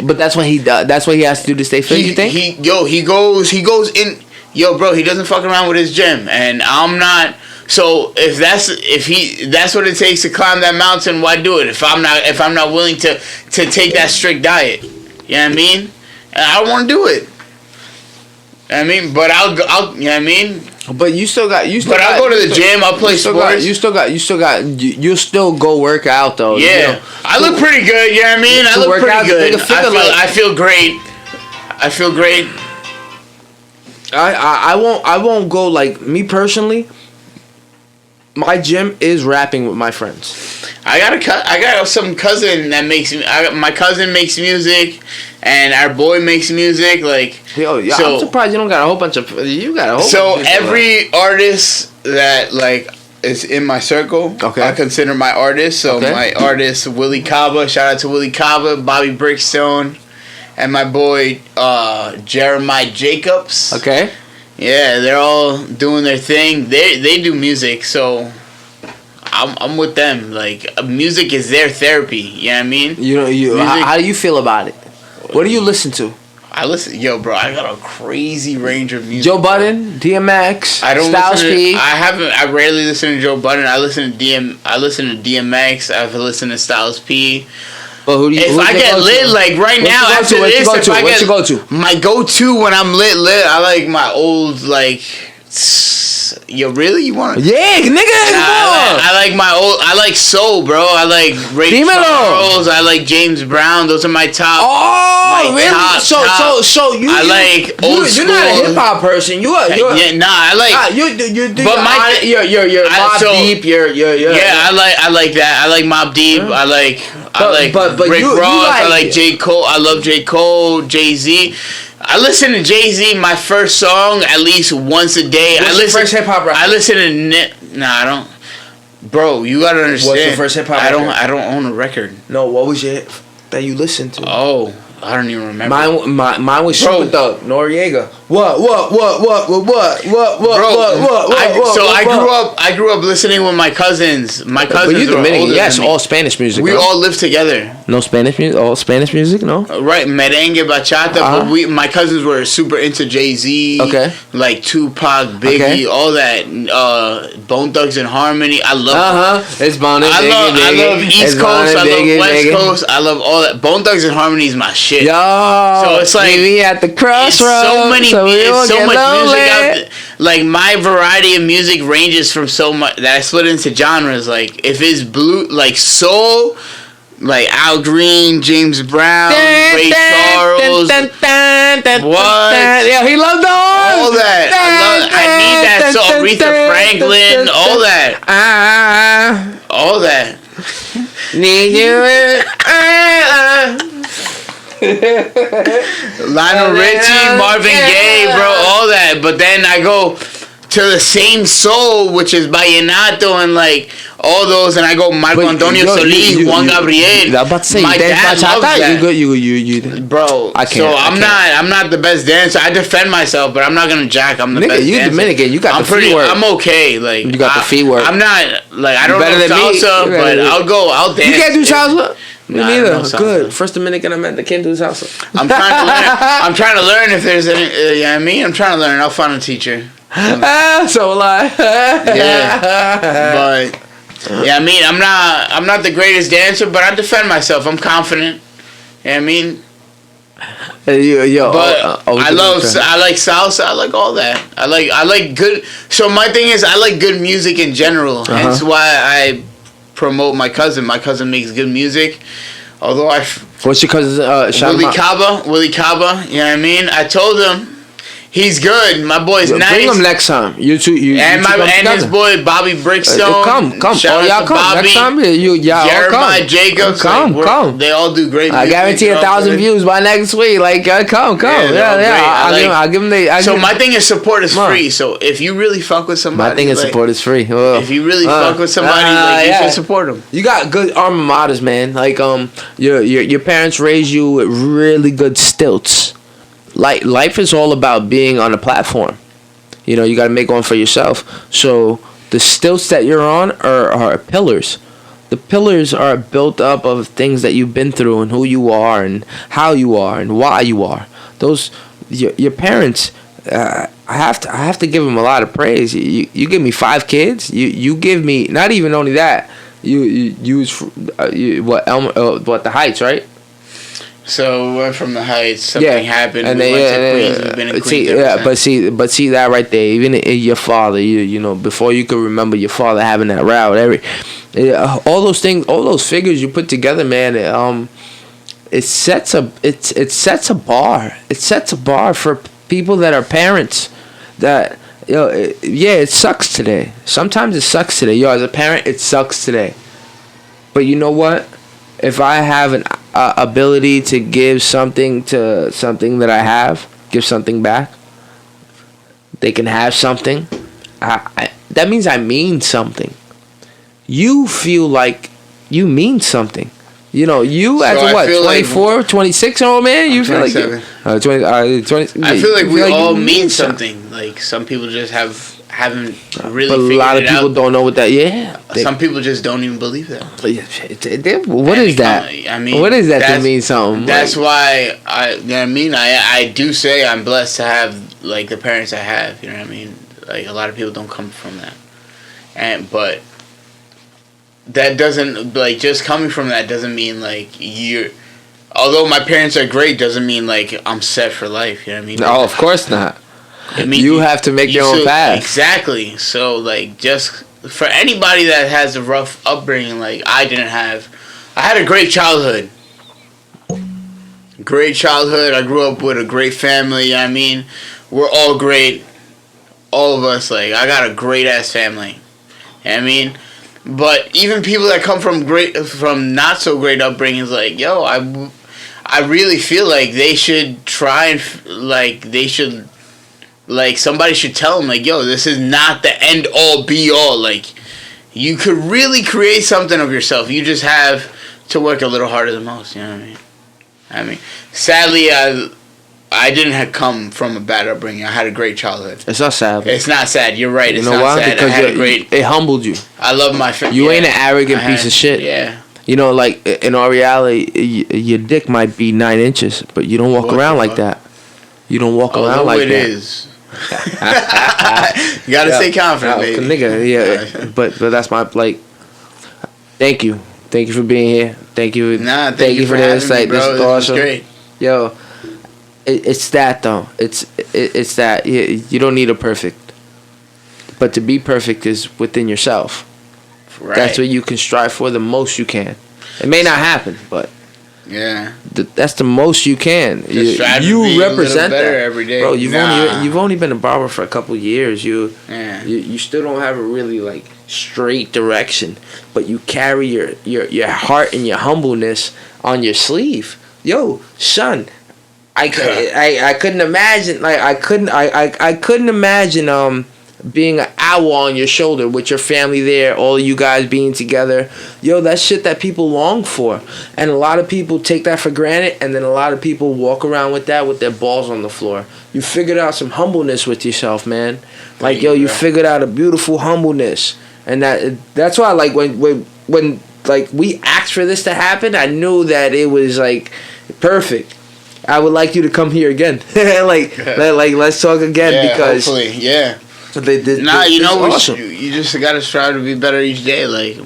But that's what he does. That's what he has to do to stay fit. You think? He goes in. Yo, bro, he doesn't fuck around with his gym, and I'm not. So if that's what it takes to climb that mountain, why do it? If I'm not willing to take that strict diet, you know what I mean? And I don't want to do it. You know what I mean, but I'll you know what I mean. But you still got. But I'll go to the gym. I'll play sports. You still go work out though. Yeah, you know. I look pretty good. You know what I mean? I look pretty good. I feel great. I feel great. I won't go, like, me personally. My gym is rapping with my friends. I got some cousin that makes. My cousin makes music, and our boy makes music. Like, yo, so, I'm surprised you don't got a whole bunch of. You got a whole. So every artist that like is in my circle, okay, I consider my artist. So my artist Willie Caba, shout out to Willie Caba, Bobby Brickstone, and my boy Jeremiah Jacobs. Okay. Yeah, they're all doing their thing. They do music, so I'm with them. Like, music is their therapy. You know what I mean? How do you feel about it? What do you listen to? Bro, I got a crazy range of music. Joe Budden, DMX, Estylzz P. I rarely listen to Joe Budden. I listen to DMX. I've listened to Estylzz P. But if I get lit, like right now after this, what's your go-to? My go-to when I'm lit, I like my old, like, yo, really? You want to? Yeah, nigga, I like my old, I like soul, bro. I like Ray Charles. I like James Brown. Those are my top. Oh, really? So you, I like old school. You're not a hip hop person. You're I like. You're Mobb Deep. I like that. I like Mobb Deep. I like Rick Ross. I like J. Cole. I love J. Cole, Jay-Z. I listen to Jay-Z, my first song, at least once a day. What's your first hip-hop rapper? I listen to... I don't... Bro, you gotta understand. What's your first hip-hop record? I don't own a record. No, what was your hit that you listened to? Oh, I don't even remember. Mine was Super Thug, Noriega. What? So I grew up listening with my cousins. My cousins. But you're Dominican. Older Yes, than me. all Spanish music. We all lived together. No Spanish music. All Spanish music. No. Right, merengue, bachata. But my cousins were super into Jay-Z. Okay. Like Tupac, Biggie, all that. Bone Thugs and Harmony. I love. It's Bone. I love East Coast. I love West Coast. I love all that. Bone Thugs and Harmony is my shit. Yo. So it's like we at the crossroads. So much music out there. Like, my variety of music ranges from so much that I split into genres. Like, if it's blue, like soul, like Al Green, James Brown, Ray Charles, what? Yeah, he loved those. All that. I need that. So Aretha Franklin, all that. All that. Need you. Lionel Richie, Marvin Gaye, bro, all that. But then I go to the same soul, which is Vallenato and like all those, and I go Marco Antonio Solís, Juan Gabriel. I'm about to say, my dad loves that. You bro. I can't. So I'm not the best dancer. I defend myself, but I'm not gonna jack. I'm the best you dancer. Dominican. You got the feet work. I'm okay. Like, you got the feet work. I'm not like, I don't know salsa, but I'll dance. You can't do salsa. Me neither. No, good. First Dominican I met that can't do salsa. I'm trying to learn. I'm trying to learn if there's any. You know what I mean? I'm trying to learn. I'll find a teacher. So will I. Yeah. But yeah, I mean, I'm not the greatest dancer, but I defend myself. I'm confident. You know what I mean? But I like salsa. I like all that. I like good. So my thing is, I like good music in general. Hence why I promote my cousin. My cousin makes good music. Although what's your cousin's Willie Caba. You know what I mean? I told him. He's good. My boy's nice. Bring him next time. You and his boy Bobby Brickstone. Come. Shout out to Bobby. Next time, Jeremiah Jacobs. Come. They all do great music. I guarantee 1,000 views by next week. Like, come. Yeah. I'll give them So my thing is, support is free. So if you really fuck with somebody, my thing is support is free. If you really fuck with somebody, you should support them. You got good alma maters, man. Like your parents raised you with really good stilts. Like, life is all about being on a platform. You know, you got to make one for yourself. So the stilts that you're on are pillars. The pillars are built up of things that you've been through and who you are and how you are and why you are. Those your parents I have to give him a lot of praise. You give me 5 kids. You give me not even only that. You what the Heights, right? So we went from the Heights. Something happened. And we then, went to Queens. We've been in Queens ever since. but see that right there. Even your father, you know, before you could remember your father having that route, all those things, all those figures you put together, man. It sets a bar. It sets a bar for people that are parents. That it sucks today. Sometimes it sucks today. As a parent, it sucks today. But you know what? If I have an ability to give something to something that I have, give something back, they can have something. That means I mean something. You feel like you mean something. You know, you as a what, 24, like 26-year-old man, you feel 27. Like 20. I feel like we all mean something. Like some people just haven't really. But a lot of people don't know what that. Yeah, some people just don't even believe that. What is that? I mean, what is that to mean something? That's why I do say I'm blessed to have like the parents I have. You know what I mean? Like a lot of people don't come from that, but that doesn't like just coming from that doesn't mean like you're. Although my parents are great, doesn't mean like I'm set for life. You know what I mean? No, of course not. I mean, you have to make your own path. Exactly. So, like, just for anybody that has a rough upbringing, like I didn't have, I had a great childhood. Great childhood. I grew up with a great family. You know what I mean, we're all great. All of us. Like, I got a great ass family. You know what I mean, but even people that come from not so great upbringings, like, yo, I really feel like they should try and like somebody should tell them like, yo, this is not the end all be all. Like you could really create something of yourself. You just have to work a little harder than most. You know what I mean? Sadly, I didn't come from a bad upbringing. I had a great childhood. It's not sad. It's not sad. You're right. It's not sad. Because it humbled you. I love my family. You ain't an arrogant piece of shit. Yeah. You know, like in our reality, your dick might be 9 inches, but you don't walk around like that. You don't walk around like that. It is. You gotta stay confident, baby. Nigga, yeah. But that's my like. Thank you for being here. Thank you. Thank you for this. Like this is awesome. Great. Yo, it's that though. It's that you don't need a perfect, but to be perfect is within yourself. Right. That's what you can strive for the most you can. It may not happen, but. Yeah, that's the most you can. You represent that every day, bro. You've only been a barber for a couple years. You still don't have a really like straight direction, but you carry your heart and your humbleness on your sleeve. Yo, son, I couldn't imagine like I couldn't imagine being an owl on your shoulder with your family there, all you guys being together. Yo, that's shit that people long for. And a lot of people take that for granted, and then a lot of people walk around with that with their balls on the floor. You figured out some humbleness with yourself, man. Like, yo, you figured out a beautiful humbleness. And that's why, like, when like we asked for this to happen, I knew that it was, like, perfect. I would like you to come here again. like, let's talk again because... hopefully, yeah. You just gotta strive to be better each day. Like,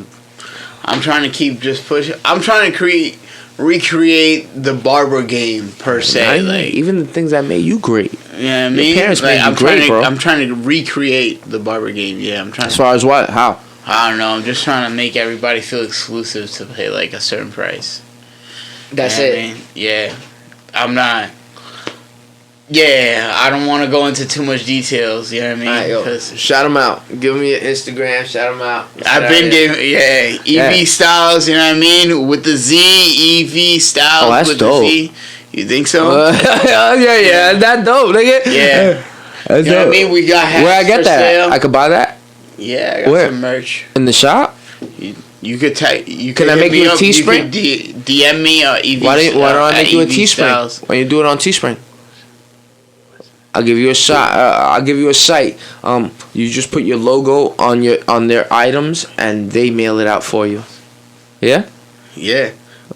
I'm trying to keep just pushing. I'm trying to recreate the barber game per se. Like even the things that made you great. Yeah, your parents made you great, bro. I'm trying to recreate the barber game. Yeah, I'm trying. As far as what? How? I don't know. I'm just trying to make everybody feel exclusive to pay like a certain price. That's it. I mean? Yeah, I'm not. Yeah, I don't want to go into too much details. You know what I mean? Right, shout them out. Give me your Instagram. Shout them out. I've been giving, Estylzz. You know what I mean? With the Z, EV Styles. Oh, that's with dope. The Z. You think so? Yeah. That's dope, nigga. Yeah. That's you know what I mean? We got hats. Where I get that? Sale. I could buy that. Yeah, I got some merch in the shop. You could type. Can I make you a Teespring? You could DM me EV. Why don't I make you a Teespring? When you do it on Teespring. I'll give you a shot. I'll give you a site. You just put your logo on their items, and they mail it out for you. Yeah. Yeah.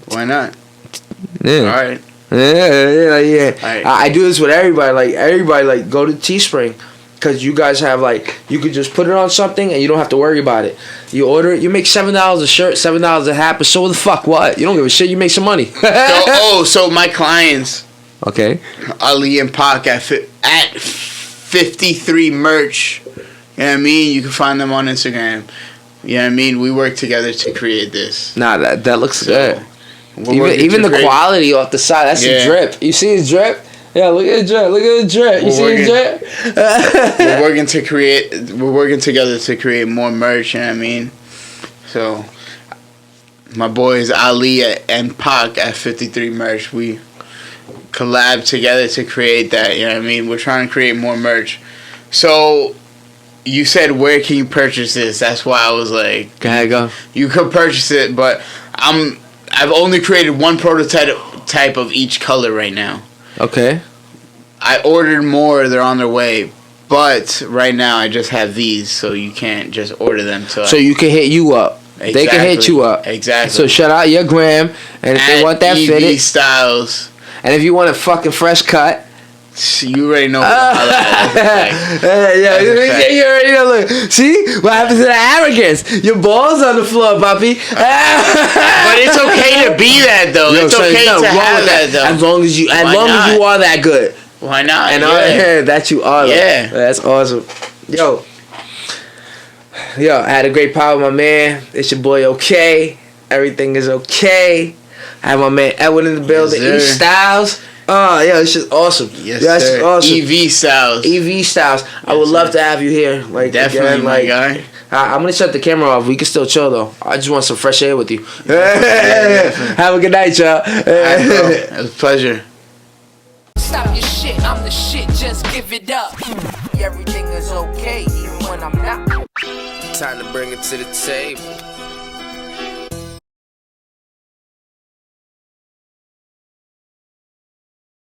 Why not? Yeah. All right. Yeah. Right. I do this with everybody. Like everybody, like go to Teespring, because you guys have like you could just put it on something and you don't have to worry about it. You order it, you make $7 a shirt, $7 a hat, but so the fuck what? You don't give a shit. You make some money. So my clients, Okay. Ali and Pac at 53 merch. You know what I mean? You can find them on Instagram. You know what I mean? We work together to create this. Nah, that looks good. We're Even working to the create- quality off the side, that's Yeah. the drip. You see his drip? Yeah, look at the drip. Look at the drip. You We're see his drip? We're working together to create more merch, you know what I mean? So my boys Ali and Pac at 53 merch, we collab together to create that, you know what I mean? We're trying to create more merch. So you said, where can you purchase this? That's why I was like, Go ahead, go. you could purchase it, but I've only created one prototype of each color right now. Okay. I ordered more, they're on their way. But right now I just have these, so you can't just order them till So you can hit you up. They can hit you up. Exactly. So shout out your gram, and if they want that EV fitted, Styles. and if you want a fucking fresh cut, You already know. yeah, you already know. Look, see what happens to the arrogance? Your balls on the floor, puppy. But it's okay to be that though. Yo, It's son, okay no, to wrong have with that though. As long as you not? are that good, Why not? and Yeah. that you are. Yeah. That's awesome. Yo, I had a great pod with my man. It's your boy. Okay, everything is okay. I have my man Edwin in the building. Yes, sir. Styles. Oh, yeah, it's just awesome. Yes, yeah, it's sir. just awesome. EV Styles. EV Styles. I would love to have you here. Like Definitely, again, my like, guy. I'm gonna shut the camera off. We can still chill though. I just want some fresh air with you. Have a good night, y'all. Alright, bro. It was a pleasure. Stop your shit, I'm the shit, just give it up. Everything is okay, even when I'm not. Time to bring it to the table.